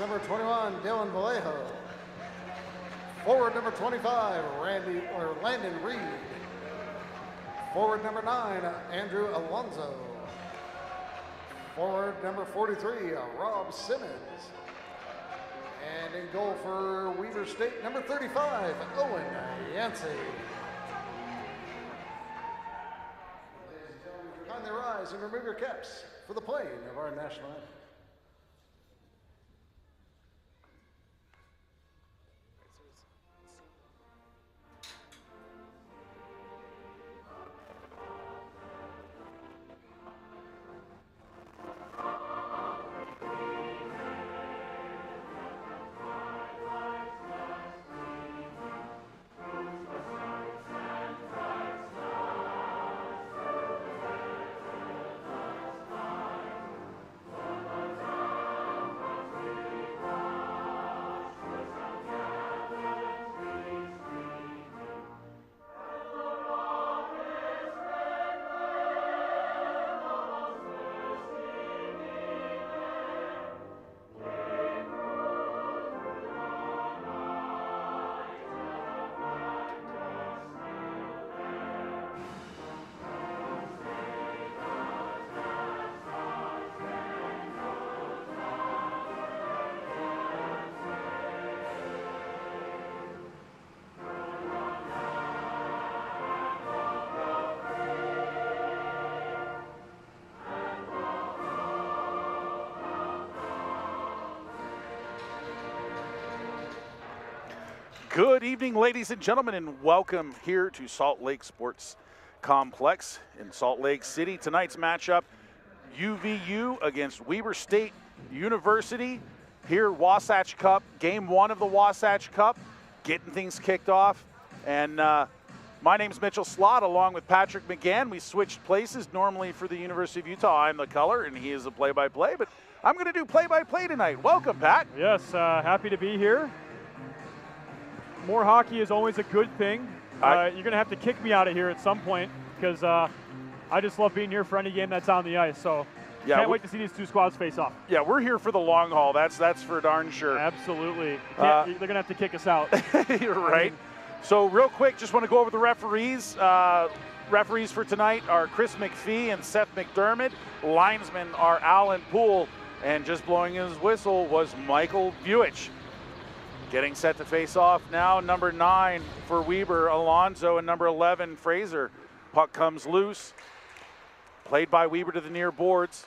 number 21, Dylan Vallejo. Forward number 25, Landon Reed. Forward number 9, Andrew Alonzo. Forward number 43, Rob Simmons. And in goal for Weber State, number 35, Owen Yancey. Kindly rise and remove your caps for the playing of our national anthem. Good evening, ladies and gentlemen, and welcome here to Salt Lake Sports Complex in Salt Lake City. Tonight's matchup, UVU against Weber State University. Here, Wasatch Cup, game one of the Wasatch Cup, getting things kicked off. And my name's Mitchell Slott, along with Patrick McGann. We switched places. Normally for the University of Utah, I'm the color, and he is the play-by-play, but I'm going to do play-by-play tonight. Welcome, Pat. Yes, happy to be here. More hockey is always a good thing. You're going to have to kick me out of here at some point because I just love being here for any game that's on the ice. So yeah, can't wait to see these two squads face off. Yeah, we're here for the long haul. That's for darn sure. Absolutely. They're going to have to kick us out. You're right. So real quick, just want to go over the referees. Referees for tonight are Chris McPhee and Seth McDermott. Linesmen are Alan Poole. And just blowing his whistle was Michael Buich. Getting set to face off now, number 9 for Weber, Alonzo, and number 11, Fraser. Puck comes loose. Played by Weber to the near boards.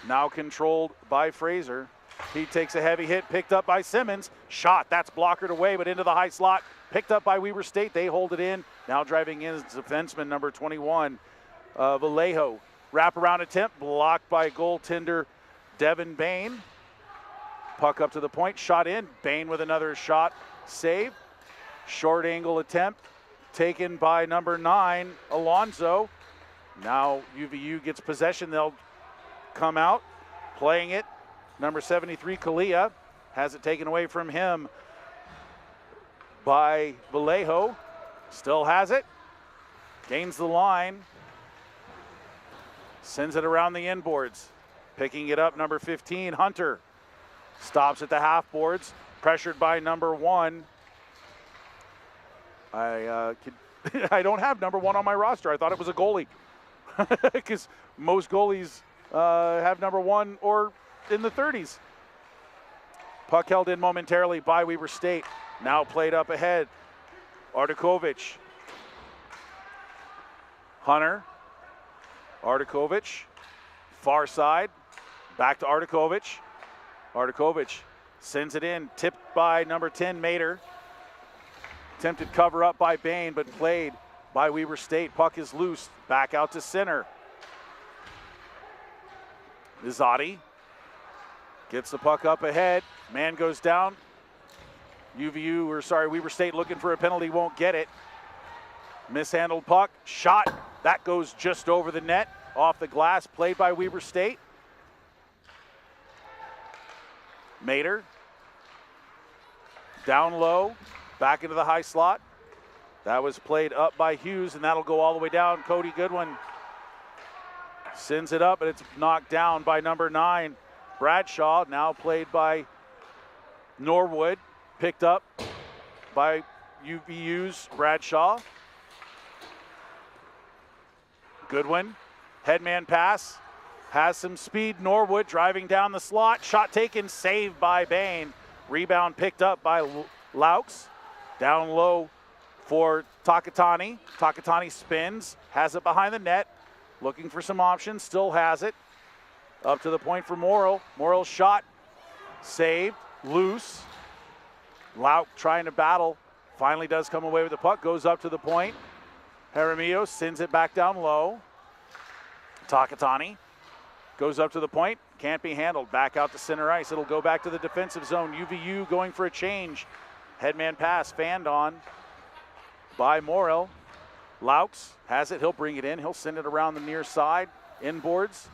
Now controlled by Fraser. He takes a heavy hit, picked up by Simmons. Shot, that's blockered away, but into the high slot. Picked up by Weber State, they hold it in. Now driving in is defenseman number 21, Vallejo. Wraparound attempt, blocked by goaltender Devin Bain. Puck up to the point, shot in. Bain with another shot, save. Short angle attempt taken by number 9, Alonzo. Now UVU gets possession, they'll come out, playing it. Number 73, Kalia, has it taken away from him by Vallejo. Still has it, gains the line, sends it around the inboards. Picking it up, number 15, Hunter. Stops at the half boards, pressured by number 1. I don't have number 1 on my roster. I thought it was a goalie because most goalies have number 1 or in the 30s. Puck held in momentarily by Weber State. Now played up ahead. Artukovic. Hunter. Artukovic. Far side. Back to Artukovic. Artukovic sends it in, tipped by number 10, Mater. Attempted cover up by Bain, but played by Weber State. Puck is loose, back out to center. Izzotti gets the puck up ahead. Man goes down. Weber State looking for a penalty, won't get it. Mishandled puck, shot. That goes just over the net, off the glass, played by Weber State. Mater, down low, back into the high slot. That was played up by Hughes, and that'll go all the way down. Cody Goodwin sends it up, but it's knocked down by number 9, Bradshaw, now played by Norwood picked up by UVU's Bradshaw. Goodwin, headman pass, has some speed. Norwood driving down the slot. Shot taken, saved by Bain. Rebound picked up by Laux. Down low for Takatani. Takatani spins, has it behind the net. Looking for some options, still has it. Up to the point for Morrill. Morrill's shot, saved, loose. Lauk trying to battle. Finally does come away with the puck, goes up to the point. Jaramillo sends it back down low. Takatani goes up to the point, can't be handled. Back out to center ice. It'll go back to the defensive zone. UVU going for a change. Headman pass, fanned on by Morrill. Laux has it, he'll bring it in. He'll send it around the near side, inboards.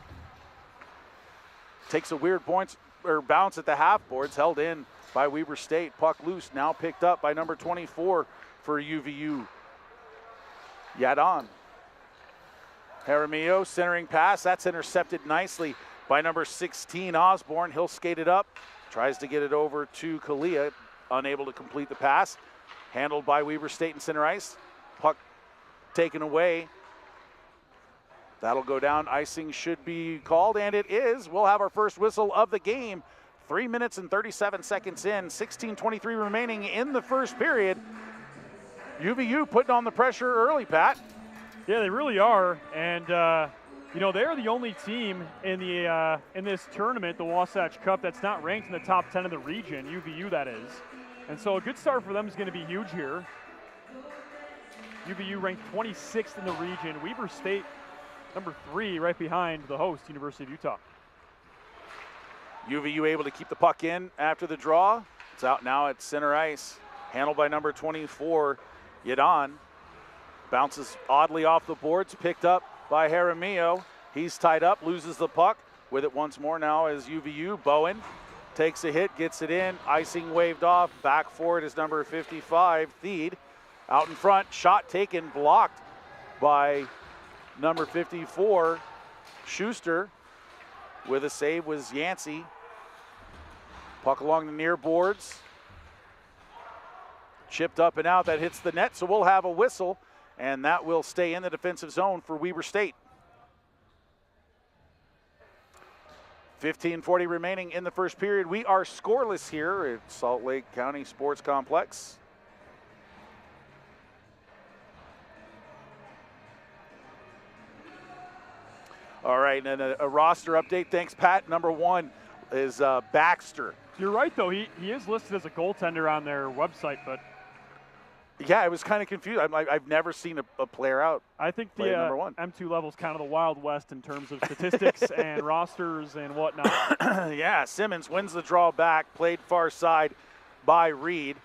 Takes a weird bounce at the half boards, held in by Weber State. Puck loose, now picked up by number 24 for UVU. Yadon. Jaramillo, centering pass. That's intercepted nicely by number 16, Osborne. He'll skate it up. Tries to get it over to Kalia. Unable to complete the pass. Handled by Weber State and center ice. Puck taken away. That'll go down. Icing should be called, and it is. We'll have our first whistle of the game. 3 minutes and 37 seconds in. 16:23 remaining in the first period. UVU putting on the pressure early, Pat. Yeah, they really are, and they're the only team in this tournament, the Wasatch Cup, that's not ranked in the top 10 of the region. UVU, that is, and so a good start for them is going to be huge here. UVU ranked 26th in the region. Weber State, number 3, right behind the host, University of Utah. UVU able to keep the puck in after the draw. It's out now at center ice, handled by number 24, Yadon. Bounces oddly off the boards, picked up by Jaramillo. He's tied up, loses the puck. With it once more now is UVU. Bowen takes a hit, gets it in. Icing waved off. Back for it is number 55, Theed. Out in front, shot taken, blocked by number 54, Schuster. With a save was Yancey. Puck along the near boards. Chipped up and out, that hits the net, so we'll have a whistle. And that will stay in the defensive zone for Weber State. 15:40 remaining in the first period. We are scoreless here at Salt Lake County Sports Complex. All right, and a roster update. Thanks, Pat. Number 1 is Baxter. You're right, though. He is listed as a goaltender on their website, but yeah, I was kind of confused. I've never seen a player out. I think the number 1. M2 level is kind of the Wild West in terms of statistics and rosters and whatnot. Yeah, Simmons wins the draw back, played far side by Reed.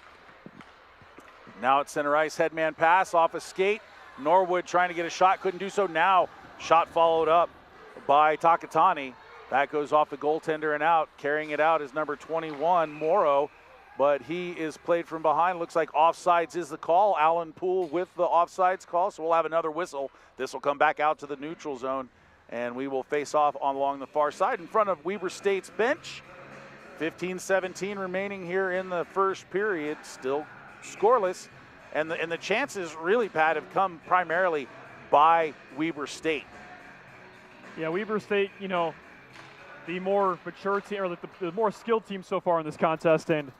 Now at center ice, headman pass off a skate. Norwood trying to get a shot, couldn't do so. Now shot followed up by Takatani. That goes off the goaltender and out. Carrying it out is number 21, Morrow. But he is played from behind. Looks like offsides is the call. Allen Poole with the offsides call, so we'll have another whistle. This will come back out to the neutral zone, and we will face off along the far side in front of Weber State's bench. 15-17 remaining here in the first period, still scoreless. And the chances really, Pat, have come primarily by Weber State. Yeah, Weber State, the more mature team, or the more skilled team so far in this contest, and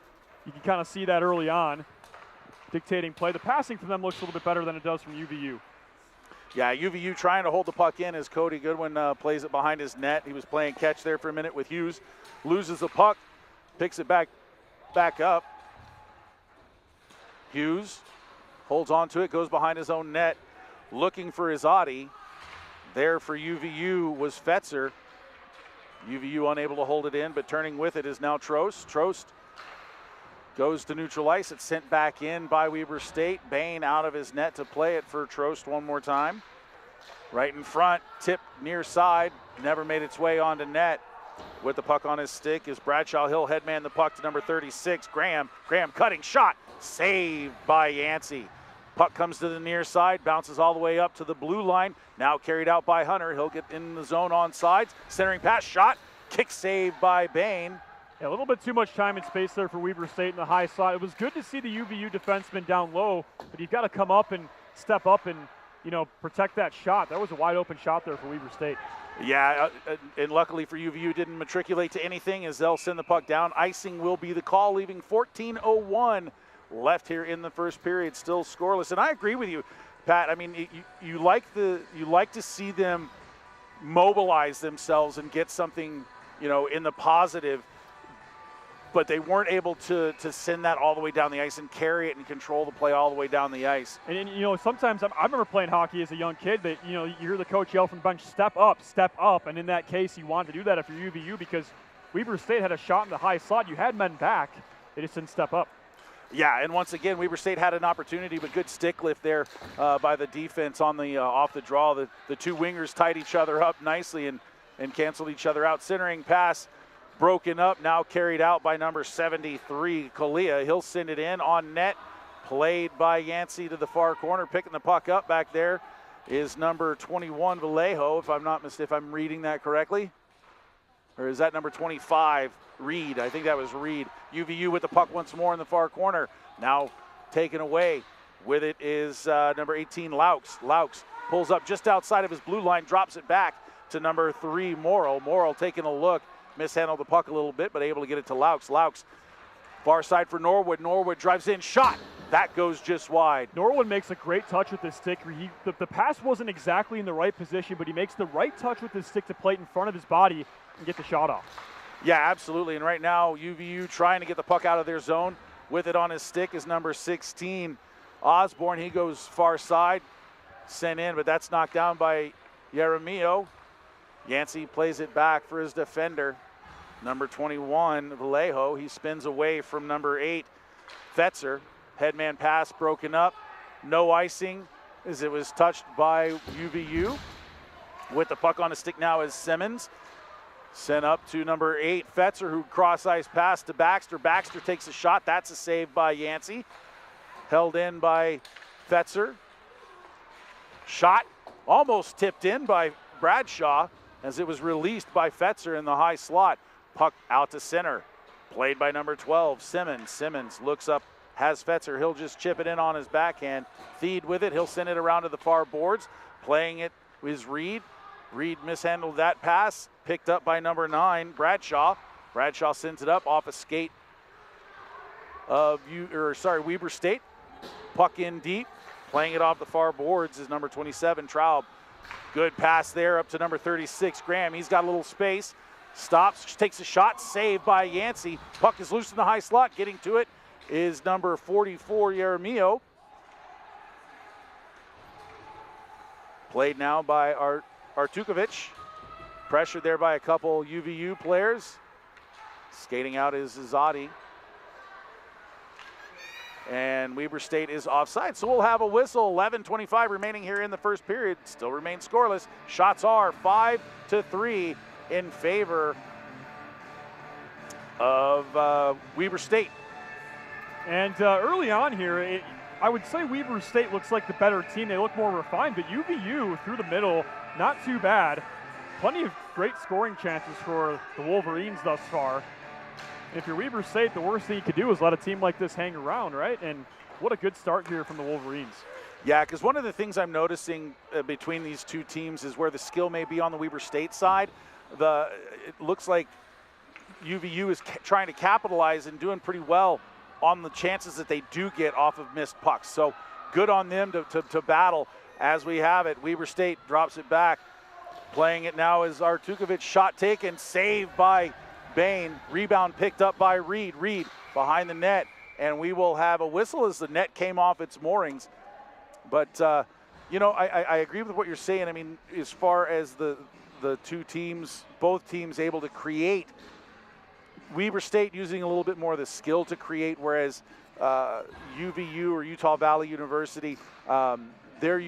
you can kind of see that early on, dictating play. The passing from them looks a little bit better than it does from UVU. Yeah, UVU trying to hold the puck in as Cody Goodwin plays it behind his net. He was playing catch there for a minute with Hughes. Loses the puck, picks it back up. Hughes holds on to it, goes behind his own net, looking for Izadi. There for UVU was Fetzer. UVU unable to hold it in, but turning with it is now Trost. Trost goes to neutral ice. It's sent back in by Weber State. Bain out of his net to play it for Trost one more time. Right in front, tip near side, never made its way onto net. With the puck on his stick is Bradshaw. He'll headman the puck to number 36, Graham. Graham cutting shot, saved by Yancey. Puck comes to the near side, bounces all the way up to the blue line. Now carried out by Hunter. He'll get in the zone on sides. Centering pass, shot, kick saved by Bain. Yeah, a little bit too much time and space there for Weber State in the high slot. It was good to see the UVU defenseman down low, but you've got to come up and step up and, protect that shot. That was a wide open shot there for Weber State. Yeah, and luckily for UVU, didn't matriculate to anything as they'll send the puck down. Icing will be the call, leaving 14:01 left here in the first period, still scoreless. And I agree with you, Pat. I mean, you like to see them mobilize themselves and get something, in the positive. But they weren't able to send that all the way down the ice and carry it and control the play all the way down the ice. And sometimes I remember playing hockey as a young kid, but, you hear the coach yell from the bench, step up. And in that case, you want to do that if you're UVU because Weber State had a shot in the high slot. You had men back. They just didn't step up. Yeah, and once again, Weber State had an opportunity, but good stick lift there by the defense on the off the draw. The two wingers tied each other up nicely and canceled each other out. Centering pass broken up, now carried out by number 73, Kalia. He'll send it in on net. Played by Yancey to the far corner. Picking the puck up back there is number 21, Vallejo, if I'm reading that correctly. Or is that number 25, Reed? I think that was Reed. UVU with the puck once more in the far corner. Now taken away. With it is number 18, Laux. Laux pulls up just outside of his blue line, drops it back to number 3, Morrill. Morrill taking a look. Mishandled the puck a little bit, but able to get it to Laux. Laux, far side for Norwood. Norwood drives in, shot. That goes just wide. Norwood makes a great touch with his stick. The pass wasn't exactly in the right position, but he makes the right touch with his stick to plate in front of his body and get the shot off. Yeah, absolutely. And right now, UVU trying to get the puck out of their zone. With it on his stick is number 16, Osborne. He goes far side, sent in, but that's knocked down by Yeremio. Yancey plays it back for his defender. Number 21, Vallejo. He spins away from number 8, Fetzer. Headman pass broken up. No icing as it was touched by UVU. With the puck on the stick now is Simmons. Sent up to number 8, Fetzer, who cross-ice pass to Baxter. Baxter takes a shot. That's a save by Yancey. Held in by Fetzer. Shot almost tipped in by Bradshaw as it was released by Fetzer in the high slot. Puck out to center. Played by number 12, Simmons. Simmons looks up, has Fetzer. He'll just chip it in on his backhand. Feed with it. He'll send it around to the far boards. Playing it is Reed. Reed mishandled that pass. Picked up by number 9, Bradshaw. Bradshaw sends it up off a skate of Weber State. Puck in deep. Playing it off the far boards is number 27, Traub. Good pass there up to number 36, Graham. He's got a little space. Stops, takes a shot, saved by Yancey. Puck is loose in the high slot. Getting to it is number 44, Yeremio. Played now by Artukovic. Pressured there by a couple UVU players. Skating out is Zadi. And Weber State is offside, so we'll have a whistle. 11:25 remaining here in the first period. Still remains scoreless. Shots are 5-3 in favor of Weber State. And early on here, I would say Weber State looks like the better team. They look more refined, but UVU through the middle, not too bad. Plenty of great scoring chances for the Wolverines thus far. If you're Weber State, the worst thing you could do is let a team like this hang around, right? And what a good start here from the Wolverines. Yeah, because one of the things I'm noticing between these two teams is where the skill may be on the Weber State side. It looks like UVU is trying to capitalize and doing pretty well on the chances that they do get off of missed pucks. So good on them to battle as we have it. Weber State drops it back. Playing it now is Artukovic. Shot taken, saved by Bain. Rebound picked up by Reed. Reed behind the net. And we will have a whistle as the net came off its moorings. But, I agree with what you're saying. I mean, as far as the two teams, both teams able to create, Weber State using a little bit more of the skill to create, whereas UVU or Utah Valley University, they're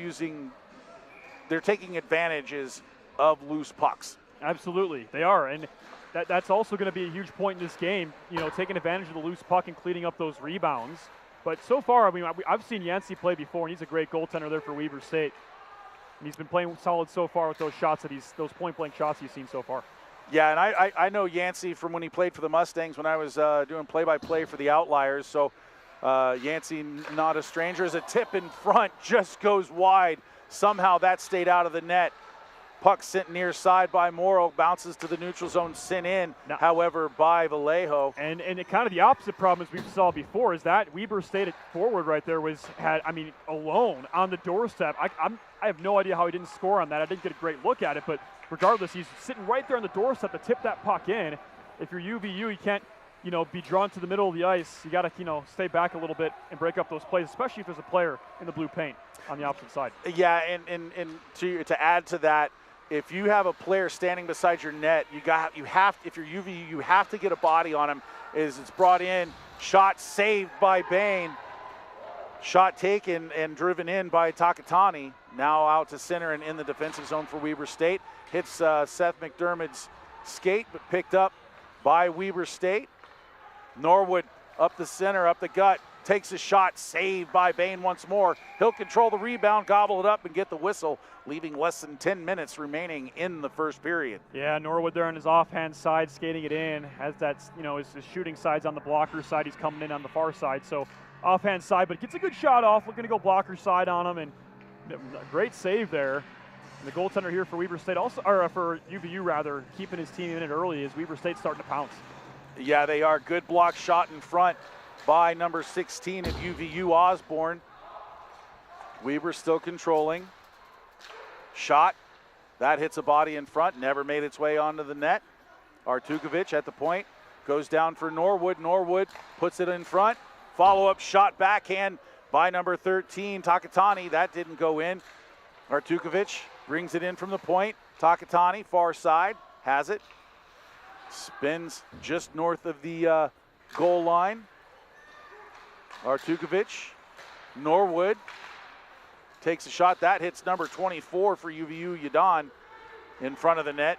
taking advantages of loose pucks. Absolutely, they are. And that's also going to be a huge point in this game, taking advantage of the loose puck and cleaning up those rebounds. But so far, I mean, I've seen Yancey play before, and he's a great goaltender there for Weber State. And he's been playing solid so far with those shots those point-blank shots he's seen so far. Yeah, and I know Yancey from when he played for the Mustangs when I was doing play-by-play for the Outliers. So Yancey, not a stranger. As a tip in front just goes wide. Somehow that stayed out of the net. Puck sent near side by Morrow, bounces to the neutral zone, sent in, however, by Vallejo. And kind of the opposite problem as we saw before is that Weber State at forward right there alone on the doorstep. I have no idea how he didn't score on that. I didn't get a great look at it, but regardless, he's sitting right there on the doorstep to tip that puck in. If you're UVU, you can't, be drawn to the middle of the ice. You got to, stay back a little bit and break up those plays, especially if there's a player in the blue paint on the opposite side. Yeah, and to add to that, if you have a player standing beside your net, if you're UVU, you have to get a body on him. It's brought in, shot saved by Bain, shot taken and driven in by Takatani. Now out to center and in the defensive zone for Weber State. Hits Seth McDermott's skate, but picked up by Weber State. Norwood up the center, up the gut, takes a shot, saved by Bain once more. He'll control the rebound, gobble it up, and get the whistle, leaving less than 10 minutes remaining in the first period. Yeah, Norwood there on his offhand side, skating it in. Has that, his shooting side's on the blocker side. He's coming in on the far side. So offhand side, but gets a good shot off. Looking to go blocker side on him, and a great save there. And the goaltender here for Weber State, for UVU rather, keeping his team in it early as Weber State starting to pounce. Yeah, they are. Good block shot in front by number 16 of UVU, Osborne. Weber still controlling. Shot. That hits a body in front. Never made its way onto the net. Artukovic at the point. Goes down for Norwood. Norwood puts it in front. Follow-up shot backhand by number 13, Takatani. That didn't go in. Artukovic brings it in from the point. Takatani, far side, has it. Spins just north of the goal line. Artukovic, Norwood takes a shot. That hits number 24 for UVU, Yadon, in front of the net.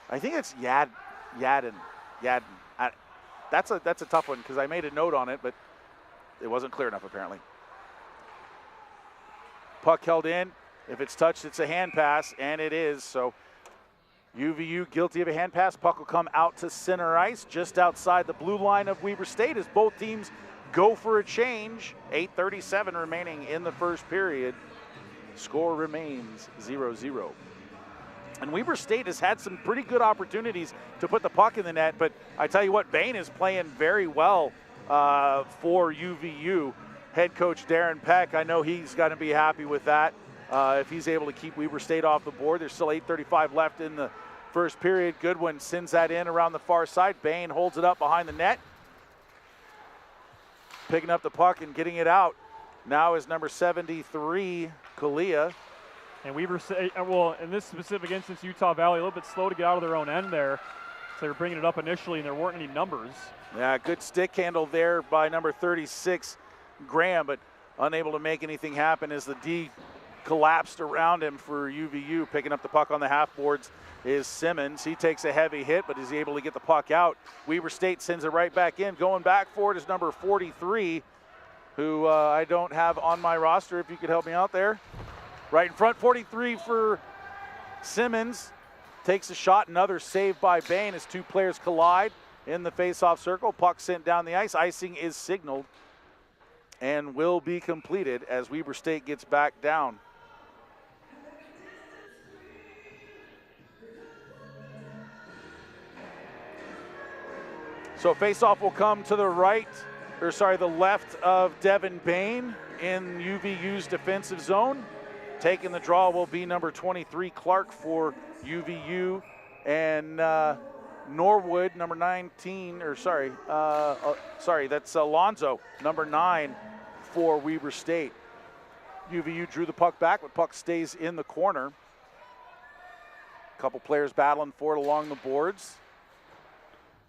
I think it's Yadin. That's a tough one because I made a note on it, but it wasn't clear enough apparently. Puck held in. If it's touched, it's a hand pass, and it is. So UVU guilty of a hand pass. Puck will come out to center ice, just outside the blue line of Weber State as both teams go for a change. 8:37 remaining in the first period. Score remains 0-0. And Weber State has had some pretty good opportunities to put the puck in the net, but I tell you what, Bain is playing very well for UVU. Head coach Darren Peck, I know he's going to be happy with that. If he's able to keep Weber State off the board. There's still 8:35 left in the first period. Goodwin sends that in around the far side. Bain holds it up behind the net. Picking up the puck and getting it out. Now is number 73, Kalia. And Weber State, in this specific instance, Utah Valley a little bit slow to get out of their own end there. So they were bringing it up initially, and there weren't any numbers. Yeah, good stick handle there by number 36, Graham, but unable to make anything happen as the D collapsed around him for UVU. Picking up the puck on the half boards is Simmons. He takes a heavy hit, but is able to get the puck out. Weber State sends it right back in. Going back for it is number 43, who I don't have on my roster. If you could help me out there. Right in front, 43 for Simmons. Takes a shot, another save by Bain as two players collide in the face-off circle. Puck sent down the ice. Icing is signaled and will be completed as Weber State gets back down. So face-off will come to the the left of Devin Bain in UVU's defensive zone. Taking the draw will be number 23, Clark for UVU, and Norwood, number 19, that's Alonzo, number 9 for Weber State. UVU drew the puck back, but puck stays in the corner. A couple players battling for it along the boards.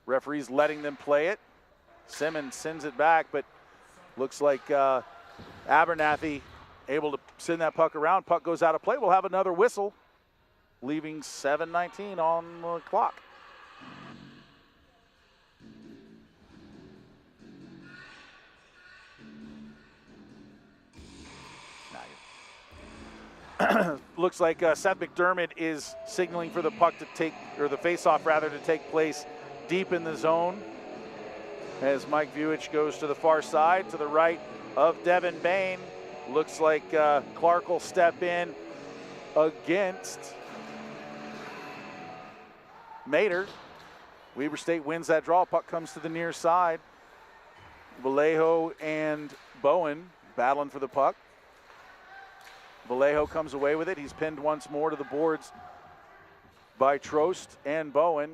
Referees letting them play it. Simmons sends it back, but looks like Abernathy able to send that puck around. Puck goes out of play. We'll have another whistle, leaving 7:19 on the clock. looks like Seth McDermott is signaling for the puck to take, or the face-off rather, to take place deep in the zone. As Mike Vuich goes to the far side, to the right of Devin Bain. Looks like Clark will step in against Mater. Weber State wins that draw. Puck comes to the near side. Vallejo and Bowen battling for the puck. Vallejo comes away with it. He's pinned once more to the boards by Trost and Bowen.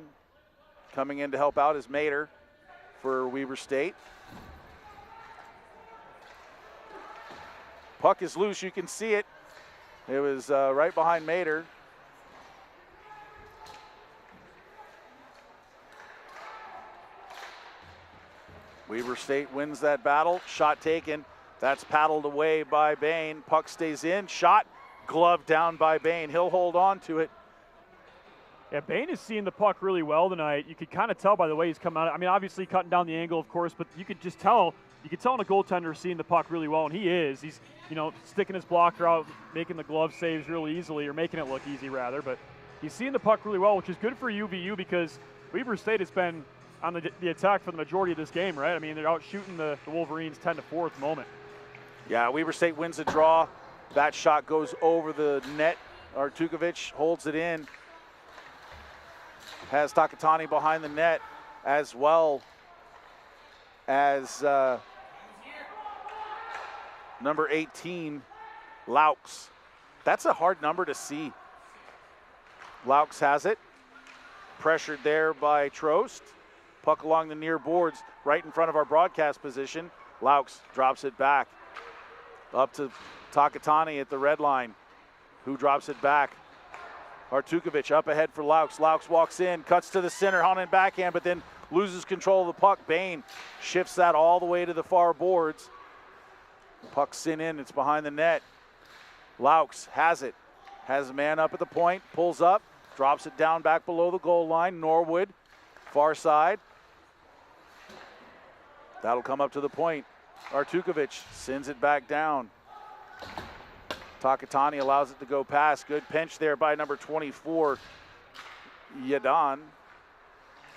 Coming in to help out is Mater for Weber State. Puck is loose, you can see it. It was right behind Mater. Weber State wins that battle. Shot taken. That's paddled away by Bain. Puck stays in. Shot gloved down by Bain. He'll hold on to it. Yeah, Bain is seeing the puck really well tonight. You could kind of tell by the way he's coming out. I mean, obviously cutting down the angle, of course, but you could just tell. You could tell in a goaltender seeing the puck really well, and he is. He's, you know, sticking his blocker out, making the glove saves really easily, or making it look easy rather. But he's seeing the puck really well, which is good for UVU because Weber State has been on the attack for the majority of this game, right? I mean, they're out shooting the Wolverines 10-4 at the moment. Yeah, Weber State wins the draw. That shot goes over the net. Artukovic holds it in. Has Takatani behind the net, as well as number 18, Laux. That's a hard number to see. Laux has it. Pressured there by Trost. Puck along the near boards, right in front of our broadcast position. Laux drops it back. Up to Takatani at the red line, who drops it back. Artukovic up ahead for Laux. Laux walks in, cuts to the center, on and backhand, but then loses control of the puck. Bain shifts that all the way to the far boards. Puck sent in, it's behind the net. Laux has it, has a man up at the point, pulls up, drops it down back below the goal line. Norwood, far side. That'll come up to the point. Artukovic sends it back down. Takatani allows it to go past. Good pinch there by number 24, Yadan.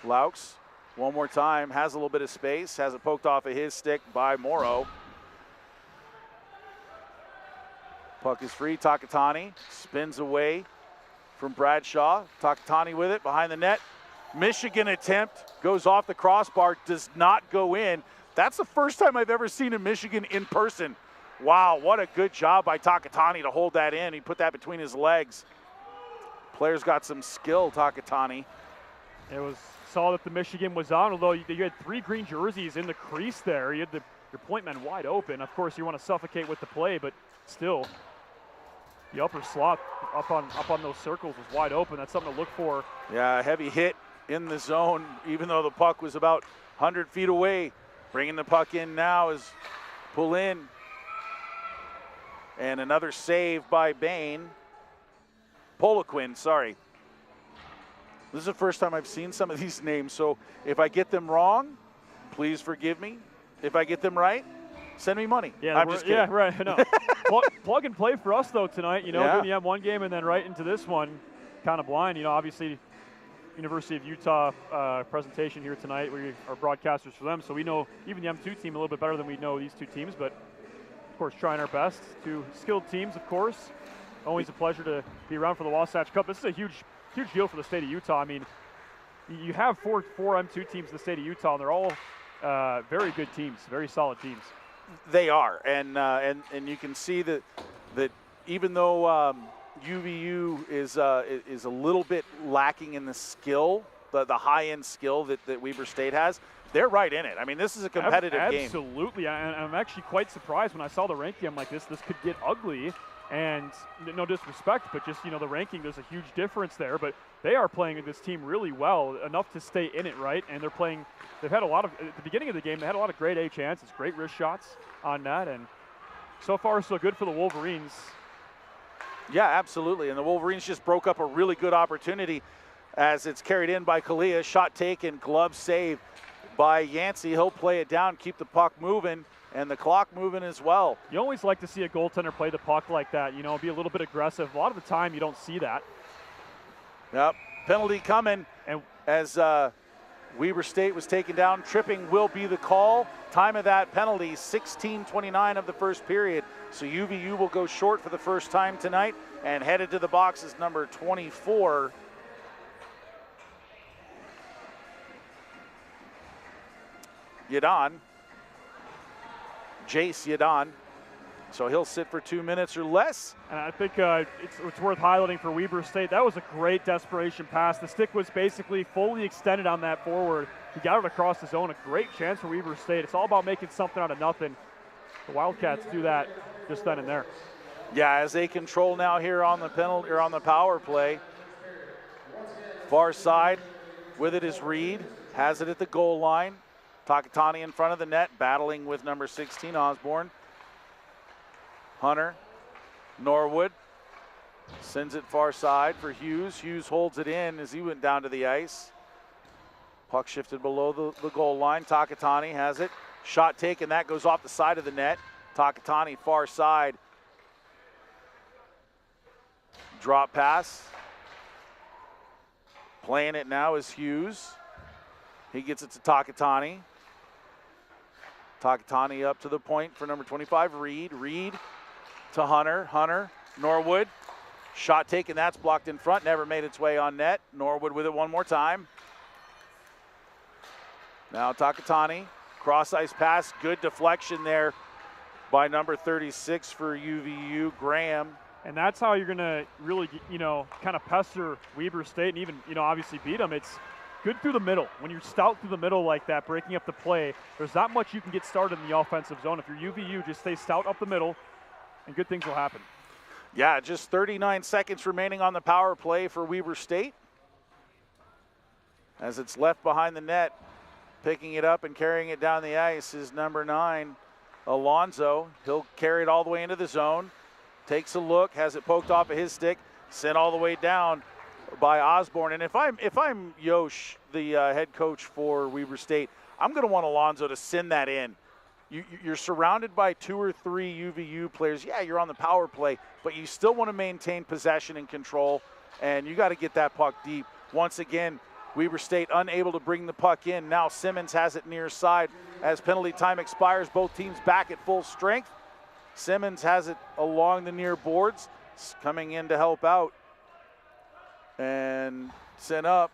Laux, one more time, has a little bit of space, has it poked off of his stick by Morrow. Puck is free. Takatani spins away from Bradshaw. Takatani with it behind the net. Michigan attempt goes off the crossbar, does not go in. That's the first time I've ever seen a Michigan in person. Wow, what a good job by Takatani to hold that in. He put that between his legs. Player's got some skill, Takatani. It was saw that the Michigan was on, although you had 3 green jerseys in the crease there. You had your point man wide open. Of course, you want to suffocate with the play, but still, the upper slot up on those circles was wide open. That's something to look for. Yeah, a heavy hit in the zone, even though the puck was about 100 feet away. Bringing the puck in now is pull in. And another save by Bain. Poliquin, sorry. This is the first time I've seen some of these names, so if I get them wrong, please forgive me. If I get them right, send me money. Yeah, I'm just kidding. Yeah, right. No. plug and play for us though tonight. You know, Yeah. doing the M1 game and then right into this one, kind of blind. You know, obviously, University of Utah presentation here tonight. We are broadcasters for them, so we know even the M2 team a little bit better than we know these two teams. But of course, trying our best. 2 skilled teams, of course. Always a pleasure to be around for the Wasatch Cup. This is a huge deal for the state of Utah. I mean, you have four M2 teams in the state of Utah, and they're all very good teams, very solid teams. They are, and you can see that even though UVU is a little bit lacking in the skill, the high-end skill that Weber State has, they're right in it. I mean, this is a competitive game. Absolutely, and I'm actually quite surprised when I saw the ranking. I'm like, this could get ugly, and no disrespect, but just, you know, the ranking, there's a huge difference there, but they are playing this team really well, enough to stay in it, right? And they've had a lot of, at the beginning of the game, they had a lot of grade A chances, great wrist shots on that, and so far so good for the Wolverines. Yeah, absolutely, and the Wolverines just broke up a really good opportunity as it's carried in by Kalia. Shot taken, glove save by Yancey. He'll play it down, keep the puck moving, and the clock moving as well. You always like to see a goaltender play the puck like that, you know, be a little bit aggressive. A lot of the time you don't see that. Yep, penalty coming, And as Weber State was taken down. Tripping will be the call. Time of that penalty, 16:29 of the first period. So UVU will go short for the first time tonight, and headed to the box is number 24. Yadon. Jace Yadon. So he'll sit for 2 minutes or less. And I think it's worth highlighting for Weber State. That was a great desperation pass. The stick was basically fully extended on that forward. He got it across the zone. A great chance for Weber State. It's all about making something out of nothing. The Wildcats do that just then and there. Yeah, as they control now here on the penalty or on the power play. Far side with it is Reed. Has it at the goal line. Takatani in front of the net, battling with number 16, Osborne. Hunter, Norwood, sends it far side for Hughes. Hughes holds it in as he went down to the ice. Puck shifted below the goal line. Takatani has it. Shot taken, that goes off the side of the net. Takatani far side. Drop pass. Playing it now is Hughes. He gets it to Takatani. Takatani up to the point for number 25, Reed. Reed to Hunter. Hunter, Norwood. Shot taken, that's blocked in front, never made its way on net. Norwood with it one more time. Now Takatani, cross ice pass, good deflection there by number 36 for UVU, Graham. And that's how you're going to really, you know, kind of pester Weber State and even, you know, obviously beat them. It's good through the middle. When you're stout through the middle like that, breaking up the play, there's not much you can get started in the offensive zone. If you're UVU, just stay stout up the middle, and good things will happen. Yeah, just 39 seconds remaining on the power play for Weber State. As it's left behind the net, picking it up and carrying it down the ice is number 9, Alonzo. He'll carry it all the way into the zone. Takes a look, has it poked off of his stick, sent all the way down by Osborne. And if I'm Yosh, the head coach for Weber State, I'm going to want Alonzo to send that in. You're surrounded by 2 or 3 UVU players. Yeah, you're on the power play, but you still want to maintain possession and control, and you got to get that puck deep. Once again, Weber State unable to bring the puck in. Now Simmons has it near side. As penalty time expires, both teams back at full strength. Simmons has it along the near boards, coming in to help out. And sent up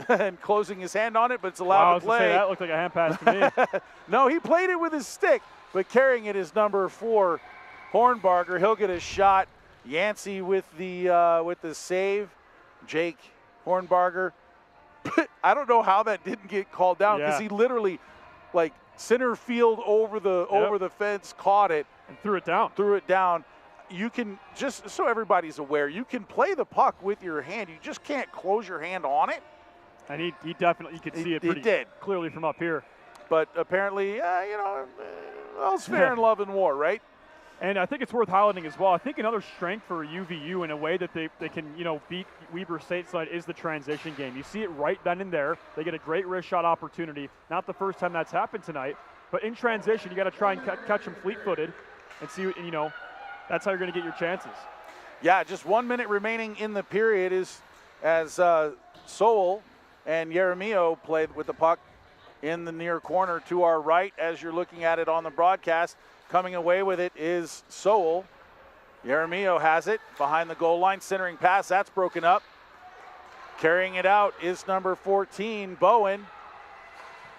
and closing his hand on it, but it's allowed to play. Say, that looked like a hand pass to me. No, he played it with his stick, but carrying it is number 4, Hornbarger. He'll get a shot. Yancey with the save. Jake Hornbarger. I don't know how that didn't get called down because he literally, like, center field over the fence, caught it and threw it down. You can, just so everybody's aware, you can play the puck with your hand. You just can't close your hand on it. And he definitely, you could see it pretty clearly from up here. But apparently, you know, all's fair in love and war, right? And I think it's worth highlighting as well. I think another strength for UVU in a way that they can, you know, beat Weber State side is the transition game. You see it right then and there. They get a great wrist shot opportunity. Not the first time that's happened tonight, but in transition, you got to try and catch them fleet-footed and see, you know, that's how you're going to get your chances. Yeah, just 1 minute remaining in the period is as Sowell and Yeremio played with the puck in the near corner to our right as you're looking at it on the broadcast. Coming away with it is Sowell. Yeremio has it behind the goal line, centering pass, that's broken up. Carrying it out is number 14, Bowen.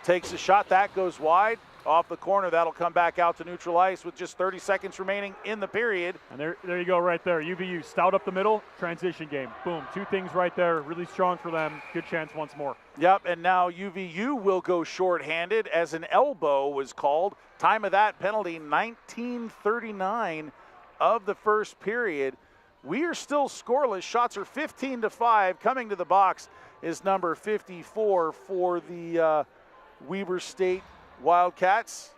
Takes a shot, that goes wide. Off the corner, that'll come back out to neutral ice with just 30 seconds remaining in the period. And there you go right there. UVU stout up the middle, transition game. Boom, 2 things right there, really strong for them. Good chance once more. Yep, and now UVU will go shorthanded as an elbow was called. Time of that penalty, 19:39 of the first period. We are still scoreless. Shots are 15-5. Coming to the box is number 54 for the Weber State Wildcats,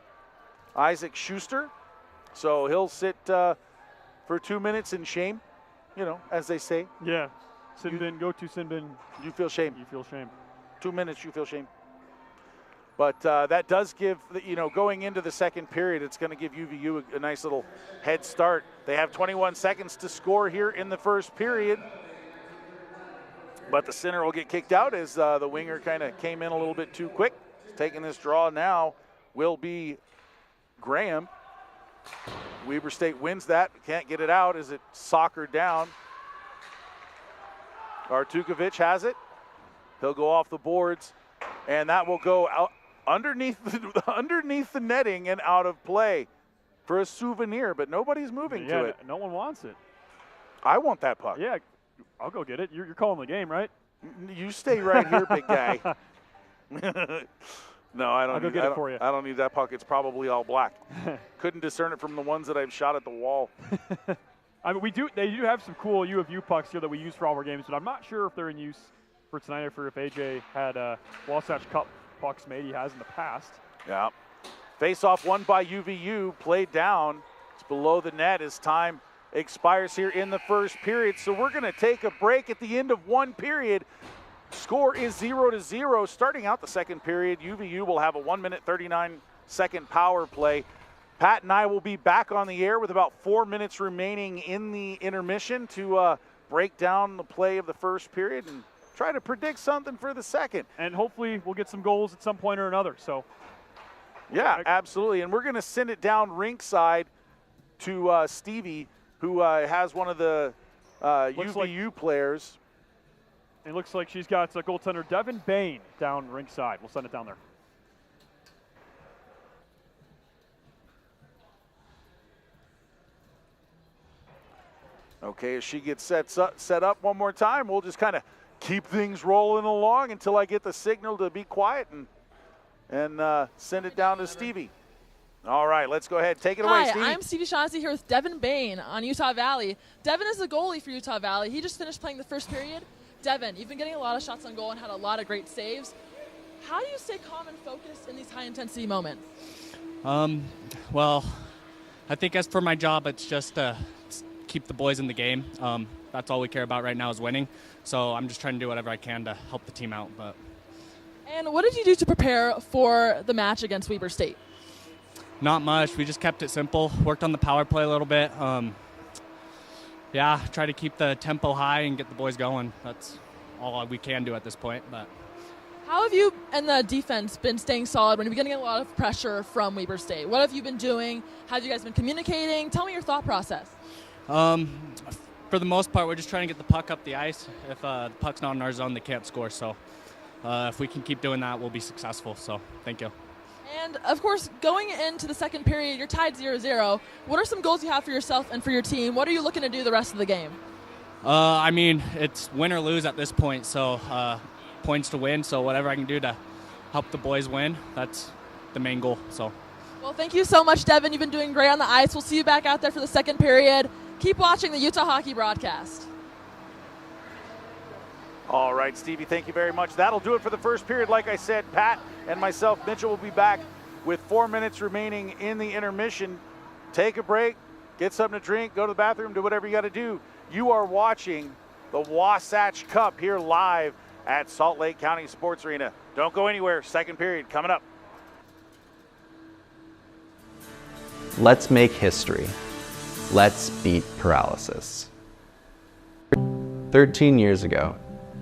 Isaac Schuster. So he'll sit for 2 minutes in shame, you know, as they say. Yeah, Sinbin, go to Sinbin. You feel shame. You feel shame. 2 minutes, you feel shame. But that does give, going into the second period, it's going to give UVU a nice little head start. They have 21 seconds to score here in the first period. But the center will get kicked out as the winger kind of came in a little bit too quick. Taking this draw now will be Graham. Weber State wins that. Can't get it out as it soccered down. Artukovic has it. He'll go off the boards, and that will go out underneath the netting and out of play for a souvenir, but nobody's moving to it. No one wants it. I want that puck. Yeah, I'll go get it. You're calling the game, right? You stay right here, big guy. No, I don't. I'll go get it for you. I don't need that puck. It's probably all black. Couldn't discern it from the ones that I've shot at the wall. I mean, they do have some cool U of U pucks here that we use for all our games, but I'm not sure if they're in use for tonight or if AJ had Wasatch Cup pucks made. He has in the past. Yeah. Face-off won by UVU, played down. It's below the net as time expires here in the first period. So we're going to take a break at the end of one period. Score is 0-0. Starting out the second period, UVU will have a 1-minute 39-second power play. Pat and I will be back on the air with about 4 minutes remaining in the intermission to break down the play of the first period and try to predict something for the second. And hopefully we'll get some goals at some point or another. So, yeah, absolutely. And we're going to send it down rinkside to Stevie, who has one of the UVU players. It looks like she's got goaltender Devin Bain down rinkside. We'll send it down there. Okay, as she gets set up one more time, we'll just kind of keep things rolling along until I get the signal to be quiet and send it down to Stevie. All right, let's go ahead. Take it away, Stevie. Hi, I'm Stevie Shaughnessy here with Devin Bain on Utah Valley. Devin is the goalie for Utah Valley. He just finished playing the first period. Devin, you've been getting a lot of shots on goal and had a lot of great saves. How do you stay calm and focused in these high-intensity moments? Well, I think as for my job, it's just to keep the boys in the game. That's all we care about right now is winning. So I'm just trying to do whatever I can to help the team out. And what did you do to prepare for the match against Weber State? Not much. We just kept it simple. Worked on the power play a little bit. Try to keep the tempo high and get the boys going. That's all we can do at this point. But how have you and the defense been staying solid when you've been getting a lot of pressure from Weber State? What have you been doing? How have you guys been communicating? Tell me your thought process. For the most part, we're just trying to get the puck up the ice. If the puck's not in our zone, they can't score. So if we can keep doing that, we'll be successful. So thank you. And, of course, going into the second period, you're tied 0-0. What are some goals you have for yourself and for your team? What are you looking to do the rest of the game? It's win or lose at this point, so points to win. So whatever I can do to help the boys win, that's the main goal. So. Well, thank you so much, Devin. You've been doing great on the ice. We'll see you back out there for the second period. Keep watching the Utah Hockey broadcast. All right, Stevie, thank you very much. That'll do it for the first period. Like I said, Pat and myself, Mitchell, will be back with 4 minutes remaining in the intermission. Take a break, get something to drink, go to the bathroom, do whatever you got to do. You are watching the Wasatch Cup here live at Salt Lake County Sports Arena. Don't go anywhere. Second period coming up. Let's make history. Let's beat paralysis. 13 years ago,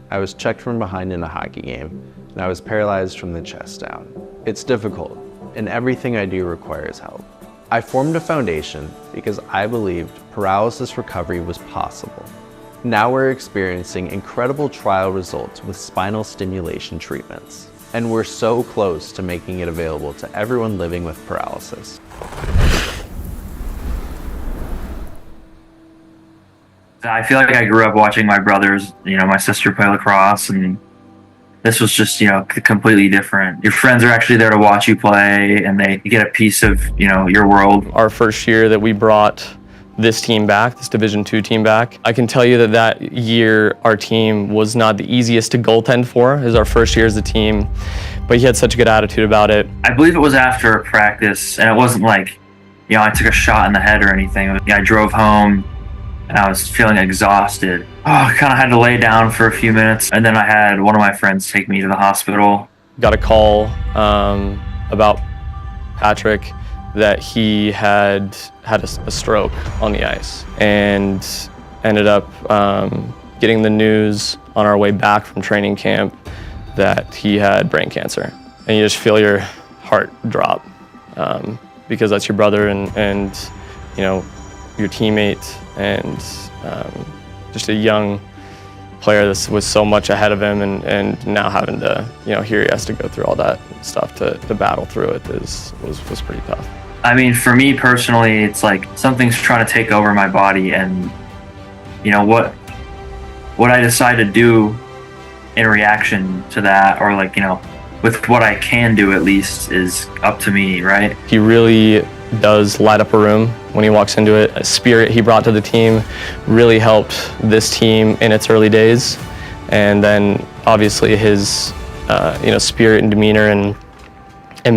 I was checked from behind in a hockey game, and I was paralyzed from the chest down. It's difficult, and everything I do requires help. I formed a foundation because I believed paralysis recovery was possible. Now we're experiencing incredible trial results with spinal stimulation treatments, and we're so close to making it available to everyone living with paralysis. I feel like I grew up watching my brothers, my sister play lacrosse, and this was just, completely different. Your friends are actually there to watch you play, and they get a piece of, your world. Our first year that we brought this team back, this Division II team back, I can tell you that year our team was not the easiest to goaltend for. It was our first year as a team, but he had such a good attitude about it. I believe it was after a practice, and it wasn't like, I took a shot in the head or anything. I drove home, and I was feeling exhausted. I kind of had to lay down for a few minutes, and then I had one of my friends take me to the hospital. got a call about Patrick that he had a stroke on the ice, and ended up getting the news on our way back from training camp that he had brain cancer. And you just feel your heart drop because that's your brother and you know, your teammate, and just a young player that was so much ahead of him, and now having to, you know, here he has to go through all that stuff to battle through it was pretty tough. I mean, for me personally, it's like something's trying to take over my body, and you know what I decide to do in reaction to that, or like, you know, with what I can do at least, is up to me, right? He really does light up a room when he walks into it. A spirit he brought to the team really helped this team in its early days, and then obviously his you know, spirit and demeanor and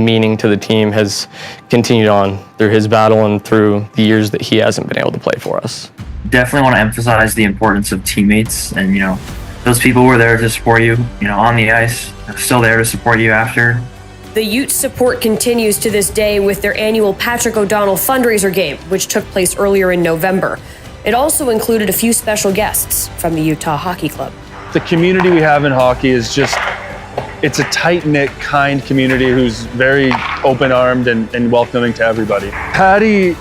meaning to the team has continued on through his battle and through the years that he hasn't been able to play for us. Definitely want to emphasize the importance of teammates, and you know, those people were there to support you, you know, on the ice, they're still there to support you after. The Utes support continues to this day with their annual Patrick O'Donnell fundraiser game, which took place earlier in November. It also included a few special guests from the Utah Hockey Club. The community we have in hockey is just, it's a tight-knit, kind community who's very open-armed and welcoming to everybody. Patty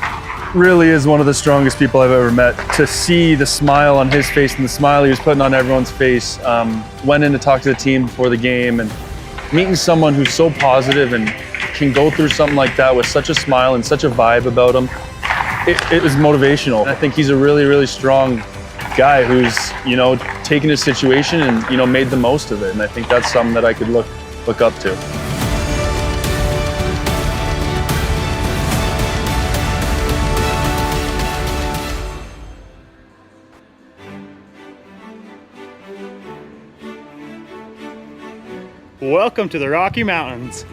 really is one of the strongest people I've ever met. To see the smile on his face and the smile he was putting on everyone's face, went in to talk to the team before the game, and meeting someone who's so positive and can go through something like that with such a smile and such a vibe about him, it was motivational. I think he's a really, really strong guy who's, you know, taken his situation and, you know, made the most of it. And I think that's something that I could look up to. Welcome to the Rocky Mountains.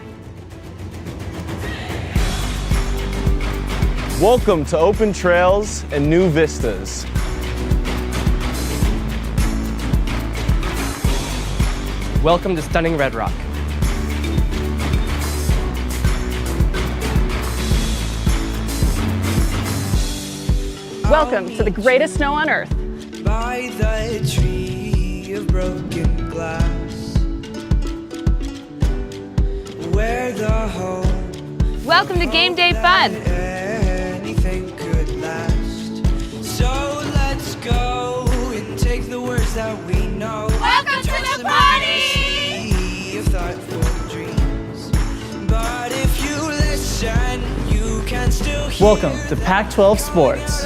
Welcome to open trails and new vistas. Welcome to stunning Red Rock. Welcome to the greatest snow on earth. By the tree of broken glass, where the home. Welcome to game day fun. Anything could last. So let's go and take the words that we know. Welcome to the party. Of thoughtful dreams. But if you listen, you can still hear. Welcome to Pac-12 Sports.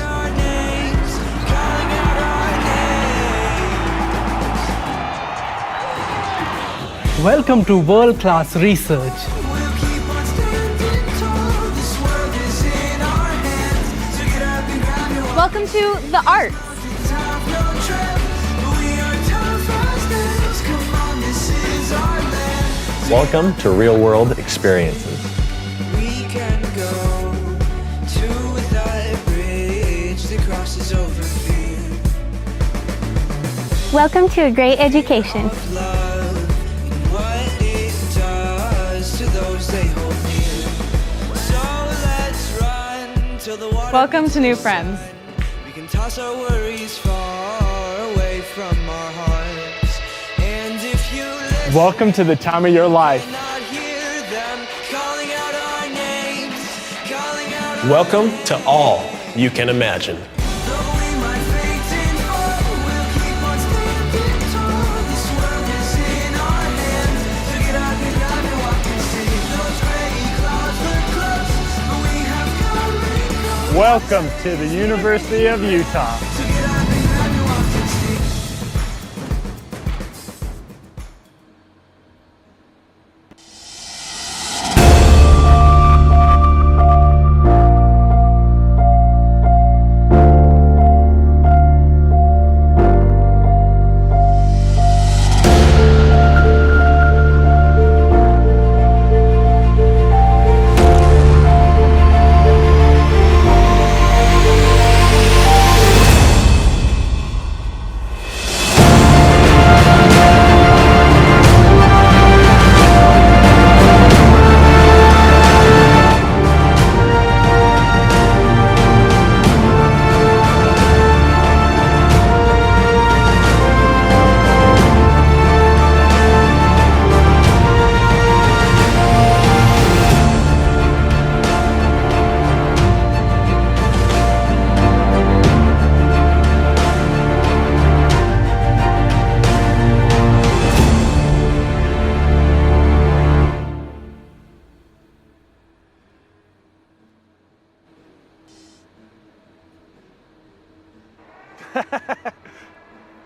Welcome to world-class research. Welcome to the arts. Welcome to real-world experiences. We can go to that bridge that crosses over fear. Welcome to a great education. Welcome to new friends. We can toss our worries far away from our hearts. And if you listen, Welcome to the time of your life. not hear them calling out our names, calling out our Welcome to all you can imagine. though we might fade and fall, we'll keep on standing tall. This world is in our hands. So get up and grab and walk and see. Those gray clouds look close, but we have come and gone. Welcome to the University of Utah. So get up and grab and walk and see.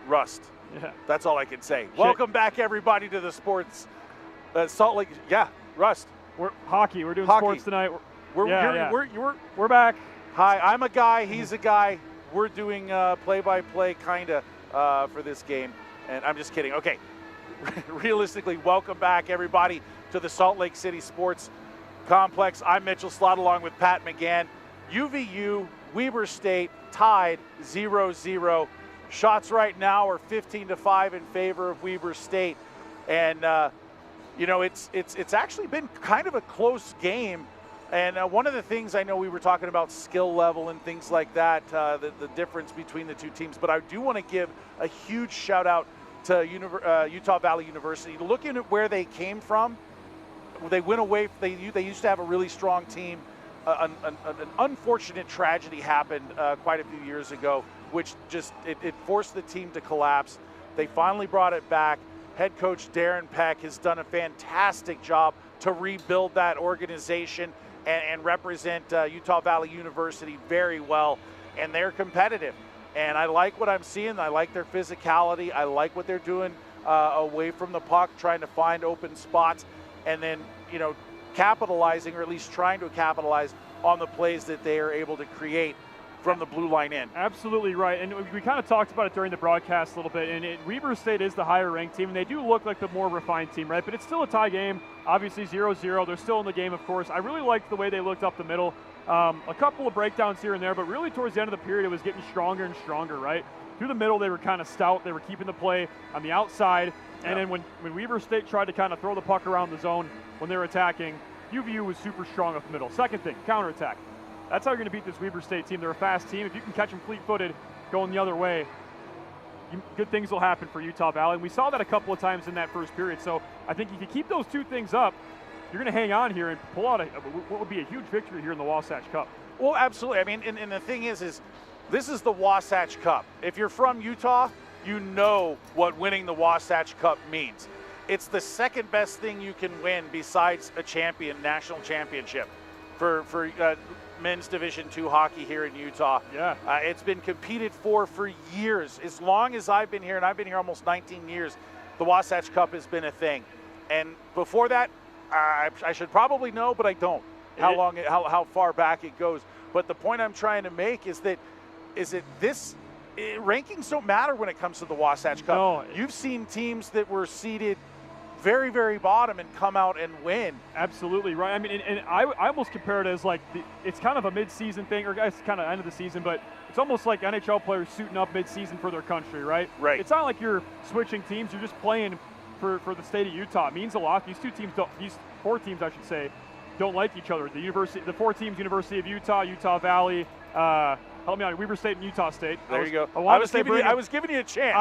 Rust. Yeah. That's all I can say. Welcome back, everybody, to the sports. Salt Lake. Yeah, Rust. We're hockey. We're doing Hockey. sports tonight. We're back. Hi, I'm a guy. He's a guy. We're doing play-by-play kinda for this game, and I'm just kidding. Okay, realistically, welcome back, everybody, to the Salt Lake City Sports Complex. I'm Mitchell Slott along with Pat McGann. UVU, Weber State tied 0-0. Shots right now are 15-5 in favor of Weber State, and it's actually been kind of a close game. And one of the things, I know we were talking about skill level and things like that, the difference between the two teams, but I do want to give a huge shout out to Utah Valley University. Looking at where they came from, they went away. They used to have a really strong team. An unfortunate tragedy happened quite a few years ago, which just it forced the team to collapse. They finally brought it back. Head coach Darren Peck has done a fantastic job to rebuild that organization and represent Utah Valley University very well, and they're competitive. And I like what I'm seeing. I like their physicality. I like what they're doing away from the puck, trying to find open spots, and then capitalizing, or at least trying to capitalize on the plays that they are able to create from the blue line in. Absolutely right, and we kind of talked about it during the broadcast a little bit, and Weber State is the higher ranked team, and they do look like the more refined team, right? But it's still a tie game, obviously 0-0. They're still in the game, of course. I really liked the way they looked up the middle. A couple of breakdowns here and there, but really towards the end of the period, it was getting stronger and stronger, right? Through the middle, they were kind of stout. They were keeping the play on the outside, and then when Weber State tried to kind of throw the puck around the zone when they were attacking, UVU was super strong up the middle. Second thing, counterattack. That's how you're going to beat this Weber State team. They're a fast team. If you can catch them fleet-footed going the other way, good things will happen for Utah Valley. And we saw that a couple of times in that first period. So I think if you keep those two things up, you're going to hang on here and pull out what would be a huge victory here in the Wasatch Cup. Well, absolutely. I mean, and the thing is this is the Wasatch Cup. If you're from Utah, you know what winning the Wasatch Cup means. It's the second best thing you can win besides a national championship for men's Division II hockey here in Utah. Yeah. It's been competed for years. As long as I've been here, and I've been here almost 19 years, the Wasatch Cup has been a thing. And before that, I should probably know, but I don't, how far back it goes. But the point I'm trying to make is that rankings don't matter when it comes to the Wasatch Cup. No. You've seen teams that were seeded very, very bottom and come out and win. Absolutely right. I mean, and I almost compare it as like it's kind of a mid-season thing, or it's kind of end of the season, but it's almost like NHL players suiting up mid-season for their country, right? Right. It's not like you're switching teams; you're just playing for the state of Utah. It means a lot. These four teams, I should say, don't like each other. The four teams: University of Utah, Utah Valley. Help me out. Weber State and Utah State. There you go. I was giving you a chance.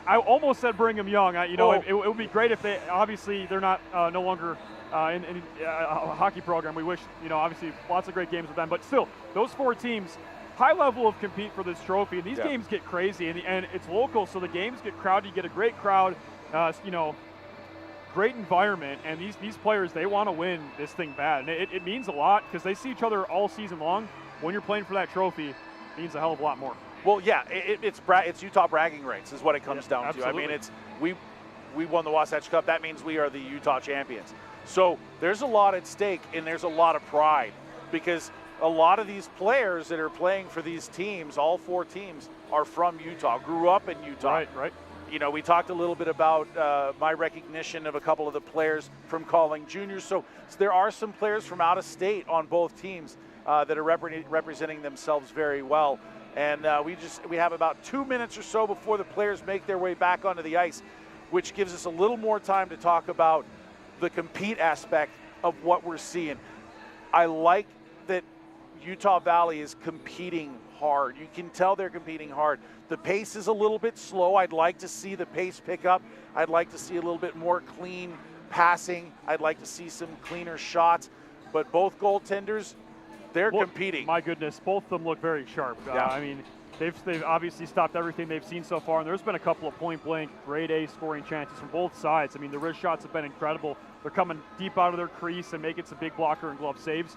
I almost said Brigham Young. Oh. It would be great if they're not no longer in a hockey program. We wish, obviously lots of great games with them. But still, those four teams, high level of compete for this trophy. And these games get crazy, and it's local, so the games get crowded. You get a great crowd, great environment, and these players, they want to win this thing bad. And it means a lot because they see each other all season long. When you're playing for that trophy, means a hell of a lot more. Well, yeah, it's Utah bragging rights is what it comes down absolutely. to. I mean, we won the Wasatch Cup. That means we are the Utah champions. So there's a lot at stake, and there's a lot of pride because a lot of these players that are playing for these teams, all four teams, are from Utah, grew up in Utah. Right. We talked a little bit about my recognition of a couple of the players from calling juniors. So there are some players from out of state on both teams that are representing themselves very well. And we have about 2 minutes or so before the players make their way back onto the ice, which gives us a little more time to talk about the compete aspect of what we're seeing. I like that Utah Valley is competing hard. You can tell they're competing hard. The pace is a little bit slow. I'd like to see the pace pick up. I'd like to see a little bit more clean passing. I'd like to see some cleaner shots. But both goaltenders, they're competing. My goodness, both of them look very sharp. Yeah. I mean, they've obviously stopped everything they've seen so far, and there's been a couple of point-blank, grade A scoring chances from both sides. I mean, the wrist shots have been incredible. They're coming deep out of their crease and making some big blocker and glove saves.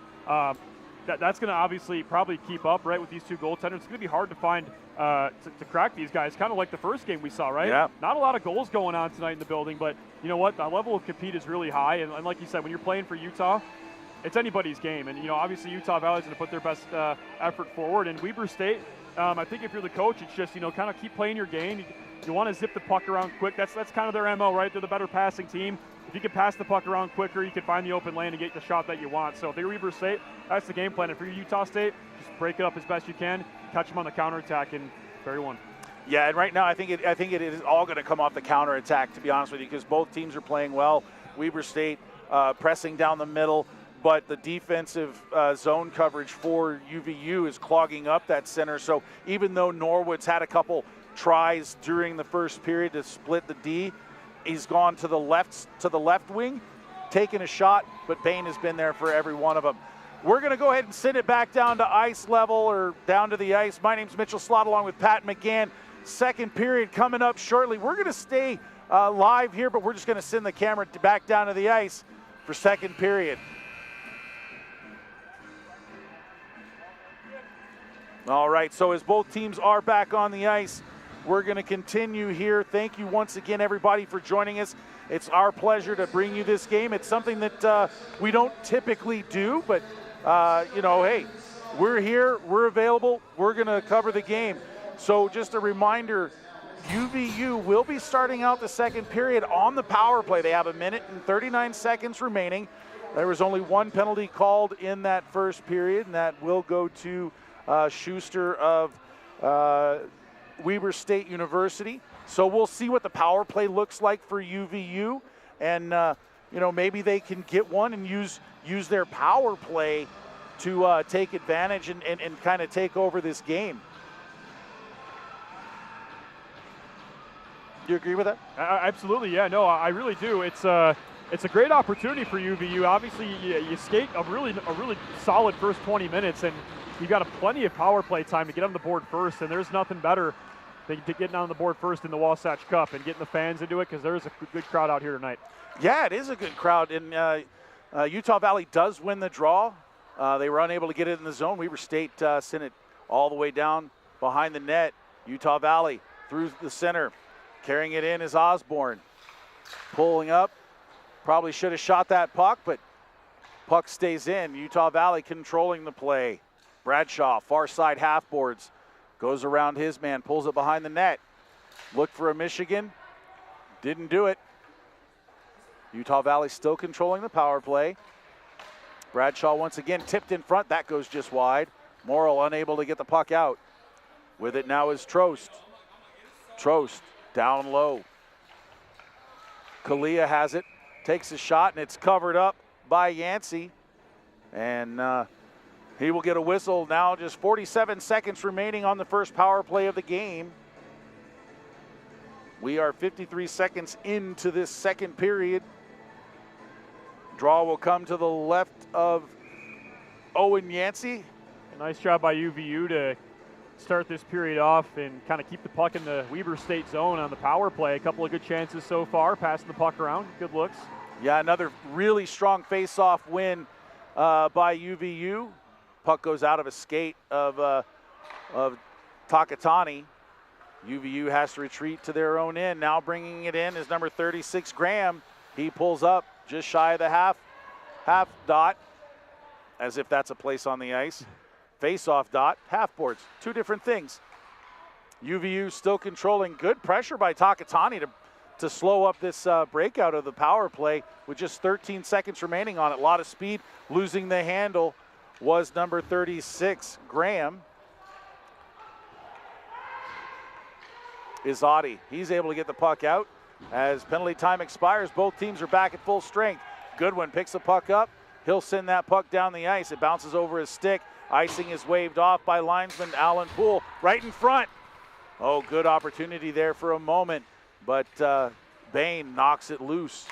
that's going to obviously probably keep up, right, with these two goaltenders. It's going to be hard to find to crack these guys, kind of like the first game we saw, right? Yeah. Not a lot of goals going on tonight in the building, but you know what? The level of compete is really high, and like you said, when you're playing for Utah, it's anybody's game. And, obviously Utah Valley's going to put their best effort forward. And Weber State, I think if you're the coach, it's just, kind of keep playing your game. You want to zip the puck around quick. That's kind of their MO, right? They're the better passing team. If you can pass the puck around quicker, you can find the open lane and get the shot that you want. So if you're Weber State, that's the game plan. If you're Utah State, just break it up as best you can, catch them on the counterattack, and carry one. Yeah, and right now I think it is all going to come off the counterattack, to be honest with you, because both teams are playing well. Weber State pressing down the middle, but the defensive zone coverage for UVU is clogging up that center. So even though Norwood's had a couple tries during the first period to split the D, he's gone to the left wing, taking a shot, but Bain has been there for every one of them. We're going to go ahead and send it back down to ice level, or down to the ice. My name's Mitchell Slott along with Pat McGann. Second period coming up shortly. We're going to stay live here, but we're just going to send the camera back down to the ice for second period. All right, so as both teams are back on the ice, we're going to continue here. Thank you once again, everybody, for joining us. It's our pleasure to bring you this game. It's something that we don't typically do, but, hey, we're here, we're available, we're going to cover the game. So just a reminder, UVU will be starting out the second period on the power play. They have 1 minute and 39 seconds remaining. There was only one penalty called in that first period, and that will go to Schuster of Weber State University. So we'll see what the power play looks like for UVU, and maybe they can get one and use their power play to take advantage and kind of take over this game. Do you agree with that? Absolutely, yeah. No, I really do. It's a great opportunity for UVU. Obviously, you skate a really solid first 20 minutes, and you got plenty of power play time to get on the board first, and there's nothing better than getting on the board first in the Wasatch Cup and getting the fans into it, because there's a good crowd out here tonight. Yeah, it is a good crowd, and Utah Valley does win the draw. They were unable to get it in the zone. Weber State sent it all the way down behind the net. Utah Valley through the center. Carrying it in is Osborne. Pulling up. Probably should have shot that puck, but puck stays in. Utah Valley controlling the play. Bradshaw, far side half boards. Goes around his man, pulls it behind the net. Look for a Michigan. Didn't do it. Utah Valley still controlling the power play. Bradshaw once again tipped in front. That goes just wide. Morrill unable to get the puck out. With it now is Trost. Trost down low. Kalia has it. Takes a shot, and it's covered up by Yancey. And he will get a whistle now. Just 47 seconds remaining on the first power play of the game. We are 53 seconds into this second period. Draw will come to the left of Owen Yancey. A nice job by UVU to start this period off and kind of keep the puck in the Weber State zone on the power play. A couple of good chances so far, passing the puck around. Good looks. Yeah, another really strong face-off win by UVU. Puck goes out of a skate of Takatani. UVU has to retreat to their own end. Now bringing it in is number 36, Graham. He pulls up just shy of the half dot, as if that's a place on the ice. Face-off dot, half boards, two different things. UVU still controlling. Good pressure by Takatani to slow up this breakout of the power play with just 13 seconds remaining on it. A lot of speed. Losing the handle was number 36, Graham. Izzotti, he's able to get the puck out. As penalty time expires, both teams are back at full strength. Goodwin picks the puck up. He'll send that puck down the ice. It bounces over his stick. Icing is waved off by linesman Alan Poole right in front. Oh, good opportunity there for a moment, but Bain knocks it loose.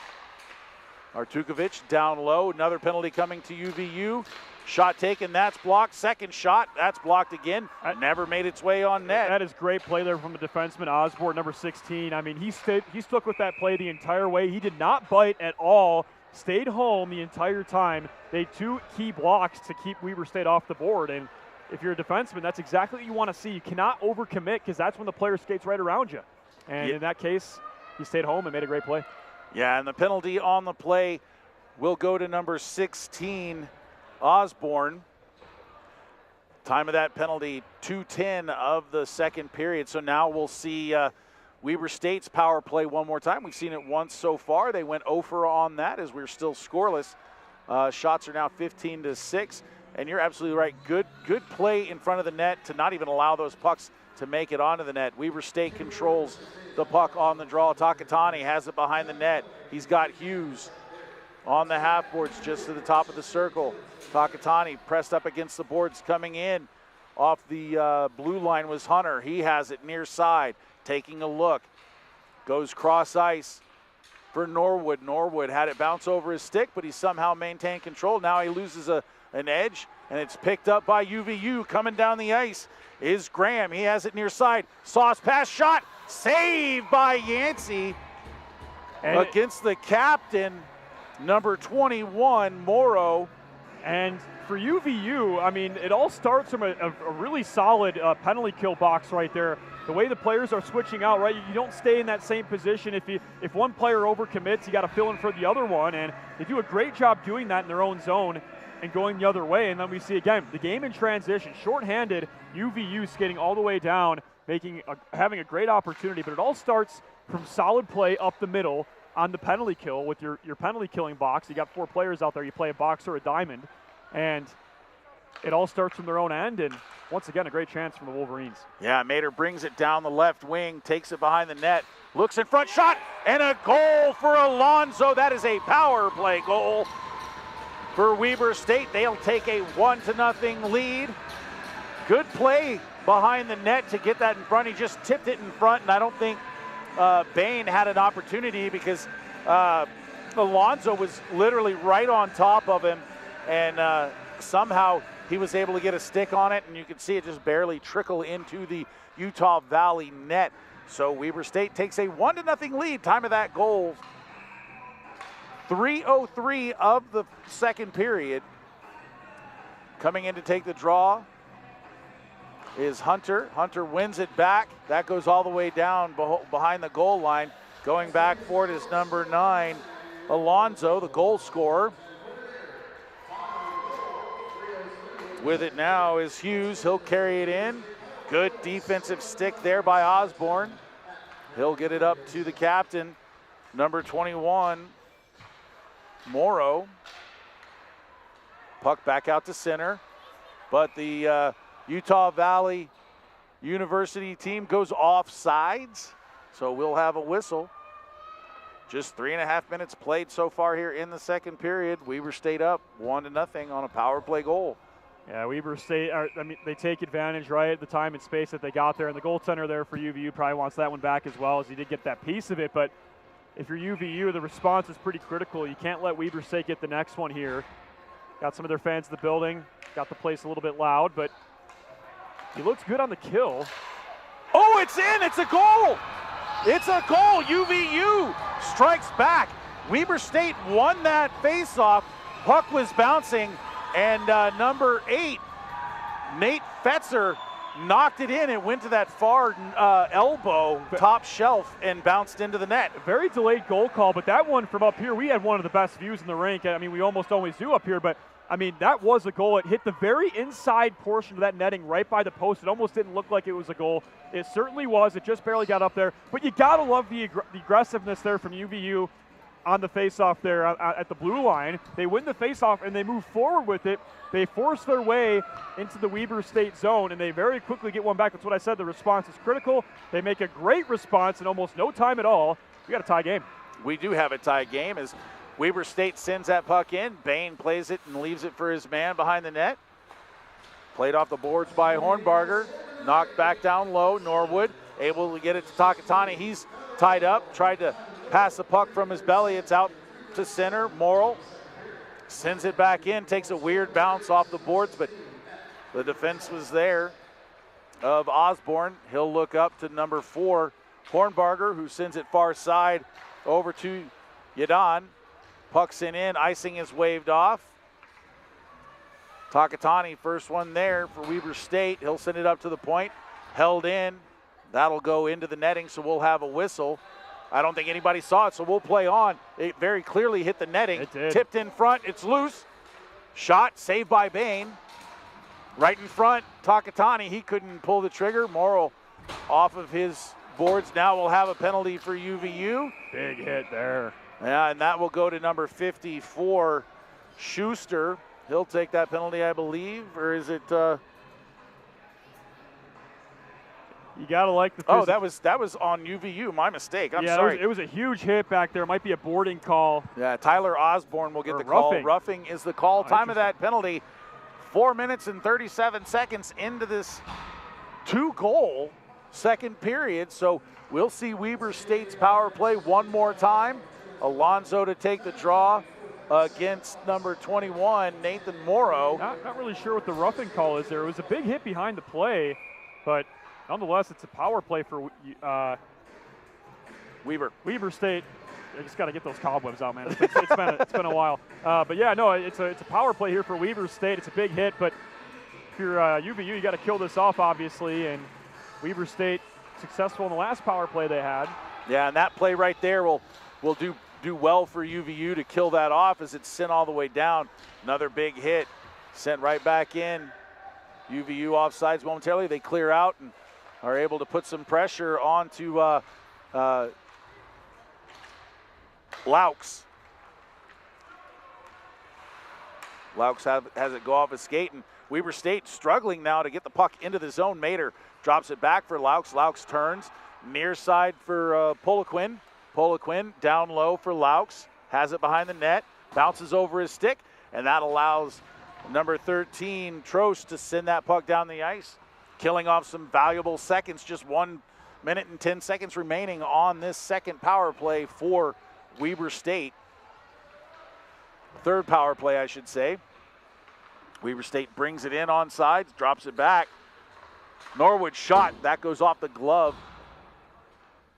Artukovic down low. Another penalty coming to UVU. Shot taken, that's blocked. Second shot, that's blocked again. Never made its way on net. That is great play there from the defenseman, Osborne, number 16. I mean, he stuck with that play the entire way. He did not bite at all. stayed home the entire time. They had 2 key blocks to keep Weber State off the board. And if you're a defenseman, that's exactly what you want to see. You cannot overcommit because that's when the player skates right around you. And in that case, he stayed home and made a great play. Yeah, and the penalty on the play will go to number 16, Osborne. Time of that penalty, 2:10 of the second period. So now we'll see Weber State's power play one more time. We've seen it once so far. They went 0 for on that as we're still scoreless. Shots are now 15-6. And you're absolutely right. Good play in front of the net to not even allow those pucks to make it onto the net. Weber State controls the puck on the draw. Takatani has it behind the net. He's got Hughes on the half boards just to the top of the circle. Takatani pressed up against the boards coming in. Off the blue line was Hunter. He has it near side, taking a look. Goes cross ice for Norwood. Norwood had it bounce over his stick, but he somehow maintained control. Now he loses an edge, and it's picked up by UVU. Coming down the ice is Graham. He has it near side. Sauce pass shot. Saved by Yancey against the captain, number 21, Morrow. And for UVU, I mean, it all starts from a really solid penalty kill box right there. The way the players are switching out, right? You don't stay in that same position. If one player overcommits, you got to fill in for the other one. And they do a great job doing that in their own zone and going the other way. And then we see again the game in transition, shorthanded, UVU skating all the way down, having a great opportunity. But it all starts from solid play up the middle on the penalty kill with your penalty killing box. You got 4 players out there. You play a box or a diamond, and it all starts from their own end. And once again, a great chance from the Wolverines. Yeah, Mater brings it down the left wing, takes it behind the net, looks in front, shot, and a goal for Alonzo. That is a power play goal for Weber State. They'll take a 1-0 lead. Good play behind the net to get that in front. He just tipped it in front, and I don't think Bain had an opportunity because Alonzo was literally right on top of him, and somehow he was able to get a stick on it, and you can see it just barely trickle into the Utah Valley net. So Weber State takes a 1-0 lead. Time of that goal, 3:03 of the second period. Coming in to take the draw is Hunter. Hunter wins it back. That goes all the way down behind the goal line. Going back for it is number 9, Alonzo, the goal scorer. With it now is Hughes. He'll carry it in. Good defensive stick there by Osborne. He'll get it up to the captain, number 21, Morrow. Puck back out to center, but the Utah Valley University team goes off sides, so we'll have a whistle. Just 3.5 minutes played so far here in the second period. Weber State up 1-0 on a power play goal. Yeah, Weber State, they take advantage right at the time and space that they got there, and the goaltender there for UVU probably wants that one back as well, as he did get that piece of it. But if you're UVU, the response is pretty critical. You can't let Weber State get the next one here. Got some of their fans in the building, got the place a little bit loud, but he looks good on the kill. Oh, it's in! It's a goal! It's a goal! UVU strikes back. Weber State won that faceoff. Puck was bouncing, and number 8, Nate Fetzer, knocked it in. It went to that far elbow, top shelf, and bounced into the net. Very delayed goal call, but that one from up here, we had one of the best views in the rink. I mean, we almost always do up here, but I mean, that was a goal. It hit the very inside portion of that netting right by the post. It almost didn't look like it was a goal. It certainly was. It just barely got up there. But you got to love the aggressiveness there from UVU on the faceoff there at the blue line. They win the faceoff and they move forward with it. They force their way into the Weber State zone, and they very quickly get one back. That's what I said. The response is critical. They make a great response in almost no time at all. We got a tie game. We do have a tie game as Weber State sends that puck in. Bain plays it and leaves it for his man behind the net. Played off the boards by Hornbarger. Knocked back down low. Norwood able to get it to Takatani. He's tied up. Tried to pass the puck from his belly. It's out to center. Morrill sends it back in. Takes a weird bounce off the boards, but the defense was there of Osborne. He'll look up to number 4, Hornbarger, who sends it far side over to Yadan. Puck sent in, icing is waved off. Takatani, first one there for Weber State. He'll send it up to the point, held in. That'll go into the netting, so we'll have a whistle. I don't think anybody saw it, so we'll play on. It very clearly hit the netting. It did. Tipped in front, it's loose. Shot, saved by Bain. Right in front, Takatani, he couldn't pull the trigger. Morrow off of his boards. Now we'll have a penalty for UVU. Big hit there. Yeah, and that will go to number 54, Schuster. He'll take that penalty, I believe, or is it? You gotta like the. Oh, that was on UVU. My mistake. I'm yeah, sorry. It was a huge hit back there. Might be a boarding call. Yeah, Tyler Osborne will get the roughing. call. Roughing is the call. Oh, Time of that penalty, 4 minutes and 37 seconds into this 2-goal second period. So we'll see Weber State's power play one more time. Alonzo to take the draw against number 21, Nathan Morrow. Not really sure what the roughing call is there. It was a big hit behind the play, but nonetheless, it's a power play for Weber State. I just got to get those cobwebs out, man. It's been a while. But yeah, no, it's a power play here for Weber State. It's a big hit, but if you're UVU, you got to kill this off, obviously. And Weber State successful in the last power play they had. Yeah, and that play right there will do well for UVU to kill that off as it's sent all the way down. Another big hit sent right back in. UVU offsides momentarily. They clear out and are able to put some pressure onto Laux. Laux has it go off his skate, and Weber State struggling now to get the puck into the zone. Mater drops it back for Laux. Laux turns near side for Poliquin. Poliquin down low for Laux, has it behind the net, bounces over his stick, and that allows number 13, Trost, to send that puck down the ice, killing off some valuable seconds. Just 1 minute and 10 seconds remaining on this second power play for Weber State. Third power play, I should say. Weber State brings it in on sides, drops it back. Norwood shot, that goes off the glove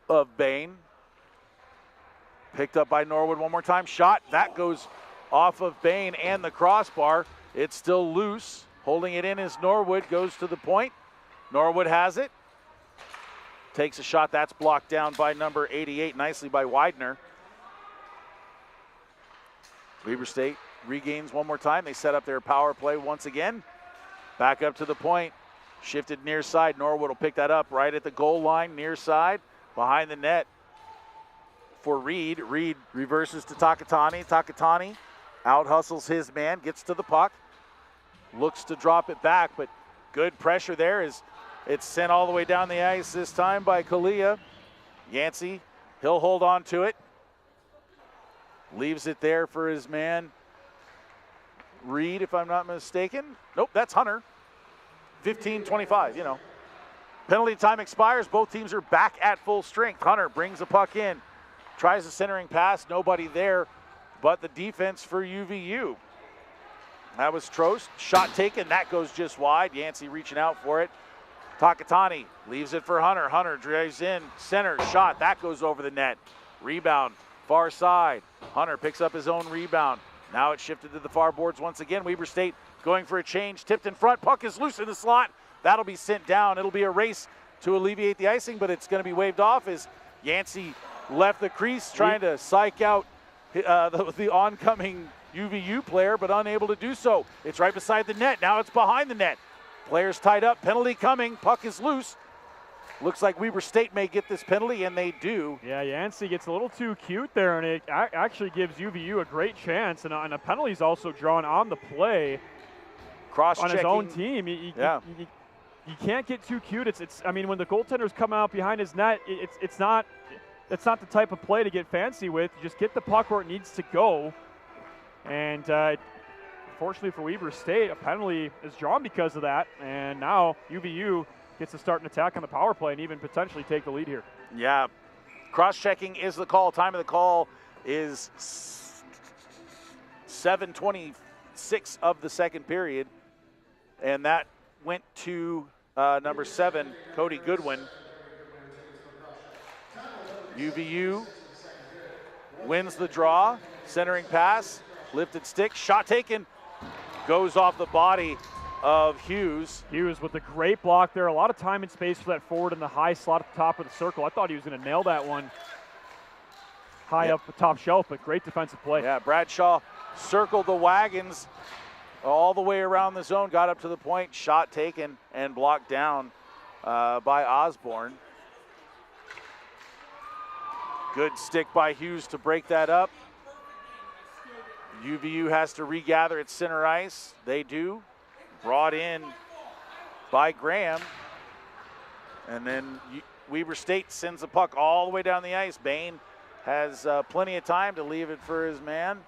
of Bain. Picked up by Norwood one more time. Shot, that goes off of Bain and the crossbar. It's still loose. Holding it in is Norwood, goes to the point. Norwood has it. Takes a shot, that's blocked down by number 88, nicely by Widener. Weber State regains one more time. They set up their power play once again. Back up to the point. Shifted near side. Norwood will pick that up right at the goal line, near side, behind the net. For Reed. Reed reverses to Takatani. Takatani out-hustles his man, gets to the puck, looks to drop it back, but good pressure there as it's sent all the way down the ice this time by Kalia. Yancey, he'll hold on to it. Leaves it there for his man, Reed, if I'm not mistaken. Nope, that's Hunter. 15-25, you know. Penalty time expires. Both teams are back at full strength. Hunter brings the puck in. Tries a centering pass, nobody there, but the defense for UVU. That was Trost, shot taken, that goes just wide. Yancey reaching out for it. Takatani leaves it for Hunter. Hunter drives in, center, shot, that goes over the net. Rebound, far side. Hunter picks up his own rebound. Now it's shifted to the far boards once again. Weber State going for a change, tipped in front, puck is loose in the slot. That'll be sent down. It'll be a race to alleviate the icing, but it's gonna be waved off as Yancey left the crease trying to psych out the oncoming UVU player, but unable to do so. It's right beside the net. Now it's behind the net. Players tied up. Penalty coming. Puck is loose. Looks like Weber State may get this penalty, and they do. Yeah, Yancey gets a little too cute there, and it actually gives UVU a great chance. And a penalty's also drawn on the play. Cross-checking. On his own team. You can't get too cute. I mean, when the goaltender's coming out behind his net, it's not the type of play to get fancy with. You just get the puck where it needs to go. And fortunately for Weber State, a penalty is drawn because of that. And now UVU gets to start an attack on the power play and even potentially take the lead here. Yeah. Cross-checking is the call. Time of the call is 7:26 of the second period. And that went to number 7, Cody Goodwin. UVU wins the draw. Centering pass, lifted stick, shot taken, goes off the body of Hughes. Hughes with a great block there. A lot of time and space for that forward in the high slot at the top of the circle. I thought he was going to nail that one high up the top shelf, but great defensive play. Yeah, Bradshaw circled the wagons all the way around the zone, got up to the point, shot taken and blocked down by Osborne. Good stick by Hughes to break that up. UVU has to regather at center ice. They do. Brought in by Graham. And then Weber State sends the puck all the way down the ice. Bain has plenty of time to leave it for his man.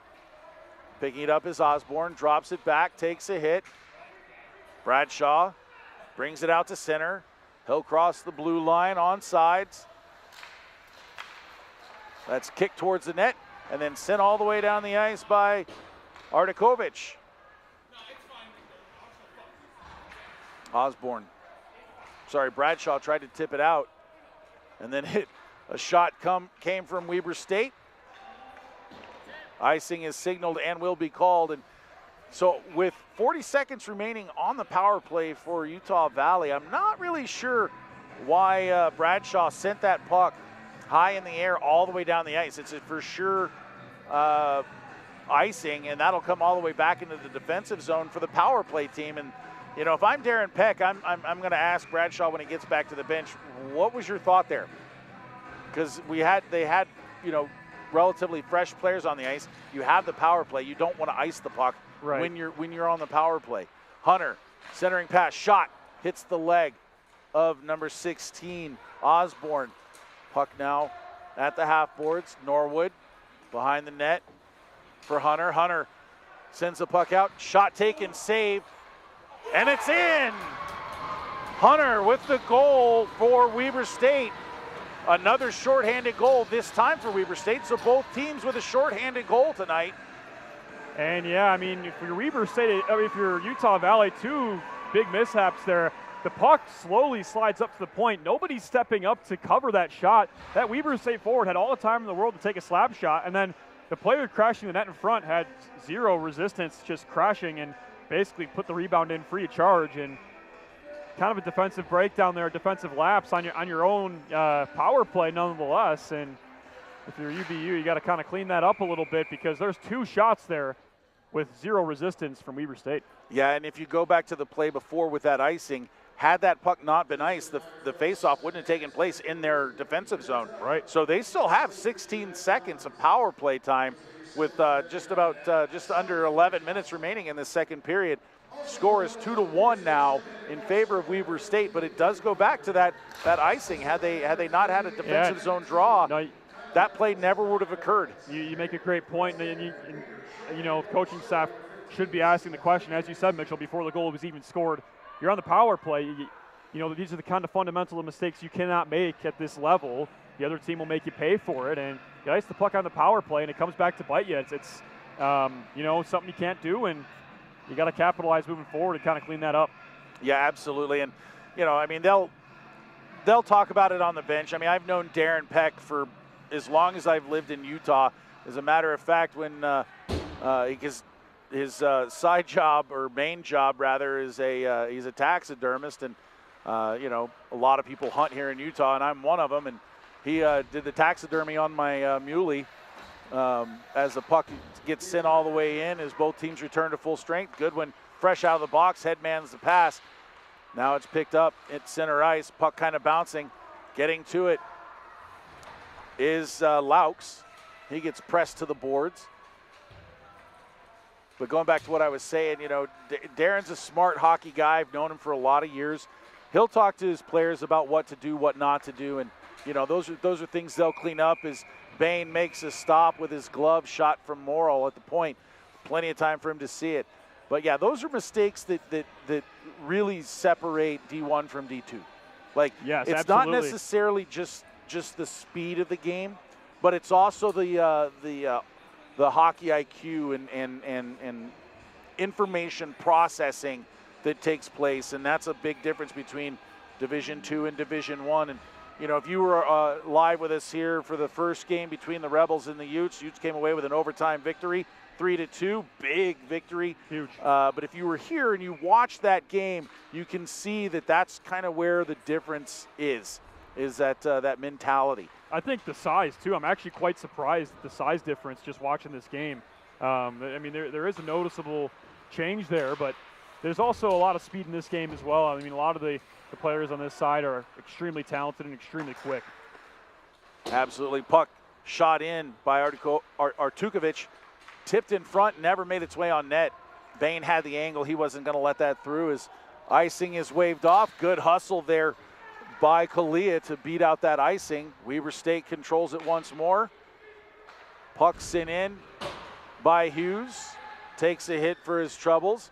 Picking it up is Osborne, drops it back, takes a hit. Bradshaw brings it out to center. He'll cross the blue line on sides. That's kicked towards the net and then sent all the way down the ice by Artakovic. Bradshaw tried to tip it out and then a shot came from Weber State. Icing is signaled and will be called. And so with 40 seconds remaining on the power play for Utah Valley, I'm not really sure why Bradshaw sent that puck high in the air all the way down the ice. It's for sure icing, and that'll come all the way back into the defensive zone for the power play team. And you know, if I'm Darren Peck, I'm going to ask Bradshaw when he gets back to the bench, what was your thought there? Because they had relatively fresh players on the ice. You have the power play. You don't want to ice the puck when you're on the power play. Hunter, centering pass, shot, hits the leg of number 16, Osborne. Puck now at the half boards. Norwood behind the net for Hunter. Hunter sends the puck out. Shot taken, save, and it's in. Hunter with the goal for Weber State. Another shorthanded goal, this time for Weber State. So both teams with a shorthanded goal tonight. And yeah, I mean, if you're Weber State, if you're Utah Valley, two big mishaps there. The puck slowly slides up to the point. Nobody's stepping up to cover that shot. That Weber State forward had all the time in the world to take a slap shot, and then the player crashing the net in front had zero resistance, just crashing and basically put the rebound in free of charge. And kind of a defensive breakdown there, defensive lapse on your own power play nonetheless. And if you're UVU, you got to kind of clean that up a little bit because there's two shots there with zero resistance from Weber State. Yeah, and if you go back to the play before with that icing, had that puck not been iced, the faceoff wouldn't have taken place in their defensive zone. Right. So they still have 16 seconds of power play time with just under 11 minutes remaining in the second period. Score is 2-1 now in favor of Weber State, but it does go back to that icing. Had they not had a defensive zone draw, that play never would have occurred. You make a great point, and coaching staff should be asking the question, as you said, Mitchell, before the goal was even scored. You're on the power play. These are the kind of fundamental mistakes you cannot make at this level. The other team will make you pay for it, and you ice the puck on the power play, and it comes back to bite you. It's something you can't do, and you got to capitalize moving forward and kind of clean that up. Yeah, absolutely. And they'll talk about it on the bench. I mean, I've known Darren Peck for as long as I've lived in Utah. As a matter of fact, when his side job, or main job rather, is he's a taxidermist, and a lot of people hunt here in Utah, and I'm one of them. And he did the taxidermy on my muley as the puck gets sent all the way in as both teams return to full strength. Goodwin, fresh out of the box, headmans the pass. Now it's picked up at center ice. Puck kind of bouncing, getting to it is Laux. He gets pressed to the boards. But going back to what I was saying, Darren's a smart hockey guy. I've known him for a lot of years. He'll talk to his players about what to do, what not to do, and those are things they'll clean up. As Bain makes a stop with his glove shot from Morrill at the point, plenty of time for him to see it. But yeah, those are mistakes that really separate D1 from D2. Yes, it's absolutely. Not necessarily just the speed of the game, but it's also the hockey IQ and information processing that takes place, and that's a big difference between Division II and Division I. And you know, if you were live with us here for the first game between the Rebels and the Utes, Utes came away with an overtime victory, 3-2, big victory. Huge. But if you were here and you watched that game, you can see that that's kind of where the difference is that mentality. I think the size, too. I'm actually quite surprised at the size difference just watching this game. I mean, there is a noticeable change there, but there's also a lot of speed in this game as well. I mean, a lot of the players on this side are extremely talented and extremely quick. Absolutely. Puck shot in by Artukovic, tipped in front, never made its way on net. Bain had the angle. He wasn't going to let that through as icing is waved off. Good hustle there by Kalia to beat out that icing. Weber State controls it once more. Puck sent in by Hughes. Takes a hit for his troubles.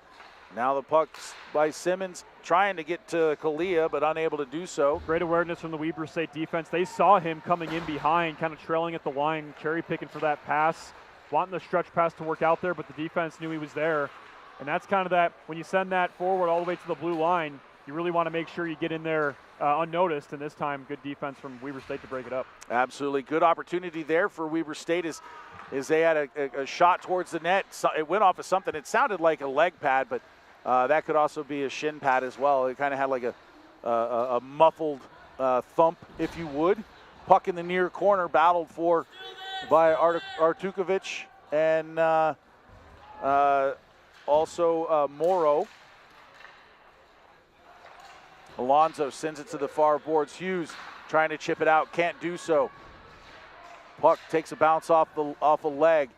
Now the puck's by Simmons, trying to get to Kalia, but unable to do so. Great awareness from the Weber State defense. They saw him coming in behind, kind of trailing at the line, cherry picking for that pass, wanting the stretch pass to work out there, but the defense knew he was there. And that's kind of that, when you send that forward all the way to the blue line, you really want to make sure you get in there unnoticed, and this time good defense from Weber State to break it up. Absolutely. Good opportunity there for Weber State as they had a shot towards the net. So it went off of something. It sounded like a leg pad, but that could also be a shin pad as well. It kind of had like a muffled thump, if you would. Puck in the near corner, battled for by Artukovic and also Morrow. Alonso sends it to the far boards. Hughes trying to chip it out, can't do so. Puck takes a bounce off a leg.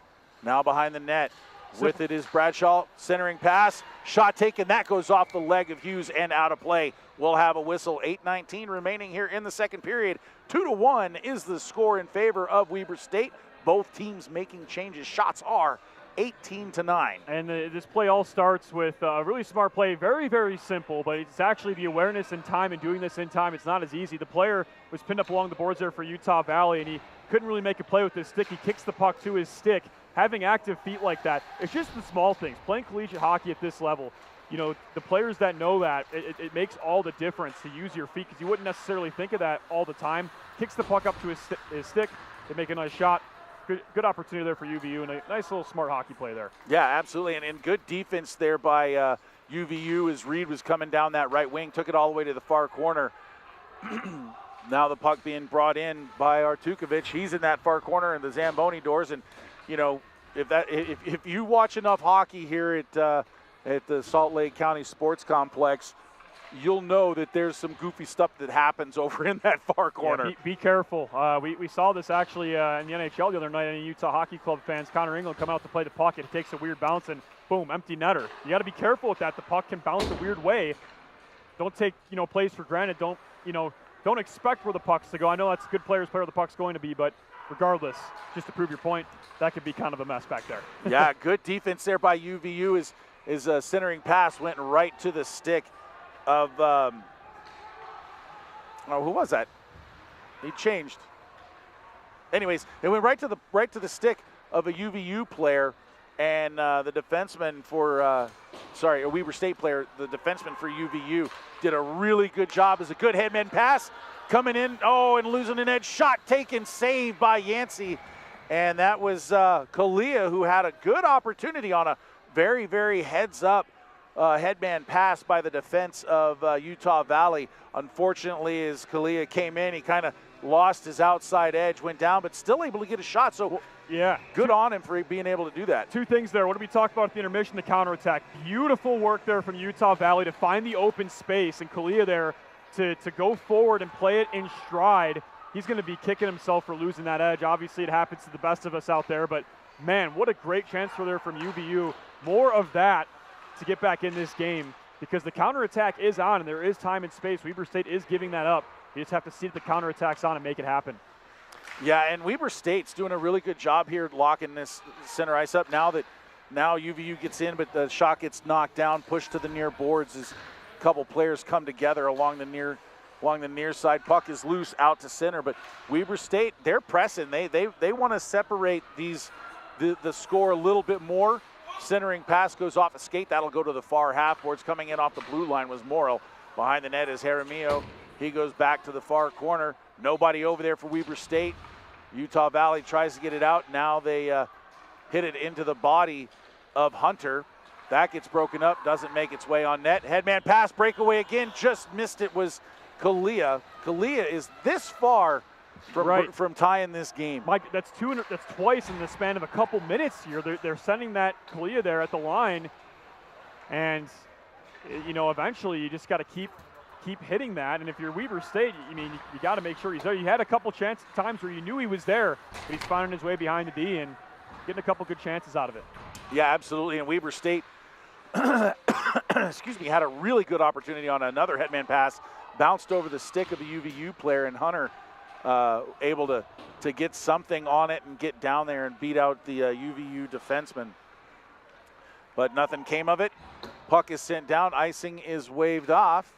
Now behind the net. With it is Bradshaw, centering pass. Shot taken, that goes off the leg of Hughes and out of play. We'll have a whistle. 8:19 remaining here in the second period. 2-1 is the score in favor of Weber State. Both teams making changes. Shots are 18-9. And this play all starts with a really smart play. Very, very simple, but it's actually the awareness in time and doing this in time. It's not as easy. The player was pinned up along the boards there for Utah Valley, and he couldn't really make a play with his stick. He kicks the puck to his stick. Having active feet like that, it's just the small things. Playing collegiate hockey at this level, you know, the players that know that, it makes all the difference to use your feet because you wouldn't necessarily think of that all the time. Kicks the puck up to his stick. They make a nice shot. Good opportunity there for UVU and a nice little smart hockey play there. Yeah, absolutely, and good defense there by UVU as Reed was coming down that right wing, took it all the way to the far corner. Now the puck being brought in by Artukovic. He's in that far corner in the Zamboni doors, and you know, if you watch enough hockey here at the Salt Lake County Sports Complex, you'll know that there's some goofy stuff that happens over in that far corner. Yeah, be careful. We saw this actually in the NHL the other night. Any Utah Hockey Club fans, Connor England come out to play the puck. It takes a weird bounce and boom, empty netter. You got to be careful with that. The puck can bounce a weird way. Don't take plays for granted. Don't expect where the puck's to go. I know that's good players play where the puck's going to be, but regardless, just to prove your point, that could be kind of a mess back there. Yeah, good defense there by UVU. Is a centering pass went right to the stick of who was that? He changed. Anyways, it went right to the stick of a UVU player, and the defenseman for a Weber State player, the defenseman for UVU did a really good job. As a good headman pass coming in, and losing an edge. Shot taken, saved by Yancey, and that was Kalia, who had a good opportunity on a very, very heads-up headman pass by the defense of Utah Valley. Unfortunately, as Kalia came in, he kind of lost his outside edge, went down, but still able to get a shot. So yeah, good on him for being able to do that. Two things there. What did we talk about at the intermission? The counterattack. Beautiful work there from Utah Valley to find the open space, and Kalia there to go forward and play it in stride. He's going to be kicking himself for losing that edge. Obviously, it happens to the best of us out there, but man, what a great transfer there from UVU. More of that to get back in this game because the counterattack is on and there is time and space. Weber State is giving that up. You just have to see that the counterattack's on and make it happen. Yeah, and Weber State's doing a really good job here locking this center ice up. Now UVU gets in, but the shot gets knocked down, pushed to the near boards as a couple players come together along the near side. Puck is loose out to center, but Weber State, they're pressing. They want to separate the score a little bit more. Centering pass goes off a skate. That'll go to the far half boards. Coming in off the blue line was Morrill. Behind the net is Jaramillo. He goes back to the far corner. Nobody over there for Weber State. Utah Valley tries to get it out. Now they hit it into the body of Hunter. That gets broken up, doesn't make its way on net. Headman pass, breakaway again, just missed it was Kalia. Kalia is this far from tying this game. Mike, that's twice in the span of a couple minutes here. They're sending that Kalia there at the line, and eventually you just got to keep hitting that. And if you're Weber State, you got to make sure he's there. You had a couple times where you knew he was there, but he's finding his way behind the D and getting a couple good chances out of it. Yeah, absolutely. And Weber State, excuse me, had a really good opportunity on another headman pass, bounced over the stick of the UVU player, and Hunter able to get something on it and get down there and beat out the UVU defenseman. But nothing came of it. Puck is sent down. Icing is waved off.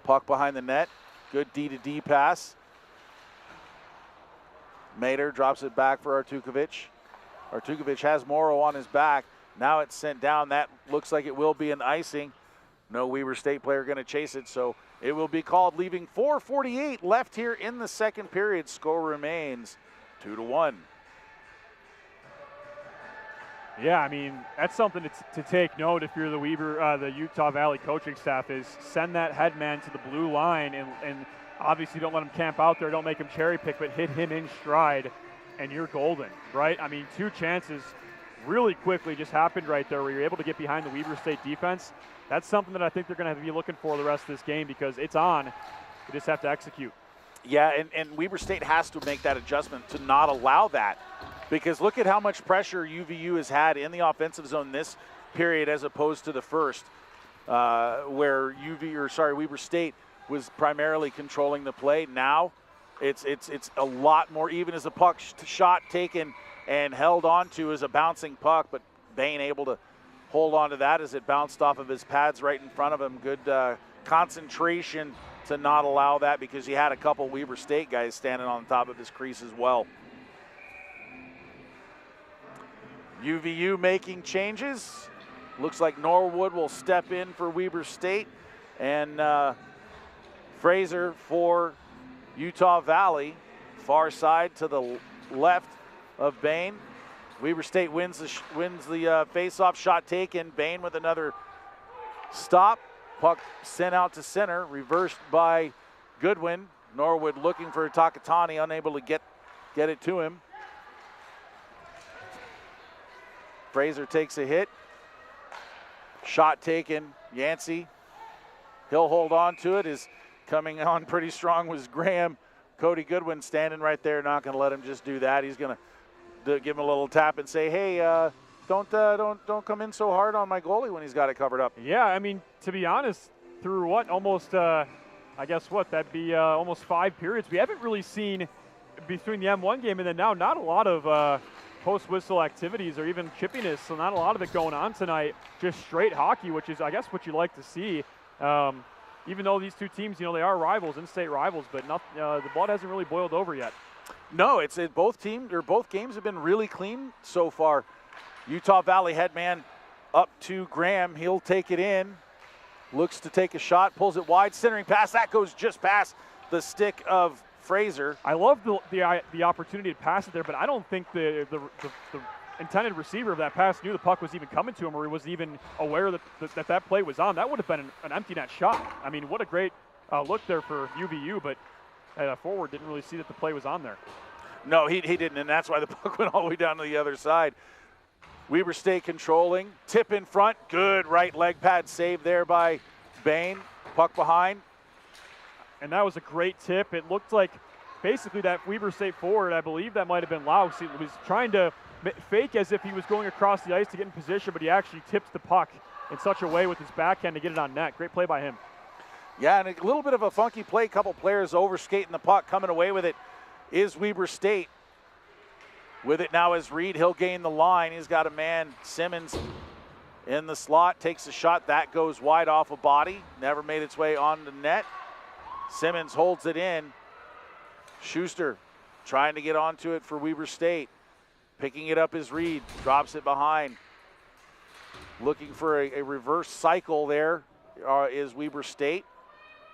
Puck behind the net. Good D-to-D pass. Mater drops it back for Artukovic. Artukovic has Morrow on his back. Now it's sent down. That looks like it will be an icing. No Weber State player going to chase it, so it will be called, leaving 4:48 left here in the second period. Score remains 2-1. Yeah, that's something to take note if you're the Utah Valley coaching staff, is send that headman to the blue line and obviously don't let him camp out there, don't make him cherry pick, but hit him in stride and you're golden, right? Two chances really quickly just happened right there where you're able to get behind the Weber State defense. That's something that I think they're going to be looking for the rest of this game because it's on. You just have to execute. Yeah, and Weber State has to make that adjustment to not allow that, because look at how much pressure UVU has had in the offensive zone this period as opposed to the first, where Weber State was primarily controlling the play. Now it's a lot more even as a puck shot taken and held onto as a bouncing puck, but Bain able to hold on to that as it bounced off of his pads right in front of him. Good concentration to not allow that, because he had a couple Weber State guys standing on top of his crease as well. UVU making changes. Looks like Norwood will step in for Weber State, and Fraser for Utah Valley, far side to the left of Bain. Weber State wins the face-off, shot taken. Bain with another stop. Puck sent out to center, reversed by Goodwin. Norwood looking for Takatani, unable to get it to him. Fraser takes a hit. Shot taken. Yancey, he'll hold on to it. Is coming on pretty strong was Graham. Cody Goodwin standing right there, not going to let him just do that. He's going to give him a little tap and say, hey, don't come in so hard on my goalie when he's got it covered up. Yeah, to be honest, through almost, that'd be almost 5 periods, we haven't really seen between the M1 game and then now not a lot of post-whistle activities or even chippiness, so not a lot of it going on tonight. Just straight hockey, which is, I guess, what you like to see. Even though these two teams, they are rivals, in-state rivals, but the blood hasn't really boiled over yet. No, both games have been really clean so far. Utah Valley headman up to Graham. He'll take it in. Looks to take a shot, pulls it wide, centering pass. That goes just past the stick of Fraser. I love the opportunity to pass it there, but I don't think the intended receiver of that pass knew the puck was even coming to him, or he was even aware that play was on. That would have been an empty net shot. What a great look there for UVU, but forward didn't really see that the play was on there. No, he didn't, and that's why the puck went all the way down to the other side. Weber State controlling, tip in front, good right leg pad save there by Bain. Puck behind. And that was a great tip. It looked like basically that Weber State forward, I believe that might have been Laus. He was trying to fake as if he was going across the ice to get in position, but he actually tips the puck in such a way with his backhand to get it on net. Great play by him. Yeah, and a little bit of a funky play. Couple players overskating the puck. Coming away with it is Weber State. With it now is Reed. He'll gain the line. He's got a man, Simmons, in the slot. Takes a shot. That goes wide off a body. Never made its way on the net. Simmons holds it in. Schuster trying to get onto it for Weber State. Picking it up is Reed. Drops it behind. Looking for a reverse cycle there is Weber State.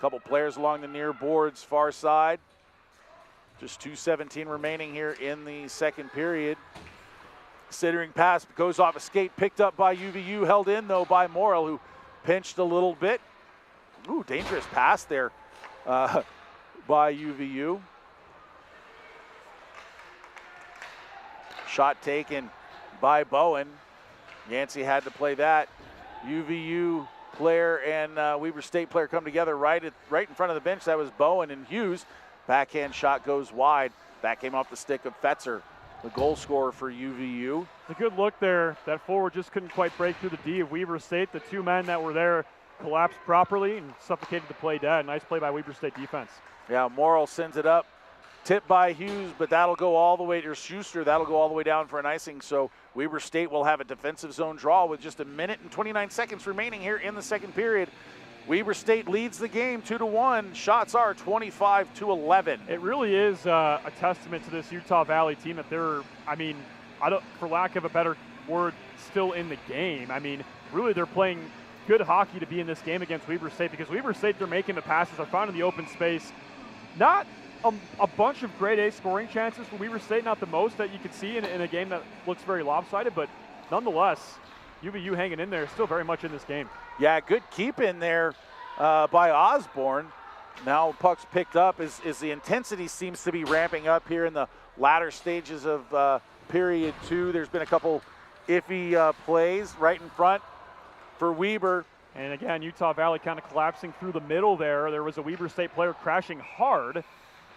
Couple players along the near boards, far side. Just 2:17 remaining here in the second period. Centering pass goes off a skate, picked up by UVU, held in though by Morrill, who pinched a little bit. Ooh, dangerous pass there by UVU. Shot taken by Bowen. Yancey had to play that. UVU player and Weber State player come together right in front of the bench. That was Bowen and Hughes. Backhand shot goes wide. That came off the stick of Fetzer, the goal scorer for UVU. It's a good look there. That forward just couldn't quite break through the D of Weber State. The two men that were there collapsed properly and suffocated the play dead. Nice play by Weber State defense. Yeah, Morrill sends it up. Tipped by Hughes, but that'll go all the way to Schuster. That'll go all the way down for an icing. So Weber State will have a defensive zone draw with just 1 minute and 29 seconds remaining here in the second period. Weber State leads the game 2-1. Shots are 25-11. It really is a testament to this Utah Valley team that they're, for lack of a better word, still in the game. Really they're playing good hockey to be in this game against Weber State, because Weber State, they're making the passes, they're finding the open space. Not a bunch of grade A scoring chances for Weber State, not the most that you could see in a game that looks very lopsided, but nonetheless, UVU hanging in there, still very much in this game. Yeah, good keep in there by Osborne. Now puck's picked up as the intensity seems to be ramping up here in the latter stages of period 2. There's been a couple iffy plays right in front for Weber. And again, Utah Valley kind of collapsing through the middle there. There was a Weber State player crashing hard,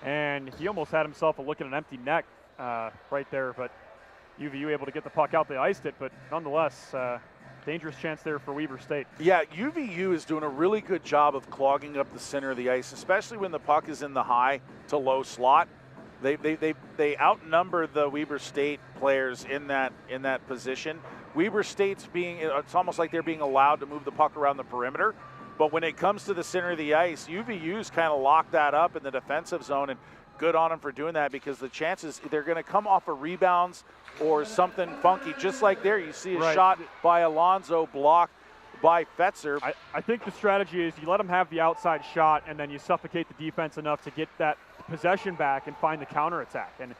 and he almost had himself a look at an empty net right there, but UVU able to get the puck out. They iced it, but nonetheless, dangerous chance there for Weber State. Yeah, UVU is doing a really good job of clogging up the center of the ice, especially when the puck is in the high to low slot. They outnumber the Weber State players in that position. Weber State's it's almost like they're being allowed to move the puck around the perimeter. But when it comes to the center of the ice, UVU's kind of locked that up in the defensive zone, and good on them for doing that, because the chances they're going to come off of rebounds or something funky, just like there. You see a shot by Alonzo blocked by Fetzer. I think the strategy is you let them have the outside shot, and then you suffocate the defense enough to get that possession back and find the counterattack. And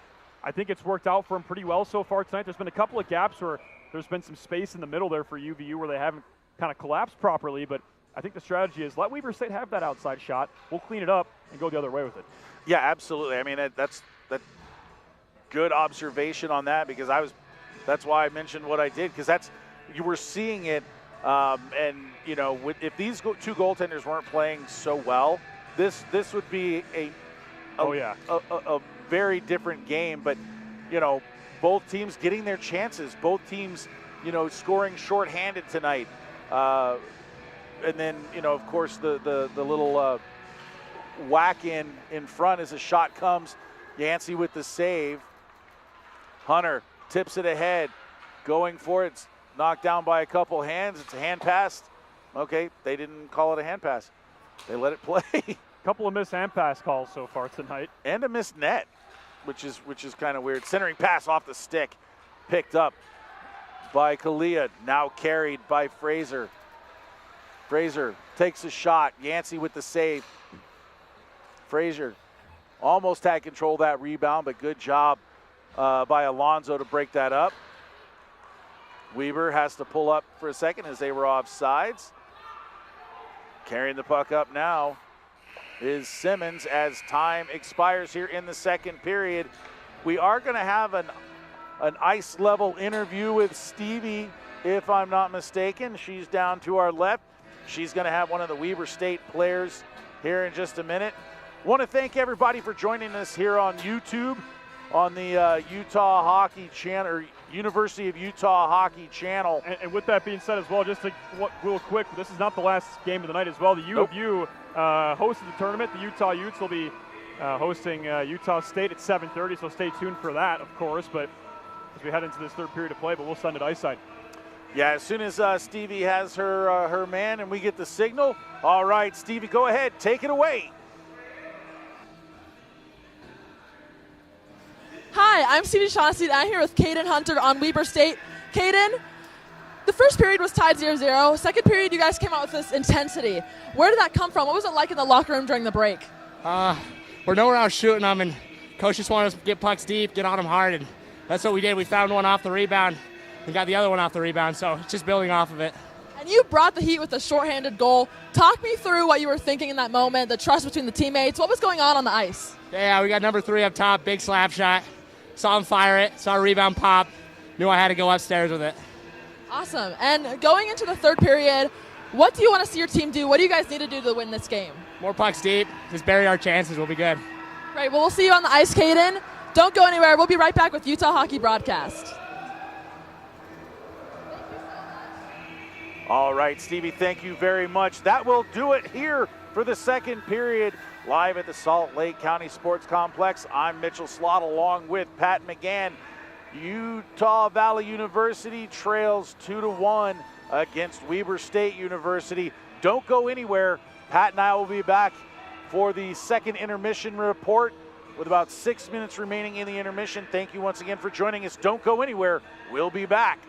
I think it's worked out for them pretty well so far tonight. There's been a couple of gaps where there's been some space in the middle there for UVU where they haven't kind of collapsed properly, but I think the strategy is let Weber State have that outside shot. We'll clean it up and go the other way with it. Yeah, absolutely. that's good observation on that, because that's why I mentioned what I did, because you were seeing it, and if these two goaltenders weren't playing so well, this would be a very different game. But both teams getting their chances, both teams scoring shorthanded tonight. And then, of course, the little whack in front as a shot comes. Yancey with the save. Hunter tips it ahead, going for it. It's knocked down by a couple hands. It's a hand pass. Okay, they didn't call it a hand pass. They let it play. A couple of missed hand pass calls so far tonight. And a missed net, which is kind of weird. Centering pass off the stick, picked up by Kalia, now carried by Fraser. Fraser takes a shot. Yancey with the save. Fraser almost had control of that rebound, but good job by Alonzo to break that up. Weber has to pull up for a second as they were offsides. Carrying the puck up now is Simmons as time expires here in the second period. We are going to have an ice level interview with Stevie, if I'm not mistaken. She's down to our left. She's going to have one of the Weber State players here in just a minute. Want to thank everybody for joining us here on YouTube, on the Utah Hockey Channel, or University of Utah Hockey Channel. And with that being said as well, just real quick, this is not the last game of the night as well. The U of U hosted the tournament. The Utah Utes will be hosting Utah State at 7:30, so stay tuned for that, of course. But as we head into this third period of play, but we'll send it ice side. Yeah, as soon as Stevie has her man and we get the signal. All right, Stevie, go ahead. Take it away. Hi, I'm Stevie Shaughnessy, and I'm here with Caden Hunter on Weber State. Caden, The first period was tied 0-0. Second period, you guys came out with this intensity. Where did that come from? What was it like in the locker room during the break? We're nowhere out shooting them, and coach just wanted us to get pucks deep, get on them hard, and that's what we did. We found one off the rebound and got the other one off the rebound, so it's just building off of it. And you brought the heat with a shorthanded goal. Talk me through what you were thinking in that moment, the trust between the teammates. What was going on the ice? Yeah, we got number 3 up top, big slap shot. Saw him fire it, saw a rebound pop, knew I had to go upstairs with it. Awesome. And going into the third period, what do you want to see your team do? What do you guys need to do to win this game? More pucks deep, just bury our chances, we'll be good. Great. Well, we'll see you on the ice, Caden. Don't go anywhere. We'll be right back with Utah Hockey Broadcast. All right, Stevie, thank you very much. That will do it here for the second period, live at the Salt Lake County Sports Complex. I'm Mitchell Slott along with Pat McGann. Utah Valley University trails 2-1 against Weber State University. Don't go anywhere. Pat and I will be back for the second intermission report with about 6 minutes remaining in the intermission. Thank you once again for joining us. Don't go anywhere. We'll be back.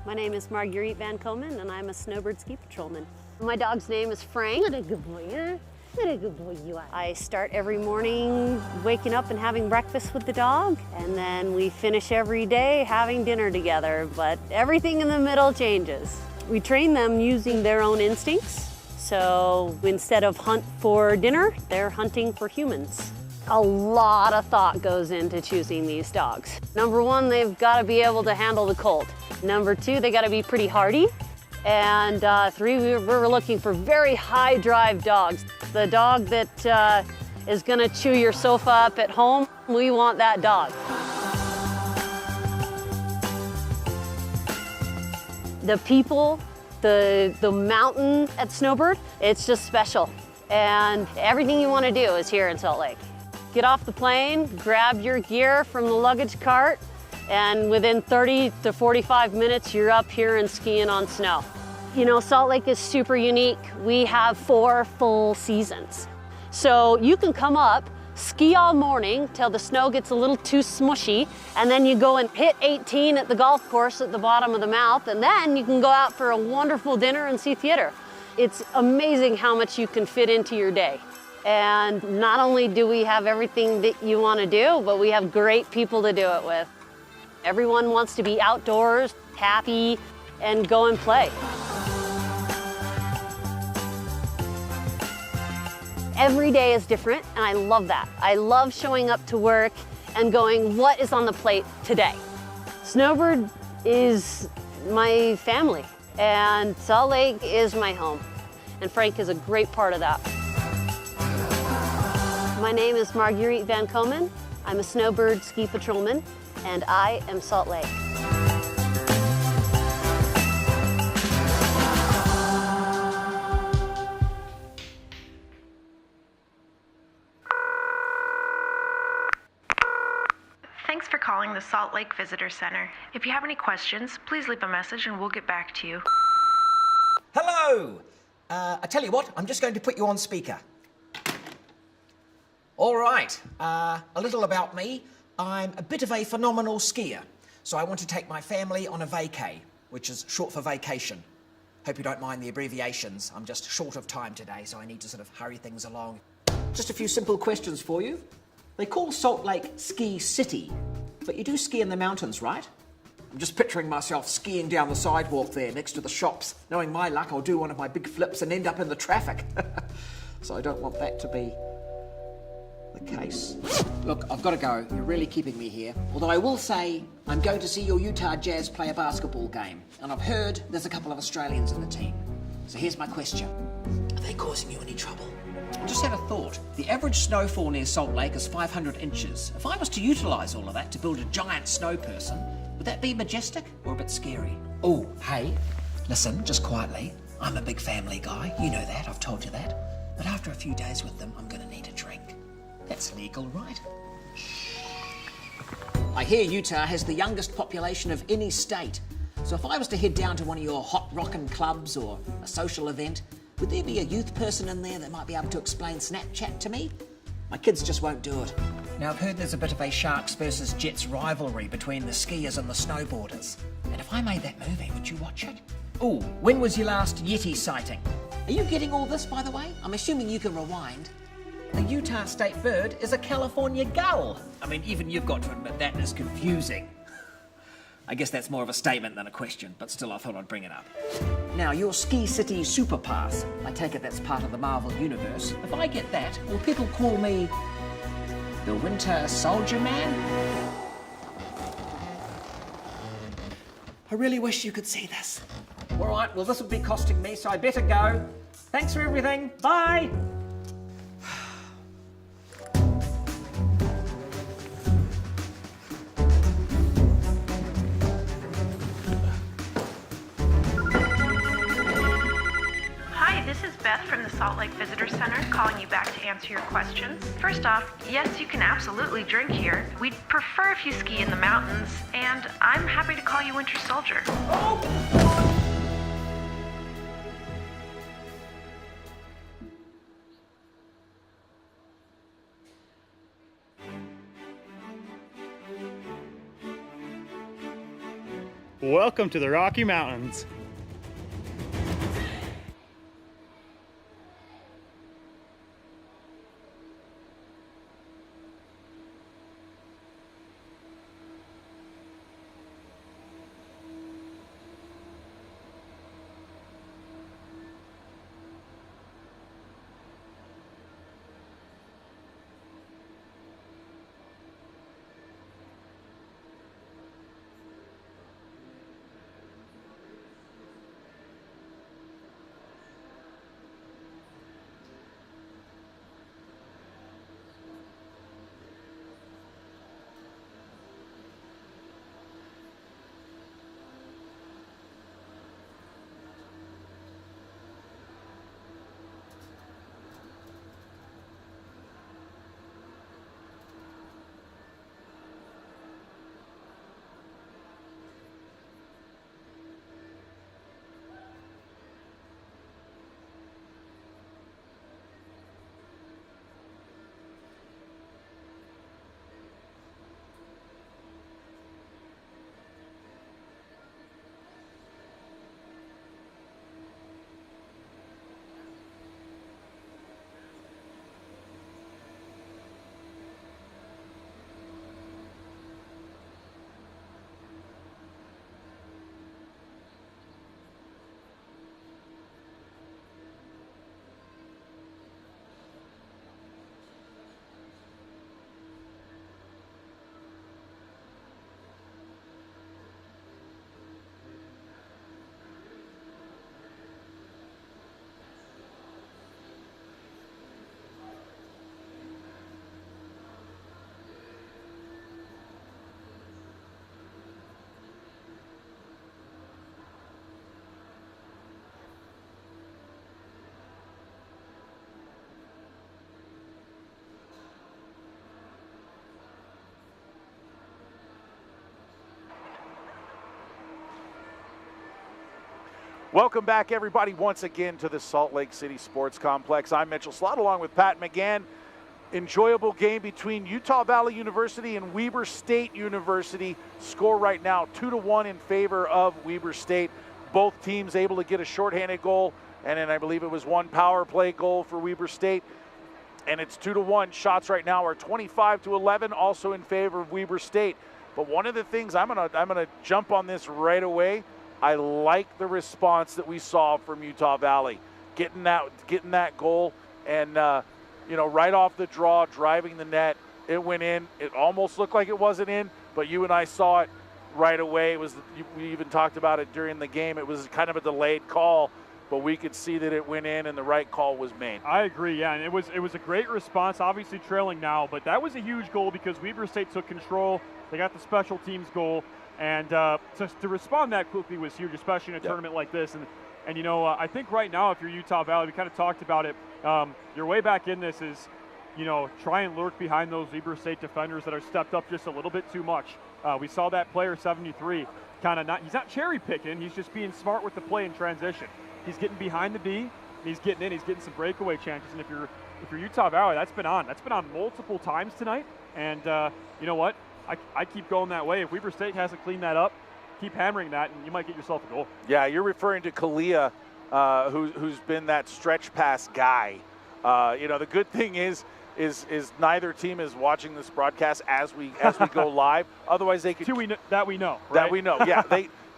My name is Marguerite Van Komen, and I'm a snowbird ski patrolman. My dog's name is Frank. What a good boy, huh? What a good boy you are. I start every morning waking up and having breakfast with the dog, and then we finish every day having dinner together, but everything in the middle changes. We train them using their own instincts, so instead of hunt for dinner, they're hunting for humans. A lot of thought goes into choosing these dogs. Number one, they've got to be able to handle the cold. Number two, they got to be pretty hardy. And three, we're looking for very high drive dogs. The dog that is going to chew your sofa up at home, we want that dog. The people, the mountain at Snowbird, it's just special. And everything you want to do is here in Salt Lake. Get off the plane, grab your gear from the luggage cart, and within 30 to 45 minutes, you're up here and skiing on snow. You know, Salt Lake is super unique. We have 4 full seasons. So you can come up, ski all morning till the snow gets a little too smushy, and then you go and hit 18 at the golf course at the bottom of the mouth, and then you can go out for a wonderful dinner and see theater. It's amazing how much you can fit into your day. And not only do we have everything that you want to do, but we have great people to do it with. Everyone wants to be outdoors, happy, and go and play. Every day is different, and I love that. I love showing up to work and going, what is on the plate today? Snowbird is my family, and Salt Lake is my home, and Frank is a great part of that. My name is Marguerite Van Komen. I'm a snowbird ski patrolman, and I am Salt Lake. Thanks for calling the Salt Lake Visitor Center. If you have any questions, please leave a message and we'll get back to you. Hello! I tell you what, I'm just going to put you on speaker. All right, a little about me. I'm a bit of a phenomenal skier, so I want to take my family on a vacay, which is short for vacation. Hope you don't mind the abbreviations. I'm just short of time today, so I need to sort of hurry things along. Just a few simple questions for you. They call Salt Lake Ski City, But you do ski in the mountains, right? I'm just picturing myself skiing down the sidewalk there next to the shops. Knowing my luck, I'll do one of my big flips and end up in the traffic. So I don't want that to be the case. Look, I've got to go. You're really keeping me here. Although I will say, I'm going to see your Utah Jazz play a basketball game. And I've heard there's a couple of Australians in the team. So here's my question. Are they causing you any trouble? I just had a thought. The average snowfall near Salt Lake is 500 inches. If I was to utilise all of that to build a giant snow person, would that be majestic or a bit scary? Oh, hey, listen, just quietly. I'm a big family guy. You know that. I've told you that. But after a few days with them, I'm going to need a drink. That's legal, right? I hear Utah has the youngest population of any state. So if I was to head down to one of your hot rockin' clubs or a social event, would there be a youth person in there that might be able to explain Snapchat to me? My kids just won't do it. Now, I've heard there's a bit of a Sharks versus Jets rivalry between the skiers and the snowboarders. And if I made that movie, would you watch it? Oh, when was your last Yeti sighting? Are you getting all this, by the way? I'm assuming you can rewind. The Utah state bird is a California gull. I mean, even you've got to admit that is confusing. I guess that's more of a statement than a question, but still I thought I'd bring it up. Now, your Ski City Super Pass, I take it that's part of the Marvel Universe. If I get that, will people call me the Winter Soldier Man? I really wish you could see this. All right, well, this will be costing me, so I better go. Thanks for everything. Bye. Beth from the Salt Lake Visitor Center calling you back to answer your questions. First off, yes, you can absolutely drink here. We'd prefer if you ski in the mountains, and I'm happy to call you Winter Soldier. Welcome to the Rocky Mountains. Welcome back, everybody, once again to the Salt Lake City Sports Complex. I'm Mitchell Slott along with Pat McGann. Enjoyable game between Utah Valley University and Weber State University. Score right now 2-1 in favor of Weber State. Both teams able to get a shorthanded goal, and then I believe it was one power play goal for Weber State. And it's 2-1. Shots right now are 25-11, also in favor of Weber State. But one of the things I'm gonna jump on this right away. I like the response that we saw from Utah Valley, getting that goal, and right off the draw, driving the net. It went in. It almost looked like it wasn't in, but you and I saw it right away. We even talked about it during the game. It was kind of a delayed call, but we could see that it went in and the right call was made. I agree, yeah, and it was a great response, obviously trailing now, but that was a huge goal because Weber State took control. They got the special teams goal, and to respond that quickly was huge, especially in a tournament like this. And I think right now, if you're Utah Valley, we kind of talked about it, your way back in this is, try and lurk behind those Weber State defenders that are stepped up just a little bit too much. We saw that player 73 he's not cherry picking, he's just being smart with the play in transition. He's getting behind the D, and he's getting in, he's getting some breakaway chances. And if you're Utah Valley, that's been on multiple times tonight. And you know what? I keep going that way. If Weber State hasn't cleaned that up, keep hammering that, and you might get yourself a goal. Yeah, you're referring to Kalia, who's been that stretch pass guy. The good thing is neither team is watching this broadcast as we go live. Otherwise, they could that we know. Right? That we know. Yeah,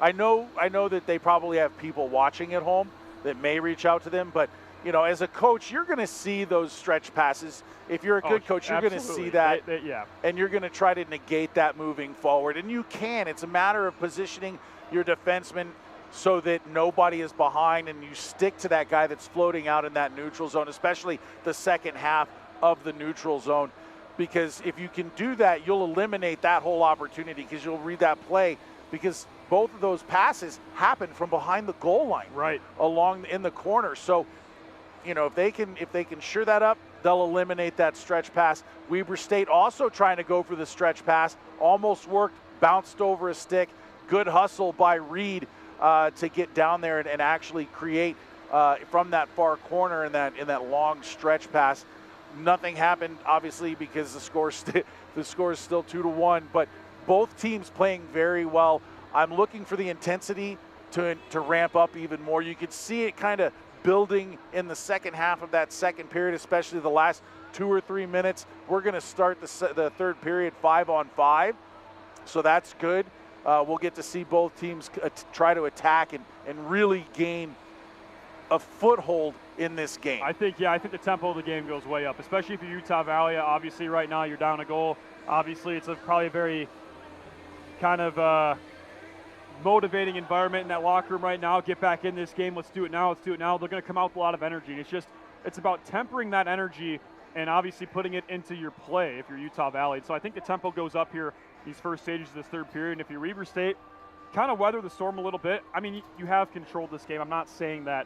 I know that they probably have people watching at home that may reach out to them, but as a coach, you're going to see those stretch passes. If you're a good coach, you're going to see that, and you're going to try to negate that moving forward. And you can. It's a matter of positioning your defenseman so that nobody is behind, and you stick to that guy that's floating out in that neutral zone, especially the second half of the neutral zone. Because if you can do that, you'll eliminate that whole opportunity because you'll read that play, because both of those passes happen from behind the goal line, right along in the corner. So if they can sure that up, they'll eliminate that stretch pass. Weber State also trying to go for the stretch pass, almost worked, bounced over a stick. Good hustle by Reed to get down there and actually create from that far corner in that long stretch pass. Nothing happened, obviously, because the score is still 2-1. But both teams playing very well. I'm looking for the intensity to ramp up even more. You could see it kind of building in the second half of that second period, especially the last 2 or 3 minutes. We're going to start the third period 5-on-5, so that's good. We'll get to see both teams try to attack and really gain a foothold in this game. I think the tempo of the game goes way up, especially if you're Utah Valley. Obviously, right now you're down a goal. Obviously, it's probably a very kind of motivating environment in that locker room right now. Get back in this game. Let's do it now. They're going to come out with a lot of energy. It's about tempering that energy and obviously putting it into your play if you're Utah Valley. So I think the tempo goes up here these first stages of this third period. And if you're Weber State, kind of weather the storm a little bit. I mean, you have controlled this game. I'm not saying that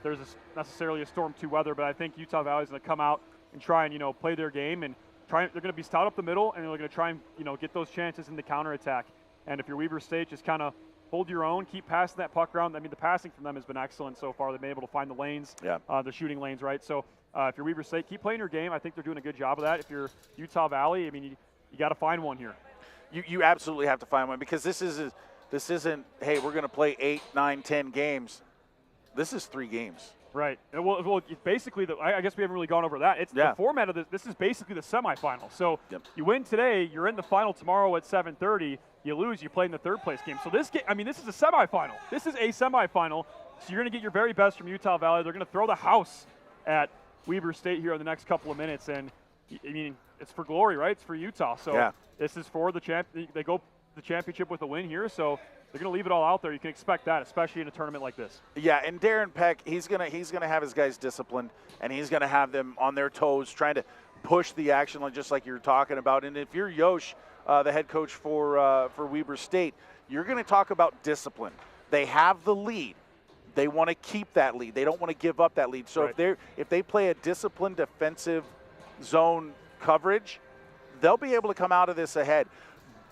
there's necessarily a storm to weather, but I think Utah Valley is going to come out and try and play their game and they're going to be stout up the middle, and they're going to try and get those chances in the counterattack. And if you're Weber State, just kind of hold your own, keep passing that puck around. I mean, the passing from them has been excellent so far. They've been able to find the lanes, the shooting lanes, right? So if you're Weber State, keep playing your game. I think they're doing a good job of that. If you're Utah Valley, I mean, you got to find one here. You absolutely have to find one, because this isn't, hey, we're going to play 8, 9, 10 games. This is 3 games. Right. Well, basically, I guess we haven't really gone over that. It's the format of this. This is basically the semifinal. So you win today, you're in the final tomorrow at 7:30. You lose, you play in the third place game. So this game, I mean, this is a semifinal. This is a semifinal. So you're going to get your very best from Utah Valley. They're going to throw the house at Weber State here in the next couple of minutes. And I mean, it's for glory, right? It's for Utah. So this is for the champ. They go the championship with a win here. So they're going to leave it all out there. You can expect that, especially in a tournament like this. Yeah, and Darren Peck, he's gonna have his guys disciplined, and he's going to have them on their toes, trying to push the action, just like you were talking about. And if you're Yosh, the head coach for Weber State, you're going to talk about discipline. They have the lead. They want to keep that lead. They don't want to give up that lead. So if they play a disciplined defensive zone coverage, they'll be able to come out of this ahead.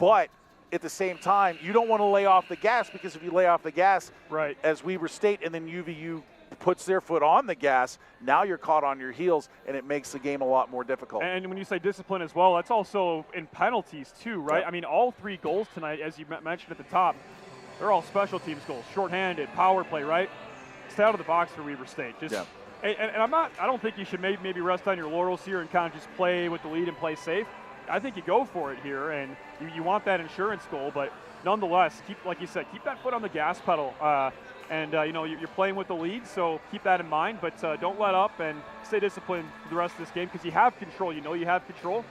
But at the same time, you don't want to lay off the gas, because if you lay off the gas, as Weber State, and then UVU puts their foot on the gas, now you're caught on your heels, and it makes the game a lot more difficult. And when you say discipline as well, that's also in penalties too, right? I mean, all 3 goals tonight, as you mentioned at the top, they're all special teams goals, shorthanded, power play, right? Stay out of the box for Weber State. And I don't think you should maybe rest on your laurels here and kind of just play with the lead and play safe. I think you go for it here, and you want that insurance goal, but nonetheless, like you said, keep that foot on the gas pedal. You're playing with the lead, so keep that in mind, but don't let up and stay disciplined for the rest of this game because you have control. You know you have control.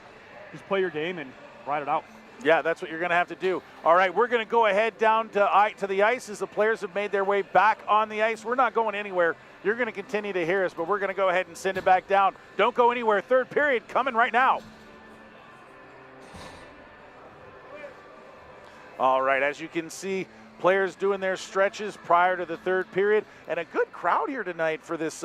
Just play your game and ride it out. Yeah, that's what you're going to have to do. All right, we're going to go ahead down to the ice as the players have made their way back on the ice. We're not going anywhere. You're going to continue to hear us, but we're going to go ahead and send it back down. Don't go anywhere. Third period coming right now. All right, as you can see, players doing their stretches prior to the third period, and a good crowd here tonight for this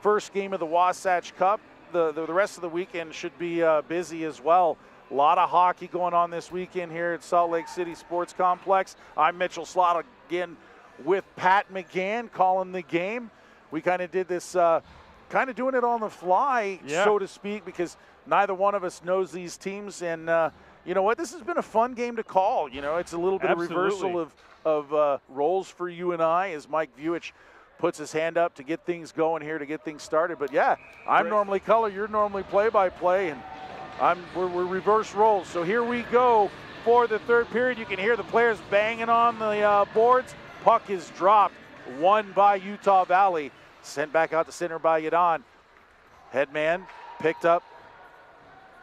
first game of the Wasatch Cup. The rest of the weekend should be busy as well. A lot of hockey going on this weekend here at Salt Lake City Sports Complex. I'm Mitchell Slaughter again with Pat McGann calling the game. We kind of did this, kind of doing it on the fly, so to speak, because neither one of us knows these teams. And you know what? This has been a fun game to call. You know, it's a little bit of reversal of roles for you and I as Mike Vuich puts his hand up to get things going here, to get things started. But yeah, I'm normally color, you're normally play-by-play, and we're reverse roles. So here we go for the third period. You can hear the players banging on the boards. Puck is dropped, won by Utah Valley. Sent back out to center by Yadon. Headman picked up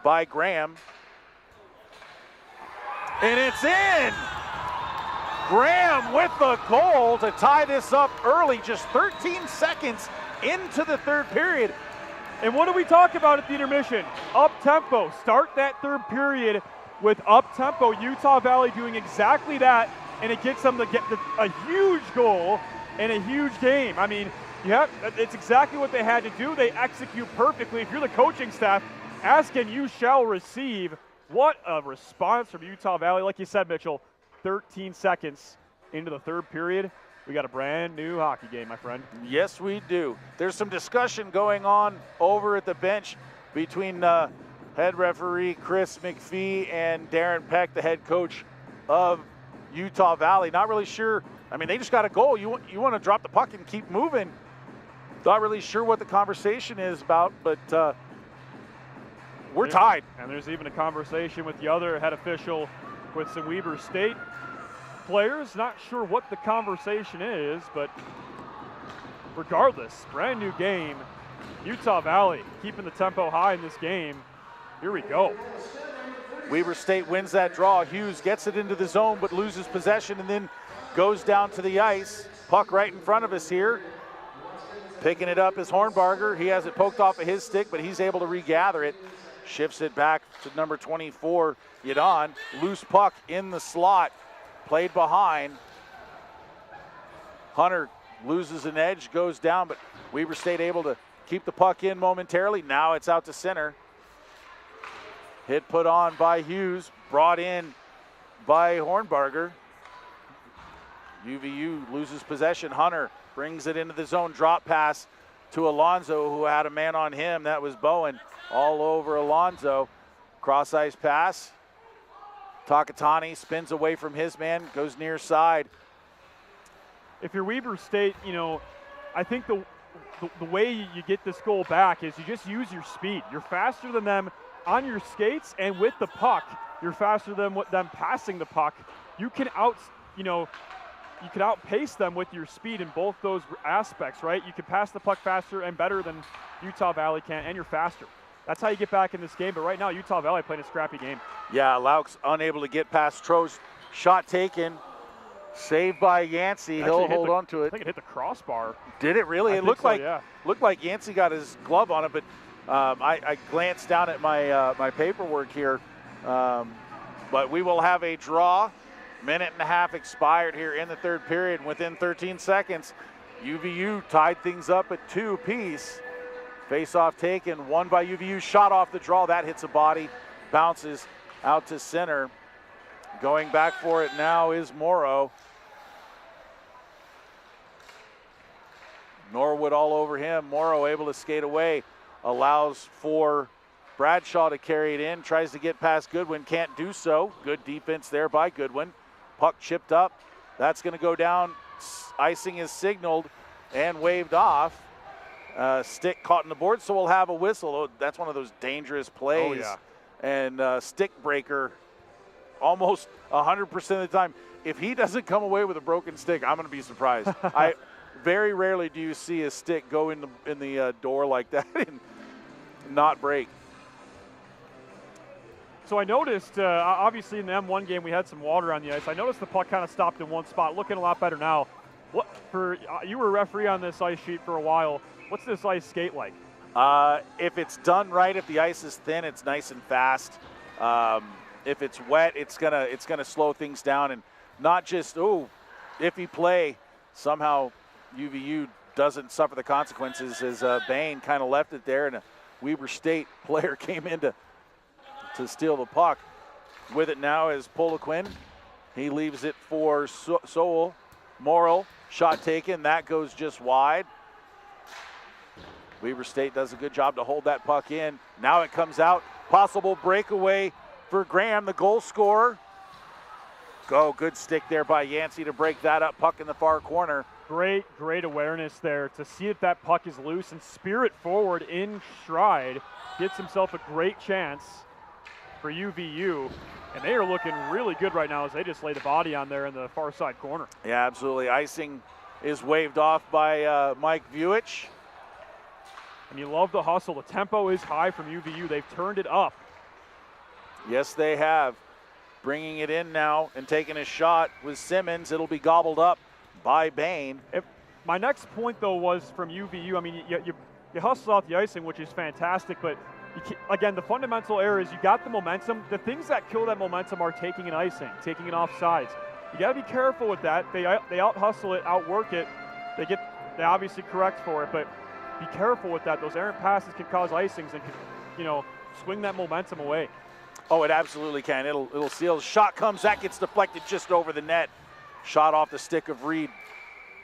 by Graham. And it's in! Graham with the goal to tie this up early, just 13 seconds into the third period. And what do we talk about at the intermission? Up-tempo. Start that third period with up-tempo. Utah Valley doing exactly that, and it gets them to get a huge goal and a huge game. I mean, it's exactly what they had to do. They execute perfectly. If you're the coaching staff, ask and you shall receive. What a response from Utah Valley. Like you said, Mitchell, 13 seconds into the third period. We got a brand new hockey game, my friend. Yes, we do. There's some discussion going on over at the bench between head referee Chris McPhee and Darren Peck, the head coach of Utah Valley. Not really sure. I mean, they just got a goal. You want to drop the puck and keep moving. Not really sure what the conversation is about, but we're tied. And there's even a conversation with the other head official with some Weber State players. Not sure what the conversation is, but regardless, brand new game. Utah Valley keeping the tempo high in this game. Here we go. Weber State wins that draw. Hughes gets it into the zone but loses possession and then goes down to the ice. Puck right in front of us here. Picking it up is Hornbarger. He has it poked off of his stick, but he's able to regather it. Shifts it back to number 24, Yadon. Loose puck in the slot. Played behind. Hunter loses an edge, goes down, but Weber State able to keep the puck in momentarily. Now it's out to center. Hit put on by Hughes, brought in by Hornbarger. UVU loses possession. Hunter brings it into the zone. Drop pass to Alonzo, who had a man on him. That was Bowen. All over Alonzo. Cross ice pass. Takatani spins away from his man, goes near side. If you're Weber State, I think the way you get this goal back is you just use your speed. You're faster than them on your skates and with the puck. You're faster than them passing the puck. You can outpace them with your speed in both those aspects, right? You can pass the puck faster and better than Utah Valley can, and you're faster. That's how you get back in this game, but right now Utah Valley playing a scrappy game. Yeah, Laux unable to get past Trost. Shot taken, saved by Yancey. He'll hold on to it. I think it hit the crossbar. Did it really? It looked like Yancey got his glove on it, but I glanced down at my paperwork here. But we will have a draw. Minute and a half expired here in the third period. Within 13 seconds, UVU tied things up at 2 apiece. Face-off taken, won by UVU, shot off the draw. That hits a body, bounces out to center. Going back for it now is Morrow. Norwood all over him. Morrow able to skate away, allows for Bradshaw to carry it in, tries to get past Goodwin, can't do so. Good defense there by Goodwin. Puck chipped up. That's going to go down. Icing is signaled and waved off. Stick caught in the board, so we'll have a whistle. That's one of those dangerous plays. Oh, yeah. and stick breaker almost 100% of the time. If he doesn't come away with a broken stick, I'm going to be surprised. Very rarely do you see a stick go in the door like that and not break. So I noticed, obviously in the M1 game we had some water on the ice. I noticed the puck kind of stopped in one spot, looking a lot better now. You were a referee on this ice sheet for a while. What's this ice skate like? If it's done right, if the ice is thin, it's nice and fast. If it's wet, it's gonna slow things down, and not just iffy play. Somehow UVU doesn't suffer the consequences as Bain kind of left it there, and a Weber State player came in to steal the puck. With it now is Poliquin. He leaves it for Sowell. Morrill, shot taken. That goes just wide. Weber State does a good job to hold that puck in. Now it comes out. Possible breakaway for Graham, the goal scorer. Good stick there by Yancey to break that up. Puck in the far corner. Great awareness there to see that puck is loose and spear it forward in stride. Gets himself a great chance for UVU, and they are looking really good right now as they just lay the body on there in the far side corner. Yeah, absolutely. Icing is waved off by Mike Vuich. And you love the hustle. The tempo is high from UVU. They've turned it up. Yes, they have. Bringing it in now and taking a shot with Simmons. It'll be gobbled up by Bain. My next point, though, was from UVU. I mean, you hustle out the icing, which is fantastic, but again, the fundamental error is you got the momentum. The things that kill that momentum are taking an icing, taking it off sides. You got to be careful with that. They out-hustle it, outwork it. They obviously correct for it, but be careful with that. Those errant passes can cause icings and can, swing that momentum away. Oh, it absolutely can. It'll seal. Shot comes, that gets deflected just over the net. Shot off the stick of Reed.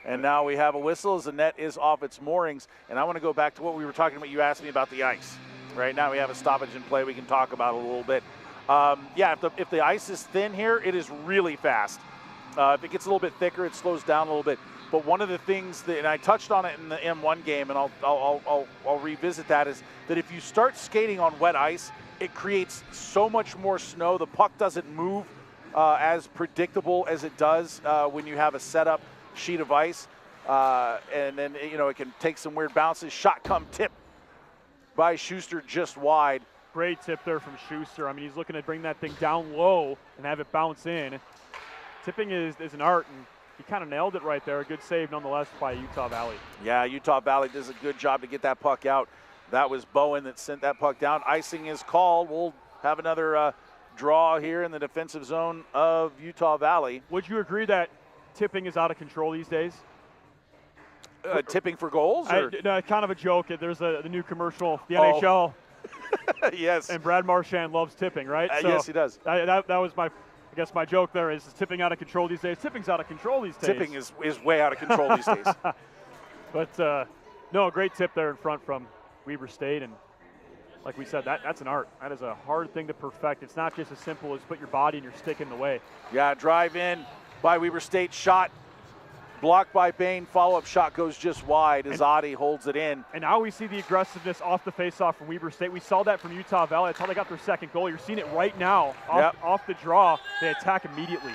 And now we have a whistle as the net is off its moorings. And I want to go back to what we were talking about. You asked me about the ice. Right now we have a stoppage in play we can talk about a little bit. If the ice is thin here, it is really fast. If it gets a little bit thicker, it slows down a little bit. But one of the things that, and I touched on it in the M1 game, and I'll revisit that, is that if you start skating on wet ice, it creates so much more snow. The puck doesn't move as predictable as it does when you have a setup sheet of ice, and then it can take some weird bounces. Shot come tip by Schuster just wide. Great tip there from Schuster. I mean, he's looking to bring that thing down low and have it bounce in. Tipping is an art, and he kind of nailed it right there. A good save nonetheless by Utah Valley. Yeah, Utah Valley does a good job to get that puck out. That was Bowen that sent that puck down. Icing is called. We'll have another draw here in the defensive zone of Utah Valley. Would you agree that tipping is out of control these days? Tipping for goals? No, kind of a joke. There's the new commercial, the NHL. Yes. And Brad Marchand loves tipping, right? Yes, he does. That was my joke there. Is tipping out of control these days? Tipping's out of control these days. Tipping is way out of control these days. But no, great tip there in front from Weber State, and like we said, that's an art. That is a hard thing to perfect. It's not just as simple as put your body and your stick in the way. Yeah, drive in by Weber State, shot blocked by Bain, follow-up shot goes just wide as Adi holds it in. And now we see the aggressiveness off the face-off from Weber State. We saw that from Utah Valley. That's how they got their second goal. You're seeing it right now. Off the draw, they attack immediately.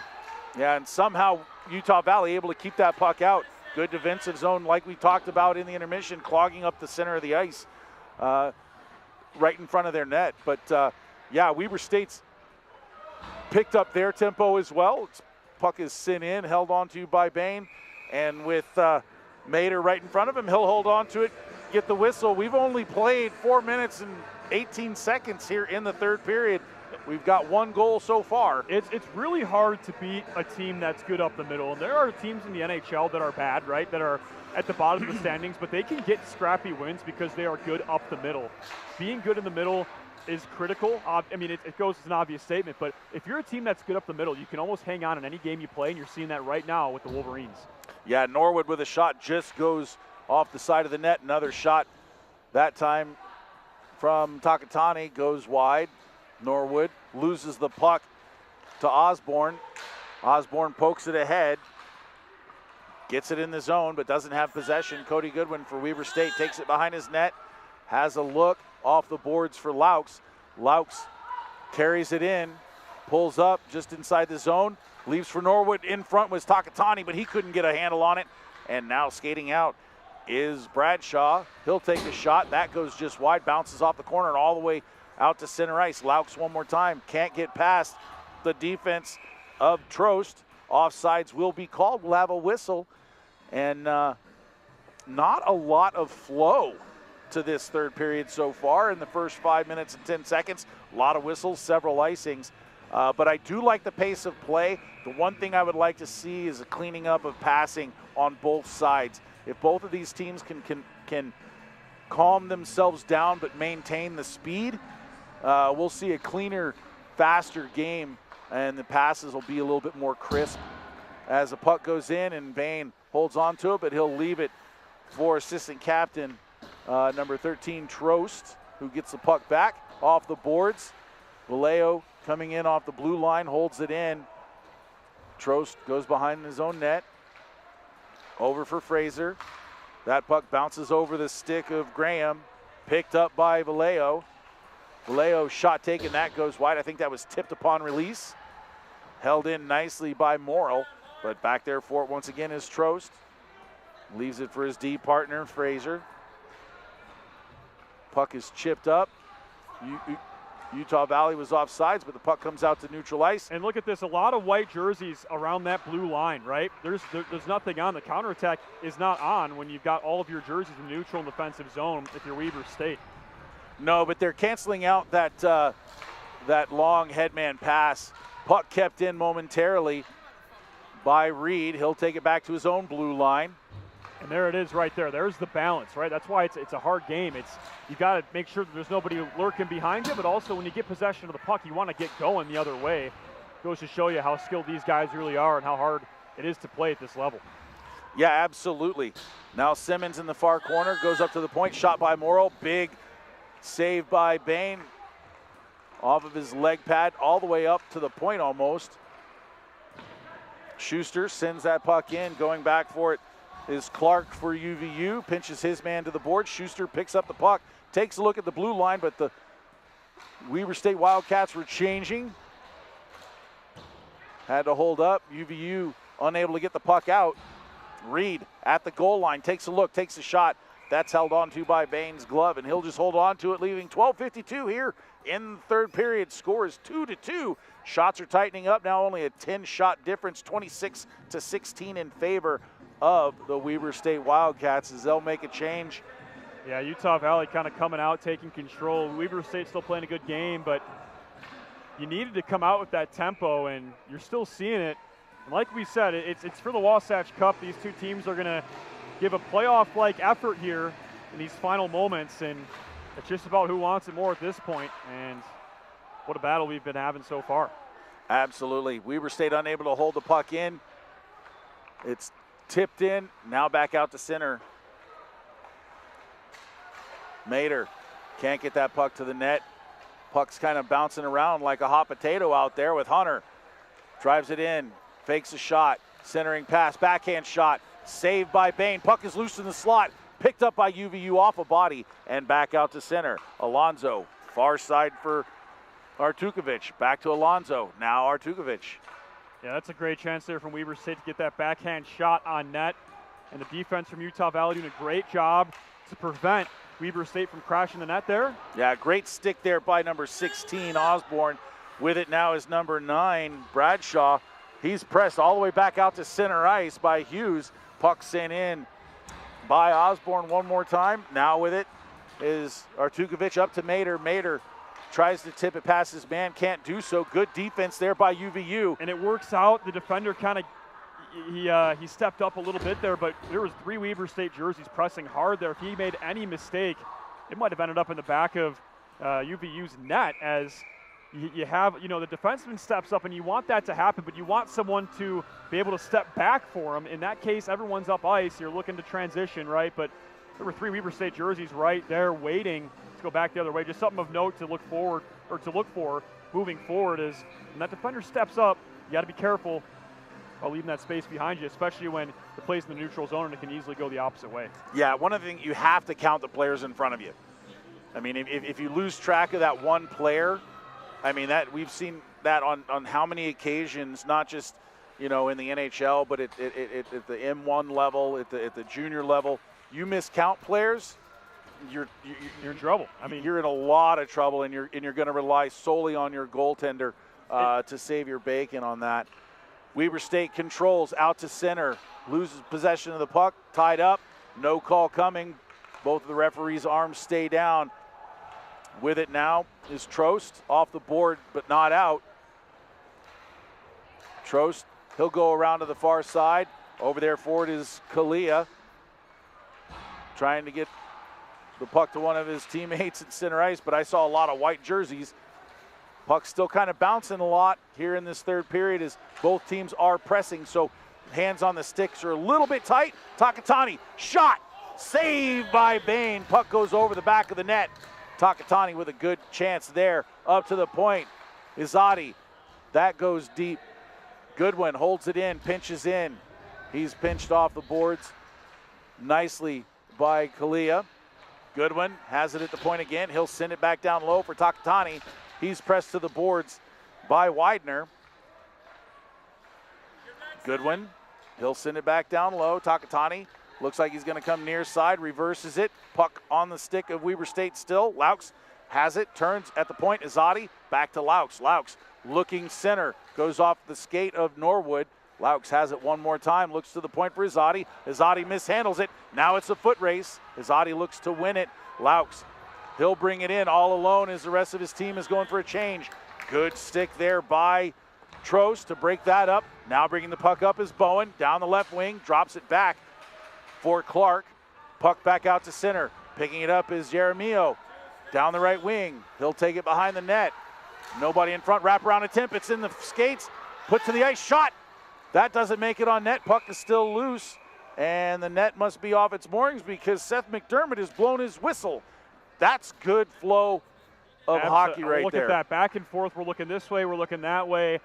Yeah, and somehow Utah Valley able to keep that puck out. Good defensive zone like we talked about in the intermission, clogging up the center of the ice right in front of their net. But, Weber State's picked up their tempo as well. Puck is sent in, held onto by Bain. And with Mader right in front of him, he'll hold on to it, get the whistle. We've only played 4 minutes and 18 seconds here in the third period. We've got one goal so far. It's really hard to beat a team that's good up the middle. And there are teams in the NHL that are bad, right, that are at the bottom of the standings, but they can get scrappy wins because they are good up the middle. Being good in the middle is critical. I mean, it goes as an obvious statement, but if you're a team that's good up the middle, you can almost hang on in any game you play, and you're seeing that right now with the Wolverines. Yeah, Norwood with a shot just goes off the side of the net. Another shot, that time from Takatani, goes wide. Norwood loses the puck to Osborne. Osborne pokes it ahead. Gets it in the zone, but doesn't have possession. Cody Goodwin for Weber State takes it behind his net. Has a look off the boards for Laux. Laux carries it in, pulls up just inside the zone, leaves for Norwood. In front was Takatani, but he couldn't get a handle on it. And now skating out is Bradshaw. He'll take a shot. That goes just wide, bounces off the corner and all the way out to center ice. Laux one more time, can't get past the defense of Trost. Offsides will be called. We'll have a whistle. And not a lot of flow to this third period so far in the first 5 minutes and 10 seconds. A lot of whistles, several icings. But I do like the pace of play. The one thing I would like to see is a cleaning up of passing on both sides. If both of these teams can calm themselves down but maintain the speed, we'll see a cleaner, faster game, and the passes will be a little bit more crisp. As the puck goes in and Bain holds on to it, but he'll leave it for assistant captain number 13, Trost, who gets the puck back off the boards. Vallejo coming in off the blue line, holds it in. Trost goes behind his own net. Over for Fraser. That puck bounces over the stick of Graham. Picked up by Vallejo. Vallejo shot taken, that goes wide. I think that was tipped upon release. Held in nicely by Morrill, but back there for it once again is Trost. Leaves it for his D partner, Fraser. Puck is chipped up. Utah Valley was offsides, but the puck comes out to neutral ice. And look at this, a lot of white jerseys around that blue line, right? There's nothing on. The counterattack is not on when you've got all of your jerseys in neutral and defensive zone if you're Weber State. No, but they're canceling out that long headman pass. Puck kept in momentarily by Reed. He'll take it back to his own blue line. And there it is right there. There's the balance, right? That's why it's a hard game. You got to make sure that there's nobody lurking behind you, but also when you get possession of the puck, you want to get going the other way. Goes to show you how skilled these guys really are and how hard it is to play at this level. Yeah, absolutely. Now Simmons in the far corner, goes up to the point, shot by Morrill. Big save by Bain off of his leg pad all the way up to the point almost. Schuster sends that puck in, going back for it is Clark for UVU, pinches his man to the board. Schuster picks up the puck, takes a look at the blue line, but the Weber State Wildcats were changing. Had to hold up. UVU unable to get the puck out. Reed at the goal line, takes a look, takes a shot. That's held on to by Bain's glove, and he'll just hold on to it, leaving 12:52 here in the third period. Score is 2-2. Shots are tightening up, now only a 10-shot difference, 26-16 in favor of the Weber State Wildcats as they'll make a change. Yeah, Utah Valley kind of coming out, taking control. Weber State still playing a good game, but you needed to come out with that tempo, and you're still seeing it. And like we said, it's for the Wasatch Cup. These two teams are going to give a playoff-like effort here in these final moments, and it's just about who wants it more at this point, and what a battle we've been having so far. Absolutely. Weber State unable to hold the puck in. It's tipped in, now back out to center. Mater can't get that puck to the net. Puck's kind of bouncing around like a hot potato out there with Hunter. Drives it in, fakes a shot, centering pass, backhand shot, saved by Bain. Puck is loose in the slot, picked up by UVU off a body and back out to center. Alonzo, far side for Artukovic. Back to Alonzo, now Artukovic. Yeah, that's a great chance there from Weber State to get that backhand shot on net. And the defense from Utah Valley doing a great job to prevent Weber State from crashing the net there. Yeah, great stick there by number 16, Osborne. With it now is number 9, Bradshaw. He's pressed all the way back out to center ice by Hughes. Puck sent in by Osborne one more time. Now with it is Artukovic up to Mater. Mater tries to tip it past his man, can't do so. Good defense there by UVU. And it works out. The defender kind of, he stepped up a little bit there, but there was 3 Weber State jerseys pressing hard there. If he made any mistake, it might have ended up in the back of UVU's net, as you have, the defenseman steps up, and you want that to happen, but you want someone to be able to step back for him. In that case, everyone's up ice. You're looking to transition, right? But there were 3 Weber State jerseys right there waiting to go back the other way. Just something of note to look forward, or to look for moving forward, is when that defender steps up, you got to be careful about leaving that space behind you, especially when the play's in the neutral zone and it can easily go the opposite way. Yeah, one of the things, you have to count the players in front of you. I mean, if you lose track of that one player, I mean, that we've seen that on how many occasions, not just, in the NHL, but at the M1 level, at the junior level. You miscount players, you're in trouble. I mean, you're in a lot of trouble, and you're going to rely solely on your goaltender to save your bacon on that. Weber State controls out to center, loses possession of the puck, tied up, no call coming. Both of the referees' arms stay down. With it now is Trost, off the board but not out. Trost, he'll go around to the far side. Over there for it is Kalia, trying to get the puck to one of his teammates at center ice, but I saw a lot of white jerseys. Puck's still kind of bouncing a lot here in this third period as both teams are pressing, so hands on the sticks are a little bit tight. Takatani, shot, saved by Bain. Puck goes over the back of the net. Takatani with a good chance there. Up to the point, Izadi, that goes deep. Goodwin holds it in, pinches in. He's pinched off the boards nicely by Kalia. Goodwin has it at the point again. He'll send it back down low for Takatani. He's pressed to the boards by Widener. Goodwin, he'll send it back down low. Takatani looks like he's going to come near side, reverses it. Puck on the stick of Weber State still. Laux has it, turns at the point. Izadi back to Laux. Laux looking center, goes off the skate of Norwood. Laux has it one more time, looks to the point for Izadi. Izadi mishandles it. Now it's a foot race. Izadi looks to win it. Laux, he'll bring it in all alone as the rest of his team is going for a change. Good stick there by Trost to break that up. Now bringing the puck up is Bowen. Down the left wing, drops it back for Clark. Puck back out to center. Picking it up is Jeremio. Down the right wing. He'll take it behind the net. Nobody in front. Wraparound attempt. It's in the skates. Put to the ice. Shot. That doesn't make it on net. Puck is still loose. And the net must be off its moorings because Seth McDermott has blown his whistle. That's good flow of hockey right look there. Look at that. Back and forth. We're looking this way. We're looking that way.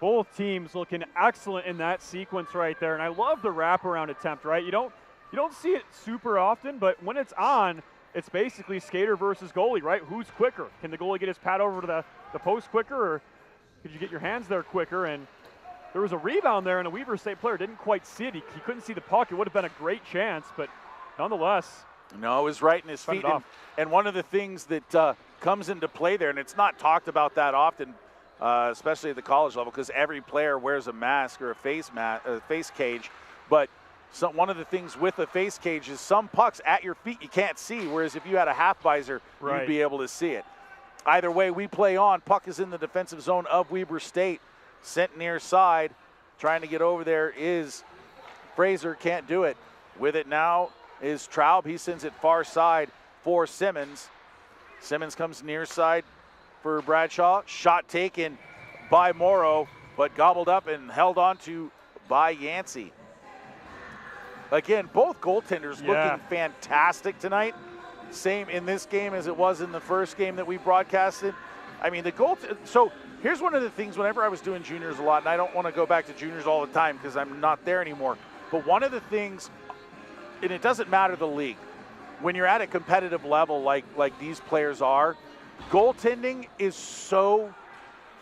Both teams looking excellent in that sequence right there. And I love the wraparound attempt, right? You don't see it super often, but when it's on, it's basically skater versus goalie, right? Who's quicker? Can the goalie get his pad over to the post quicker, or could you get your hands there quicker? And there was a rebound there, and a Weber State player didn't quite see it. He couldn't see the puck. It would have been a great chance, but nonetheless. No, it was right in his feet. And one of the things that comes into play there, and it's not talked about that often, especially at the college level, because every player wears a mask or a face cage, but one of the things with a face cage is some pucks at your feet you can't see, whereas if you had a half visor, you'd be able to see it. Either way, we play on. Puck is in the defensive zone of Weber State. Sent near side. Trying to get over there is Fraser. Can't do it. With it now is Traub. He sends it far side for Simmons. Simmons comes near side for Bradshaw. Shot taken by Morrow, but gobbled up and held on to by Yancey. Again, both goaltenders looking fantastic tonight. Same in this game as it was in the first game that we broadcasted. I mean, so here's one of the things whenever I was doing juniors a lot, and I don't want to go back to juniors all the time because I'm not there anymore, but one of the things, and it doesn't matter the league, when you're at a competitive level like these players are, goaltending is so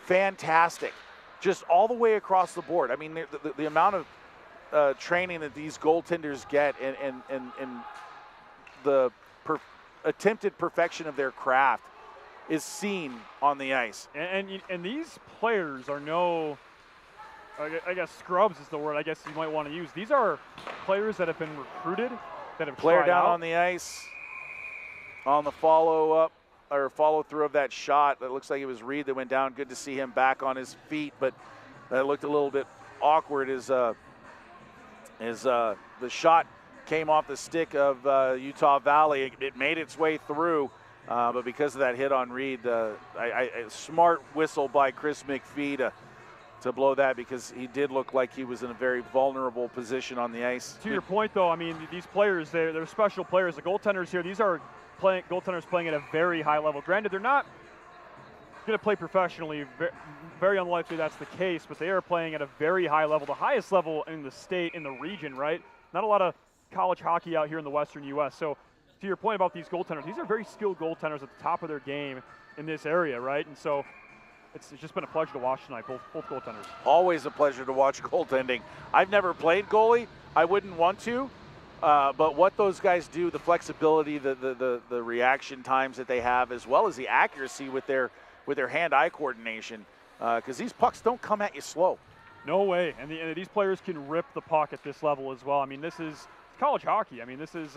fantastic, just all the way across the board. I mean, the amount of training that these goaltenders get and the attempted perfection of their craft is seen on the ice. And these players are no, I guess scrubs is the word I guess you might want to use. These are players that have been recruited, that have player tried down out. On the ice on the follow through of that shot. That looks like it was Reed that went down. Good to see him back on his feet, but that looked a little bit awkward as the shot came off the stick of Utah Valley. It made its way through, but because of that hit on Reed, a smart whistle by Chris McPhee to blow that, because he did look like he was in a very vulnerable position on the ice. To your point, though, I mean, these players, they're special players. The goaltenders here, these are goaltenders playing at a very high level. Granted, they're not going to play professionally. Very unlikely that's the case, but they are playing at a very high level, the highest level in the state, in the region, right? Not a lot of college hockey out here in the Western U.S. So to your point about these goaltenders, these are very skilled goaltenders at the top of their game in this area, right? And so it's just been a pleasure to watch tonight, both goaltenders. Always a pleasure to watch goaltending. I've never played goalie. I wouldn't want to. But what those guys do, the flexibility, the reaction times that they have, as well as the accuracy with their hand-eye coordination, because these pucks don't come at you slow. No way. And these players can rip the puck at this level as well. I mean, this is college hockey. I mean, this is,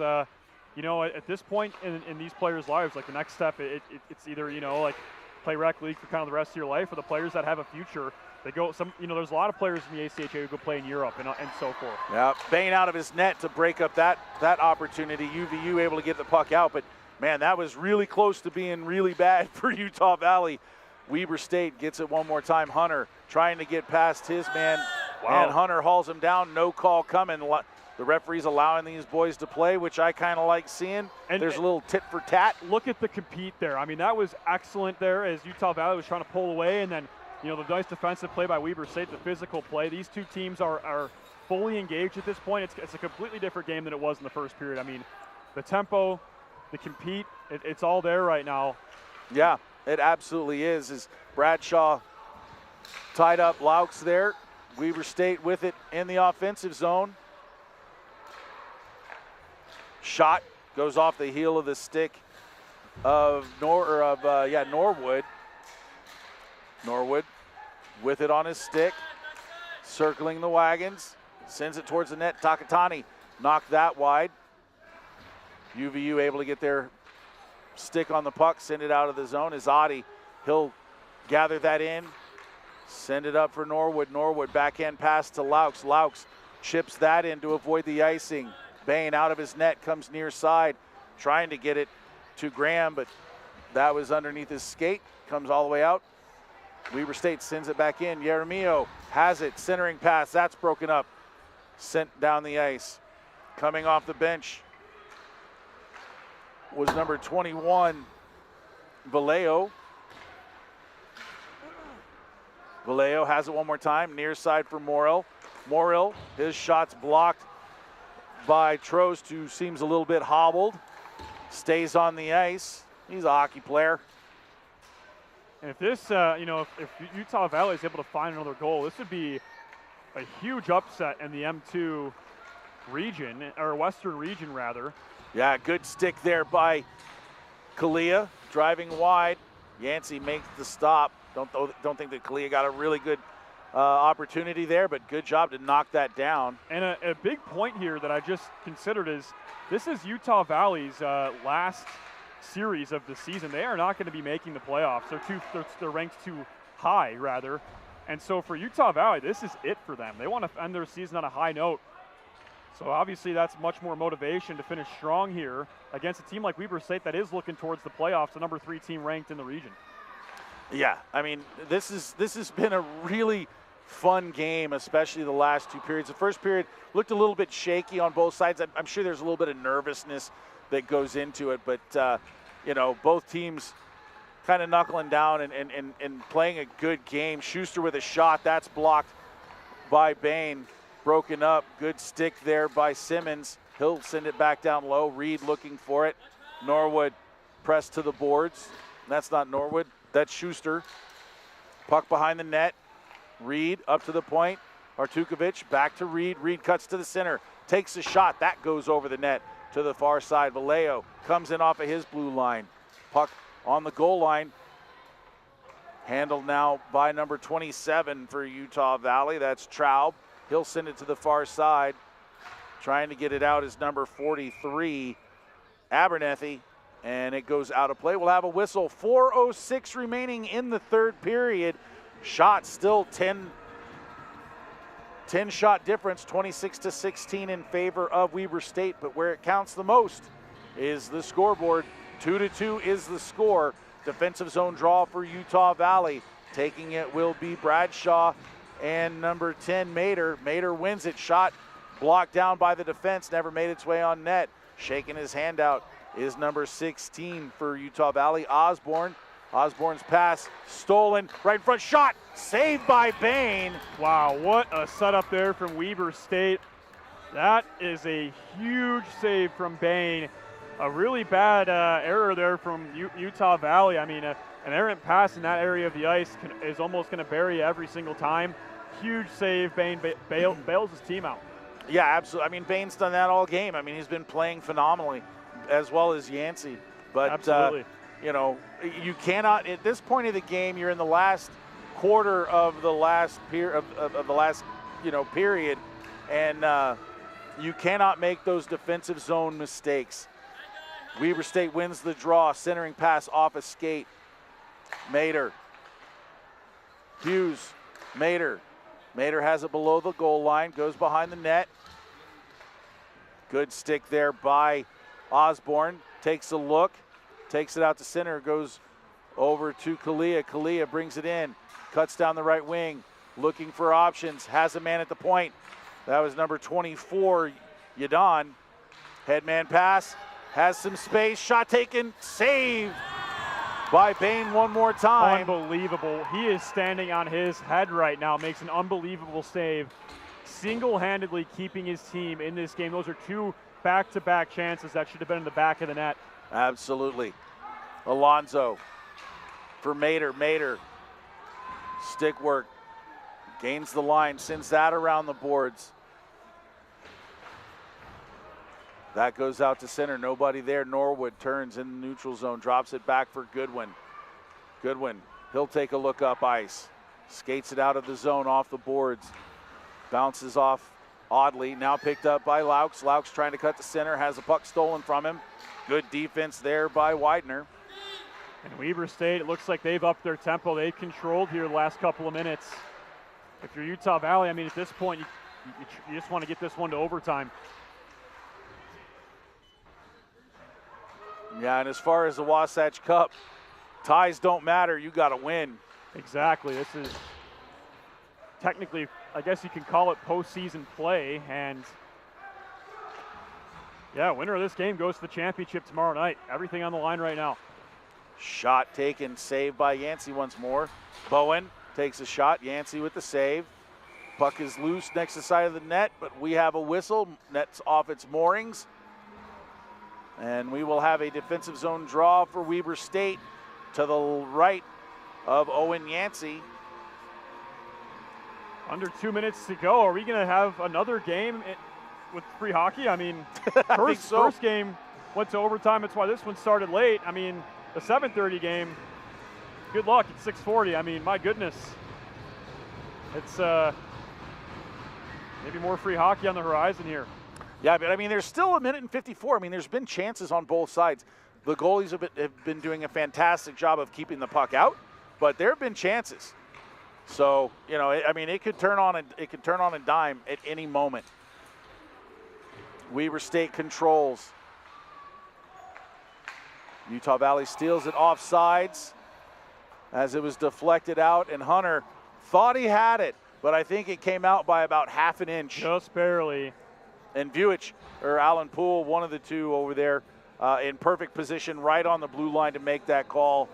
you know, at this point in these players' lives, like the next step, it's either, you know, like play rec league for kind of the rest of your life, or the players that have a future, they go, you know, there's a lot of players in the ACHA who go play in Europe and so forth. Yeah, Bain out of his net to break up that opportunity. UVU able to get the puck out, but man, that was really close to being really bad for Utah Valley. Weber State gets it one more time. Hunter trying to get past his man, and Hunter hauls him down. No call coming. The referee's allowing these boys to play, which I kind of like seeing. And there's a little tit for tat. Look at the compete there. I mean, that was excellent there as Utah Valley was trying to pull away, and then, you know, the nice defensive play by Weber State, the physical play. These two teams are fully engaged at this point. It's a completely different game than it was in the first period. I mean, the tempo, the compete, it's all there right now. Yeah, it absolutely is. As Bradshaw tied up Laux there. Weber State with it in the offensive zone. Shot goes off the heel of the stick of Norwood. Norwood with it on his stick, circling the wagons, sends it towards the net. Takatani knocked that wide. UVU able to get their stick on the puck, send it out of the zone. Izadi, he'll gather that in, send it up for Norwood. Norwood backhand pass to Laux. Laux chips that in to avoid the icing. Bain out of his net, comes near side, trying to get it to Graham, but that was underneath his skate, comes all the way out. Weber State sends it back in. Yeremio has it, centering pass, that's broken up, sent down the ice. Coming off the bench was number 21, Vallejo. Vallejo has it one more time, near side for Morrill. Morrill, his shot's blocked by Trost, who seems a little bit hobbled. Stays on the ice. He's a hockey player. And if this, you know, if Utah Valley is able to find another goal, this would be a huge upset in the M2 region, or Western region rather. Yeah, good stick there by Kalia, driving wide. Yancey makes the stop. Don't think that Kalia got a really good opportunity there, but good job to knock that down. And a big point here that I just considered is this is Utah Valley's last series of the season. They are not going to be making the playoffs. They're ranked too high, rather. And so for Utah Valley, this is it for them. They want to end their season on a high note. So obviously that's much more motivation to finish strong here against a team like Weber State that is looking towards the playoffs, the number 3 team ranked in the region. Yeah, I mean, this has been a really fun game, especially the last 2 periods. The first period looked a little bit shaky on both sides. I'm sure there's a little bit of nervousness that goes into it, but you know, both teams kind of knuckling down and playing a good game. Schuster with a shot, that's blocked by Bain. Broken up, good stick there by Simmons. He'll send it back down low. Reed looking for it. Norwood pressed to the boards. That's not Norwood, that's Schuster. Puck behind the net. Reed up to the point. Artukovic back to Reed. Reed cuts to the center, takes a shot. That goes over the net to the far side. Vallejo comes in off of his blue line. Puck on the goal line. Handled now by number 27 for Utah Valley. That's Traub. He'll send it to the far side. Trying to get it out is number 43, Abernethy. And it goes out of play. We'll have a whistle. 4:06 remaining in the third period. Shot still 10 shot difference, 26-16 in favor of Weber State. But where it counts the most is the scoreboard. 2-2 is the score. Defensive zone draw for Utah Valley. Taking it will be Bradshaw and number 10, Mater. Mater wins it. Shot blocked down by the defense. Never made its way on net. Shaking his hand out is number 16 for Utah Valley, Osborne. Osborne's pass stolen, right in front, shot, saved by Bain. Wow, what a setup there from Weber State. That is a huge save from Bain. A really bad error there from Utah Valley. I mean, an errant pass in that area of the ice is almost going to bury you every single time. Huge save. Bain bails his team out. Yeah, absolutely. I mean, Bain's done that all game. I mean, he's been playing phenomenally, as well as Yancey. But, absolutely. You know, you cannot, at this point of the game, you're in the last quarter of the last period, and you cannot make those defensive zone mistakes. Weber State wins the draw, centering pass off a skate. Mater. Hughes. Mater. Mater has it below the goal line, goes behind the net. Good stick there by Osborne. Takes a look, takes it out to center, goes over to Kalia. Kalia brings it in, cuts down the right wing, looking for options, has a man at the point. That was number 24, Yadon. Headman pass, has some space, shot taken, save by Bain one more time. Unbelievable. He is standing on his head right now, makes an unbelievable save, single-handedly keeping his team in this game. Those are two back-to-back chances that should have been in the back of the net. Absolutely. Alonzo for Mater. Mater, stick work, gains the line, sends that around the boards. That goes out to center, nobody there. Norwood turns in the neutral zone, drops it back for Goodwin. Goodwin, he'll take a look up ice. Skates it out of the zone off the boards. Bounces off oddly, now picked up by Laux. Laux trying to cut to center, has the puck stolen from him. Good defense there by Widener. And Weber State, it looks like they've upped their tempo. They've controlled here the last couple of minutes. If you're Utah Valley, I mean, at this point, you just want to get this one to overtime. Yeah, and as far as the Wasatch Cup, ties don't matter. You got to win. Exactly. This is technically, I guess you can call it postseason play. And yeah, winner of this game goes to the championship tomorrow night. Everything on the line right now. Shot taken, saved by Yancey once more. Bowen takes a shot. Yancey with the save. Puck is loose next to the side of the net, but we have a whistle. Net's off its moorings. And we will have a defensive zone draw for Weber State to the right of Owen Yancey. Under 2 minutes to go. Are we going to have another game with free hockey? I mean, first game went to overtime. That's why this one started late. I mean, the 7:30 game, good luck at 6:40. I mean, my goodness. It's maybe more free hockey on the horizon here. Yeah, but I mean, there's still a minute and 54. I mean, there's been chances on both sides. The goalies have been doing a fantastic job of keeping the puck out, but there have been chances. So, you know, I mean, it could turn on a dime at any moment. Weber State controls. Utah Valley steals it off sides as it was deflected out, and Hunter thought he had it, but I think it came out by about half an inch. Just barely. And Vuich, or Alan Poole, one of the two over there, in perfect position right on the blue line to make that call.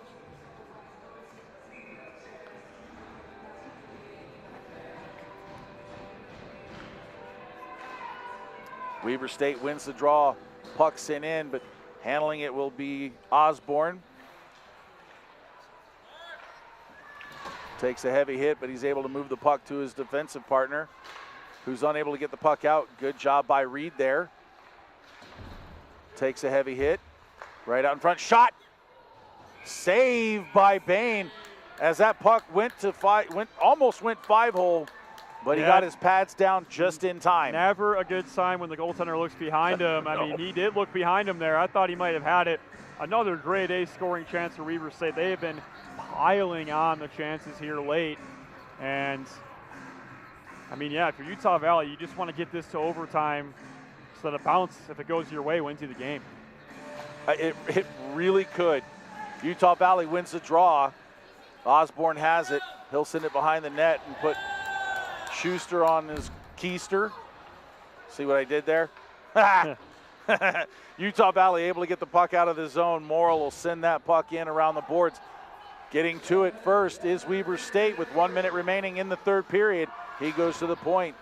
Weber State wins the draw. Puck sent in, but handling it will be Osborne. Takes a heavy hit, but he's able to move the puck to his defensive partner, who's unable to get the puck out. Good job by Reed there. Takes a heavy hit. Right out in front. Shot. Save by Bain as that puck almost went 5-hole, but he got his pads down just in time. Never a good sign when the goaltender looks behind him. I mean, he did look behind him there. I thought he might have had it. Another grade A scoring chance for Weber State. They have been piling on the chances here late. And I mean, yeah, if you're Utah Valley, you just want to get this to overtime so that a bounce, if it goes your way, wins you the game. It really could. Utah Valley wins the draw. Osborne has it. He'll send it behind the net and put Schuster on his keister. See what I did there? Utah Valley able to get the puck out of the zone. Morrill will send that puck in around the boards. Getting to it first is Weber State with 1 minute remaining in the third period. He goes to the point.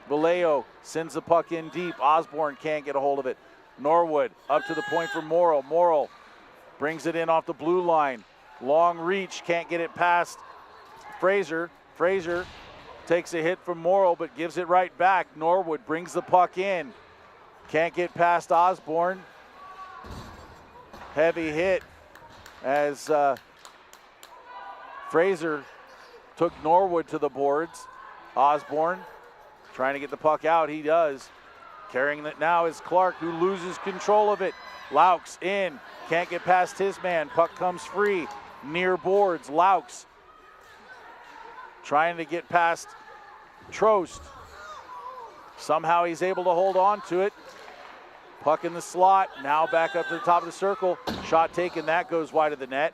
Vallejo sends the puck in deep. Osborne can't get a hold of it. Norwood up to the point for Morrill. Morrill brings it in off the blue line. Long reach, can't get it past Fraser. Fraser takes a hit from Morrill, but gives it right back. Norwood brings the puck in. Can't get past Osborne. Heavy hit as Fraser took Norwood to the boards. Osborne trying to get the puck out. He does. Carrying it now is Clark, who loses control of it. Laux in. Can't get past his man. Puck comes free. Near boards. Laux trying to get past Trost. Somehow he's able to hold on to it. Puck in the slot. Now back up to the top of the circle. Shot taken. That goes wide of the net.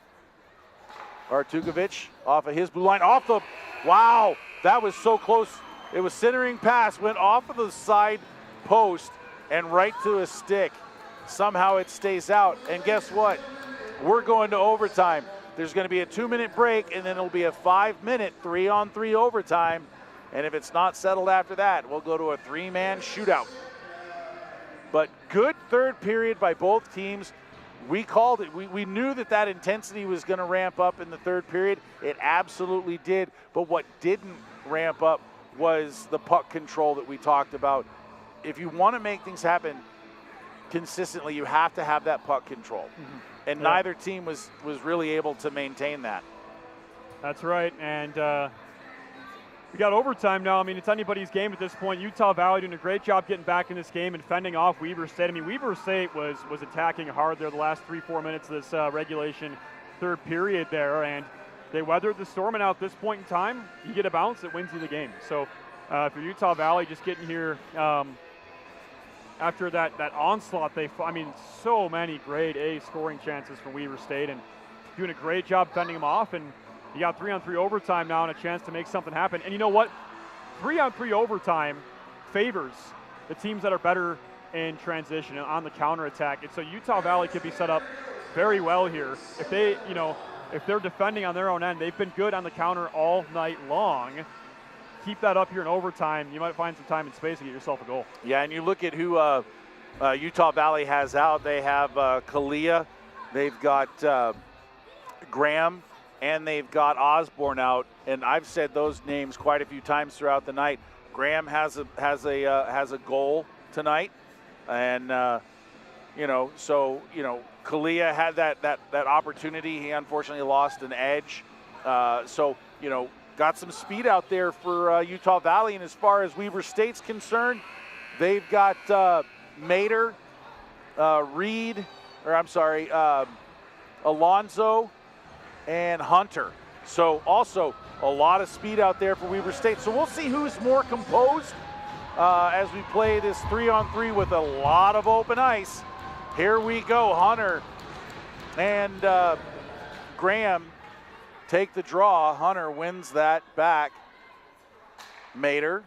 Artukovic off of his blue line. Off the... Wow! That was so close. It was centering pass. Went off of the side post and right to a stick. Somehow it stays out. And guess what? We're going to overtime. There's going to be a 2-minute break, and then it'll be a 5-minute 3-on-3 overtime. And if it's not settled after that, we'll go to a 3-man shootout. But good third period by both teams. We called it. We knew that intensity was going to ramp up in the third period. It absolutely did. But what didn't ramp up was the puck control that we talked about. If you want to make things happen consistently, you have to have that puck control. Mm-hmm. And neither team was really able to maintain that. That's right. And we got overtime now. I mean, it's anybody's game at this point. Utah Valley doing a great job getting back in this game and fending off Weber State. I mean, Weber State was attacking hard there the last 3-4 minutes of this regulation third period there, and they weathered the storm. And now at this point in time, you get a bounce that wins you the game. So for Utah Valley, just getting here after that onslaught, so many grade A scoring chances from Weber State and doing a great job fending them off. And you got 3-on-3 overtime now and a chance to make something happen. And you know what? 3-on-3 overtime favors the teams that are better in transition and on the counterattack. And so Utah Valley could be set up very well here. If they, if they're defending on their own end, they've been good on the counter all night long. Keep that up here in overtime. You might find some time and space to get yourself a goal. Yeah, and you look at who Utah Valley has out. They have Kalia. They've got Graham. And they've got Osborne out, and I've said those names quite a few times throughout the night. Graham has a goal tonight, and Kalia had that opportunity. He unfortunately lost an edge, got some speed out there for Utah Valley. And as far as Weber State's concerned, they've got Mater, Alonzo, and Hunter. So also a lot of speed out there for Weber State. So we'll see who's more composed as we play this 3-on-3 with a lot of open ice. Here we go. Hunter and Graham take the draw. Hunter wins that back. Mater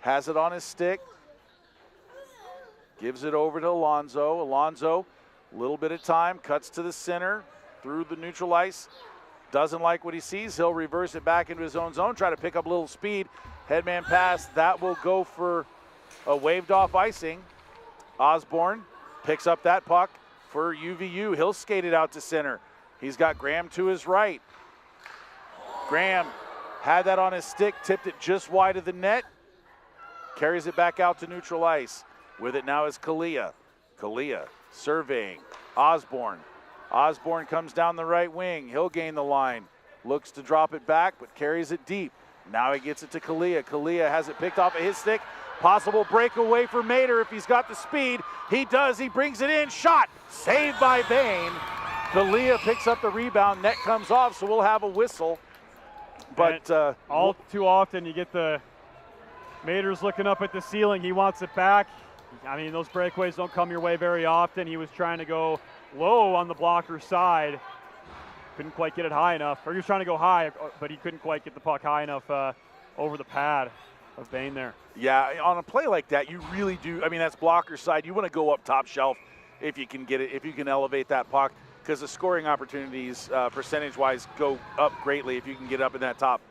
has it on his stick. Gives it over to Alonzo. Alonzo, a little bit of time, cuts to the center. Through the neutral ice, doesn't like what he sees. He'll reverse it back into his own zone, try to pick up a little speed. Headman pass, that will go for a waved off icing. Osborne picks up that puck for UVU. He'll skate it out to center. He's got Graham to his right. Graham had that on his stick, tipped it just wide of the net. Carries it back out to neutral ice. With it now is Kalia. Kalia surveying. Osborne. Osborne comes down the right wing. He'll gain the line. Looks to drop it back, but carries it deep. Now he gets it to Kalia. Kalia has it picked off of his stick. Possible breakaway for Mater if he's got the speed. He does. He brings it in. Shot. Saved by Bain. Kalia picks up the rebound. Net comes off, so we'll have a whistle. But all too often you get the Mater's looking up at the ceiling. He wants it back. I mean, those breakaways don't come your way very often. He was trying to go low on the blocker side. Couldn't quite get it high enough. Or he was trying to go high, but he couldn't quite get the puck high enough over the pad of Bain there. Yeah, on a play like that, you really do. I mean, that's blocker side. You want to go up top shelf if you can get it, if you can elevate that puck, because the scoring opportunities, percentage-wise, go up greatly if you can get up in that top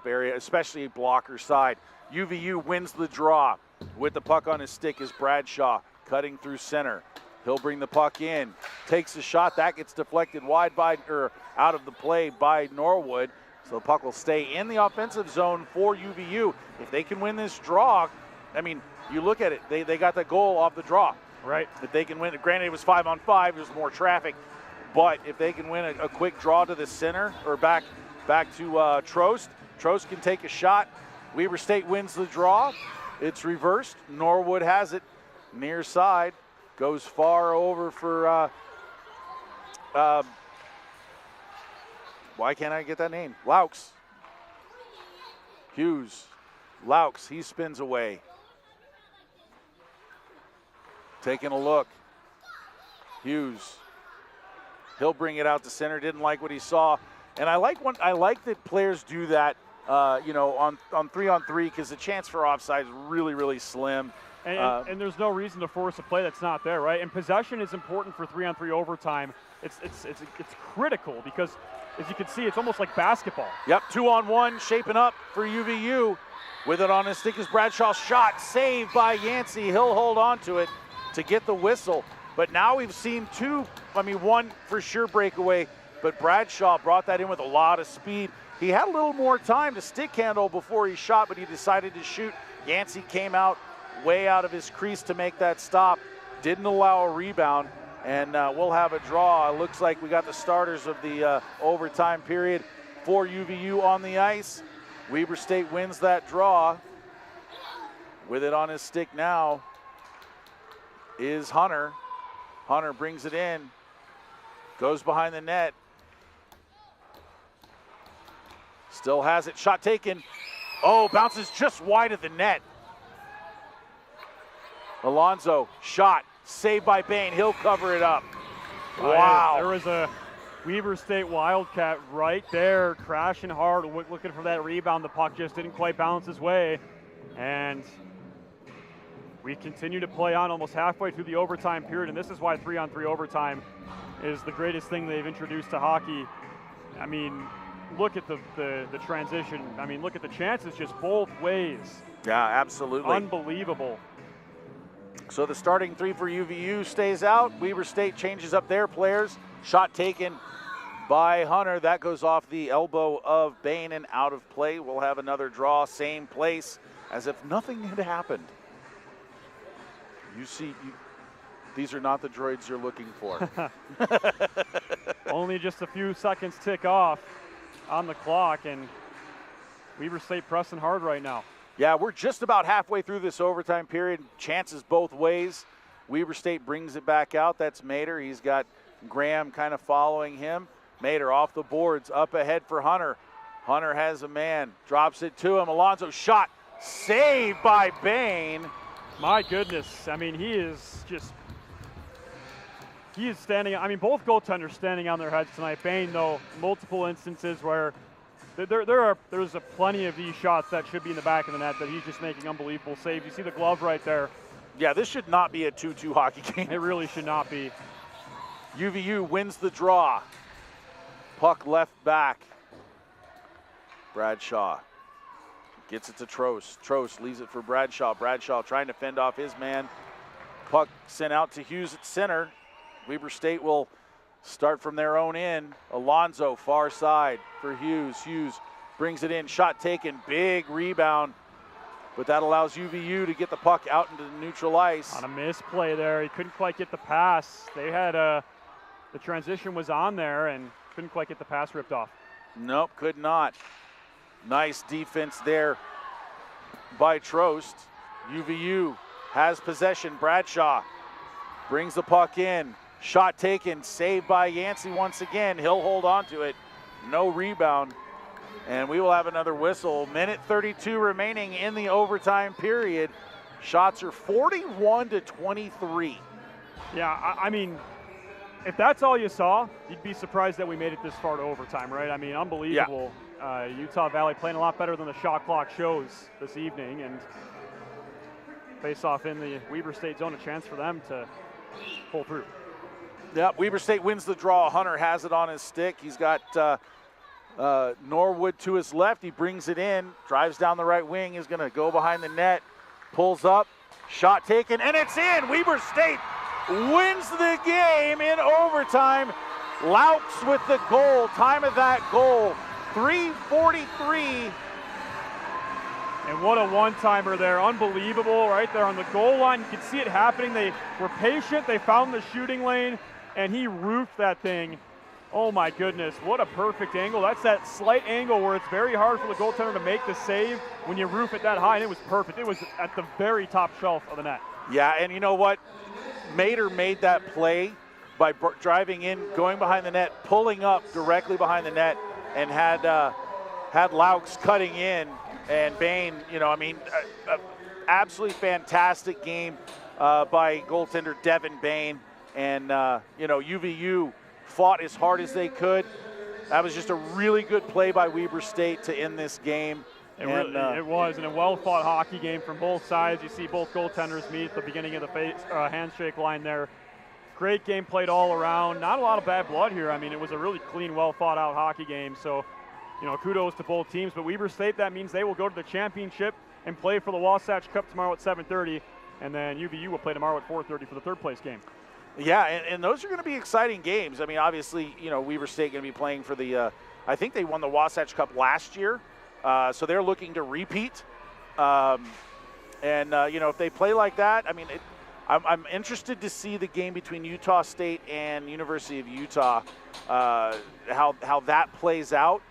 area, especially blocker side. UVU wins the draw. With the puck on his stick is Bradshaw. cutting through center. He'll bring the puck in, takes a shot. That gets deflected wide out of the play by Norwood. So the puck will stay in the offensive zone for UVU. If they can win this draw, I mean, you look at it, they got the goal off the draw. Right. If they can win it, granted it was 5-on-5, there's more traffic, but if they can win a quick draw to the center or back to Trost can take a shot. Weber State wins the draw. It's reversed. Norwood has it near side. Goes far over for, why can't I get that name? Laux. Hughes. Laux, he spins away. Taking a look. Hughes. He'll bring it out to center. Didn't like what he saw. And I like that players do that, on 3-on-3 because the chance for offside is really, really slim. And there's no reason to force a play that's not there, right? And possession is important for 3-on-3 overtime. It's critical because, as you can see, it's almost like basketball. Yep, 2-on-1 shaping up for UVU. With it on his stick is Bradshaw's shot, saved by Yancey. He'll hold on to it to get the whistle. But now we've seen one for sure breakaway, but Bradshaw brought that in with a lot of speed. He had a little more time to stick handle before he shot, but he decided to shoot. Yancey came out way out of his crease to make that stop. Didn't allow a rebound, and we'll have a draw. It looks like we got the starters of the overtime period for UVU on the ice. Weber State wins that draw. With it on his stick now is Hunter. Hunter brings it in, goes behind the net. Still has it, shot taken. Oh, bounces just wide of the net. Alonzo, shot, saved by Bain. He'll cover it up. Wow. There was a Weber State Wildcat right there, crashing hard, looking for that rebound. The puck just didn't quite bounce his way. And we continue to play on almost halfway through the overtime period, and this is why 3-on-3 overtime is the greatest thing they've introduced to hockey. I mean, look at the transition. I mean, look at the chances just both ways. Yeah, absolutely. Unbelievable. So the starting three for UVU stays out. Weber State changes up their players. Shot taken by Hunter. That goes off the elbow of Bain and out of play. We'll have another draw, same place, as if nothing had happened. These are not the droids you're looking for. Only just a few seconds tick off on the clock, and Weber State pressing hard right now. Yeah, we're just about halfway through this overtime period. Chances both ways. Weber State brings it back out. That's Mater. He's got Graham kind of following him. Mater off the boards, up ahead for Hunter. Hunter has a man, drops it to him. Alonzo shot, saved by Bain. My goodness, I mean, he is standing, I mean, both goaltenders standing on their heads tonight. Bain, though, multiple instances where there's plenty of these shots that should be in the back of the net that he's just making unbelievable saves. You see the glove right there. Yeah, this should not be a 2-2 hockey game. It really should not be. UVU wins the draw. Puck left back. Bradshaw gets it to Trost. Trost leaves it for Bradshaw. Bradshaw trying to fend off his man. Puck sent out to Hughes at center. Weber State will start from their own end. Alonzo far side for Hughes. Hughes brings it in. Shot taken. Big rebound. But that allows UVU to get the puck out into the neutral ice. On a misplay there. He couldn't quite get the pass. They had the transition was on there and couldn't quite get the pass ripped off. Nope, could not. Nice defense there by Trost. UVU has possession. Bradshaw brings the puck in. Shot taken, saved by Yancey once again. He'll hold on to it. No rebound. And we will have another whistle. Minute 32 remaining in the overtime period. Shots are 41-23. Yeah, I mean, if that's all you saw, you'd be surprised that we made it this far to overtime, right? I mean, unbelievable. Yeah. Utah Valley playing a lot better than the shot clock shows this evening, and face off in the Weber State zone, a chance for them to pull through. Yep, Weber State wins the draw. Hunter has it on his stick. He's got Norwood to his left. He brings it in, drives down the right wing, is going to go behind the net, pulls up, Shot taken, and it's in. Weber State wins the game in overtime. Laux with the goal. Time of that goal, 3:43. And what a one-timer there. Unbelievable right there on the goal line. You could see it happening. They were patient. They found the shooting lane, and he roofed that thing. Oh, my goodness. What a perfect angle. That's that slight angle where it's very hard for the goaltender to make the save when you roof it that high, and it was perfect. It was at the very top shelf of the net. Yeah, and you know what? Mater made that play by driving in, going behind the net, pulling up directly behind the net, and had Laux cutting in. And Bain, absolutely fantastic game by goaltender Devin Bain. And, UVU fought as hard as they could. That was just a really good play by Weber State to end this game. It was, and a well-fought hockey game from both sides. You see both goaltenders meet at the beginning of the handshake line there. Great game played all around. Not a lot of bad blood here. I mean, it was a really clean, well-thought-out hockey game. So, kudos to both teams. But Weber State, that means they will go to the championship and play for the Wasatch Cup tomorrow at 7:30. And then UVU will play tomorrow at 4:30 for the third-place game. Yeah, and those are going to be exciting games. I mean, obviously, Weber State going to be playing for the I think they won the Wasatch Cup last year. So they're looking to repeat. If they play like that, I mean, I'm interested to see the game between Utah State and University of Utah, how that plays out,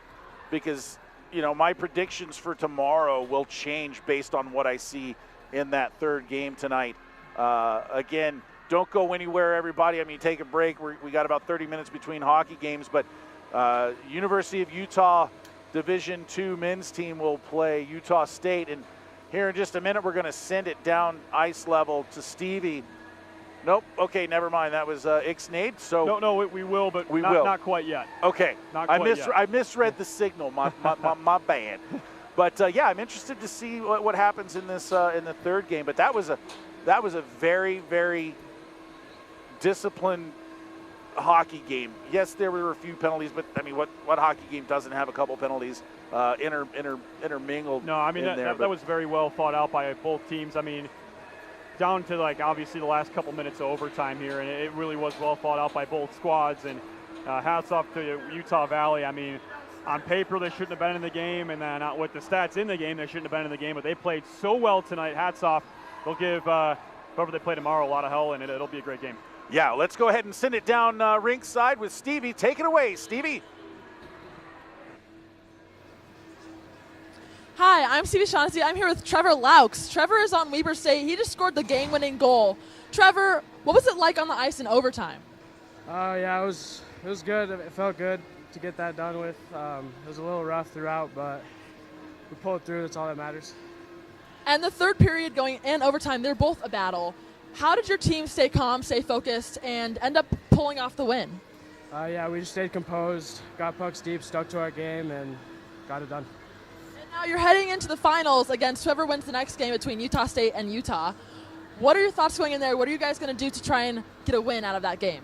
because, my predictions for tomorrow will change based on what I see in that third game tonight. Again, don't go anywhere, everybody. I mean, take a break. We got about 30 minutes between hockey games, but University of Utah Division II men's team will play Utah State, and here in just a minute we're going to send it down ice level to Stevie. Nope. Okay, never mind. That was Ixnade. So no, we will, but not quite yet. Okay, not quite yet. I misread the signal. My bad. But I'm interested to see what happens in this in the third game. But that was a very, very disciplined hockey game. Yes, there were a few penalties, but I mean, what hockey game doesn't have a couple penalties intermingled? No, I mean that was very well thought out by both teams. I mean, down to obviously the last couple minutes of overtime here, and it really was well thought out by both squads. And hats off to Utah Valley. I mean, on paper they shouldn't have been in the game, and then with the stats in the game they shouldn't have been in the game. But they played so well tonight. Hats off. They'll give whoever they play tomorrow a lot of hell, and it'll be a great game. Yeah, let's go ahead and send it down rinkside with Stevie. Take it away, Stevie. Hi, I'm Stevie Shaughnessy. I'm here with Trevor Laux. Trevor is on Weber State. He just scored the game-winning goal. Trevor, what was it like on the ice in overtime? Yeah, it was good. It felt good to get that done with. It was a little rough throughout, but we pulled through. That's all that matters. And the third period going in overtime, they're both a battle. How did your team stay calm, stay focused, and end up pulling off the win? Yeah, we just stayed composed, got pucks deep, stuck to our game, and got it done. And now you're heading into the finals against whoever wins the next game between Utah State and Utah. What are your thoughts going in there? What are you guys going to do to try and get a win out of that game?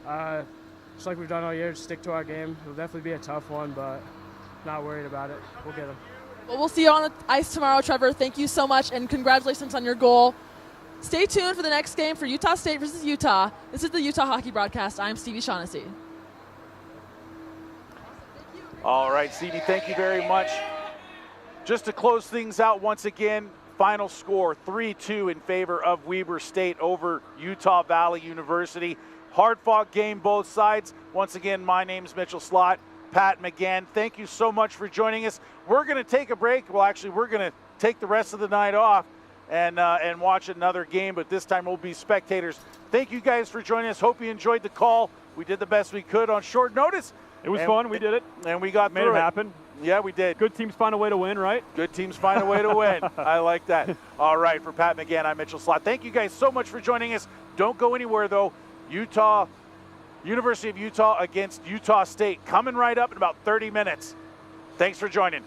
Just like we've done all year, just stick to our game. It'll definitely be a tough one, but not worried about it. We'll get them. Well, we'll see you on the ice tomorrow, Trevor. Thank you so much, and congratulations on your goal. Stay tuned for the next game for Utah State versus Utah. This is the Utah Hockey Broadcast. I'm Stevie Shaughnessy. All right, Stevie, thank you very much. Just to close things out once again, final score 3-2 in favor of Weber State over Utah Valley University. Hard-fought game, both sides. Once again, my name's Mitchell Slott. Pat McGann, thank you so much for joining us. We're going to take a break. Well, actually, we're going to take the rest of the night off and watch another game, but this time we'll be spectators. Thank you guys for joining us. Hope you enjoyed the call. We did the best we could on short notice. It was fun. We did it. And we got made it happen. Yeah, we did. Good teams find a way to win, right? Good teams find a way to win. I like that. All right, for Pat McGann, I'm Mitchell Slott. Thank you guys so much for joining us. Don't go anywhere, though. University of Utah against Utah State coming right up in about 30 minutes. Thanks for joining.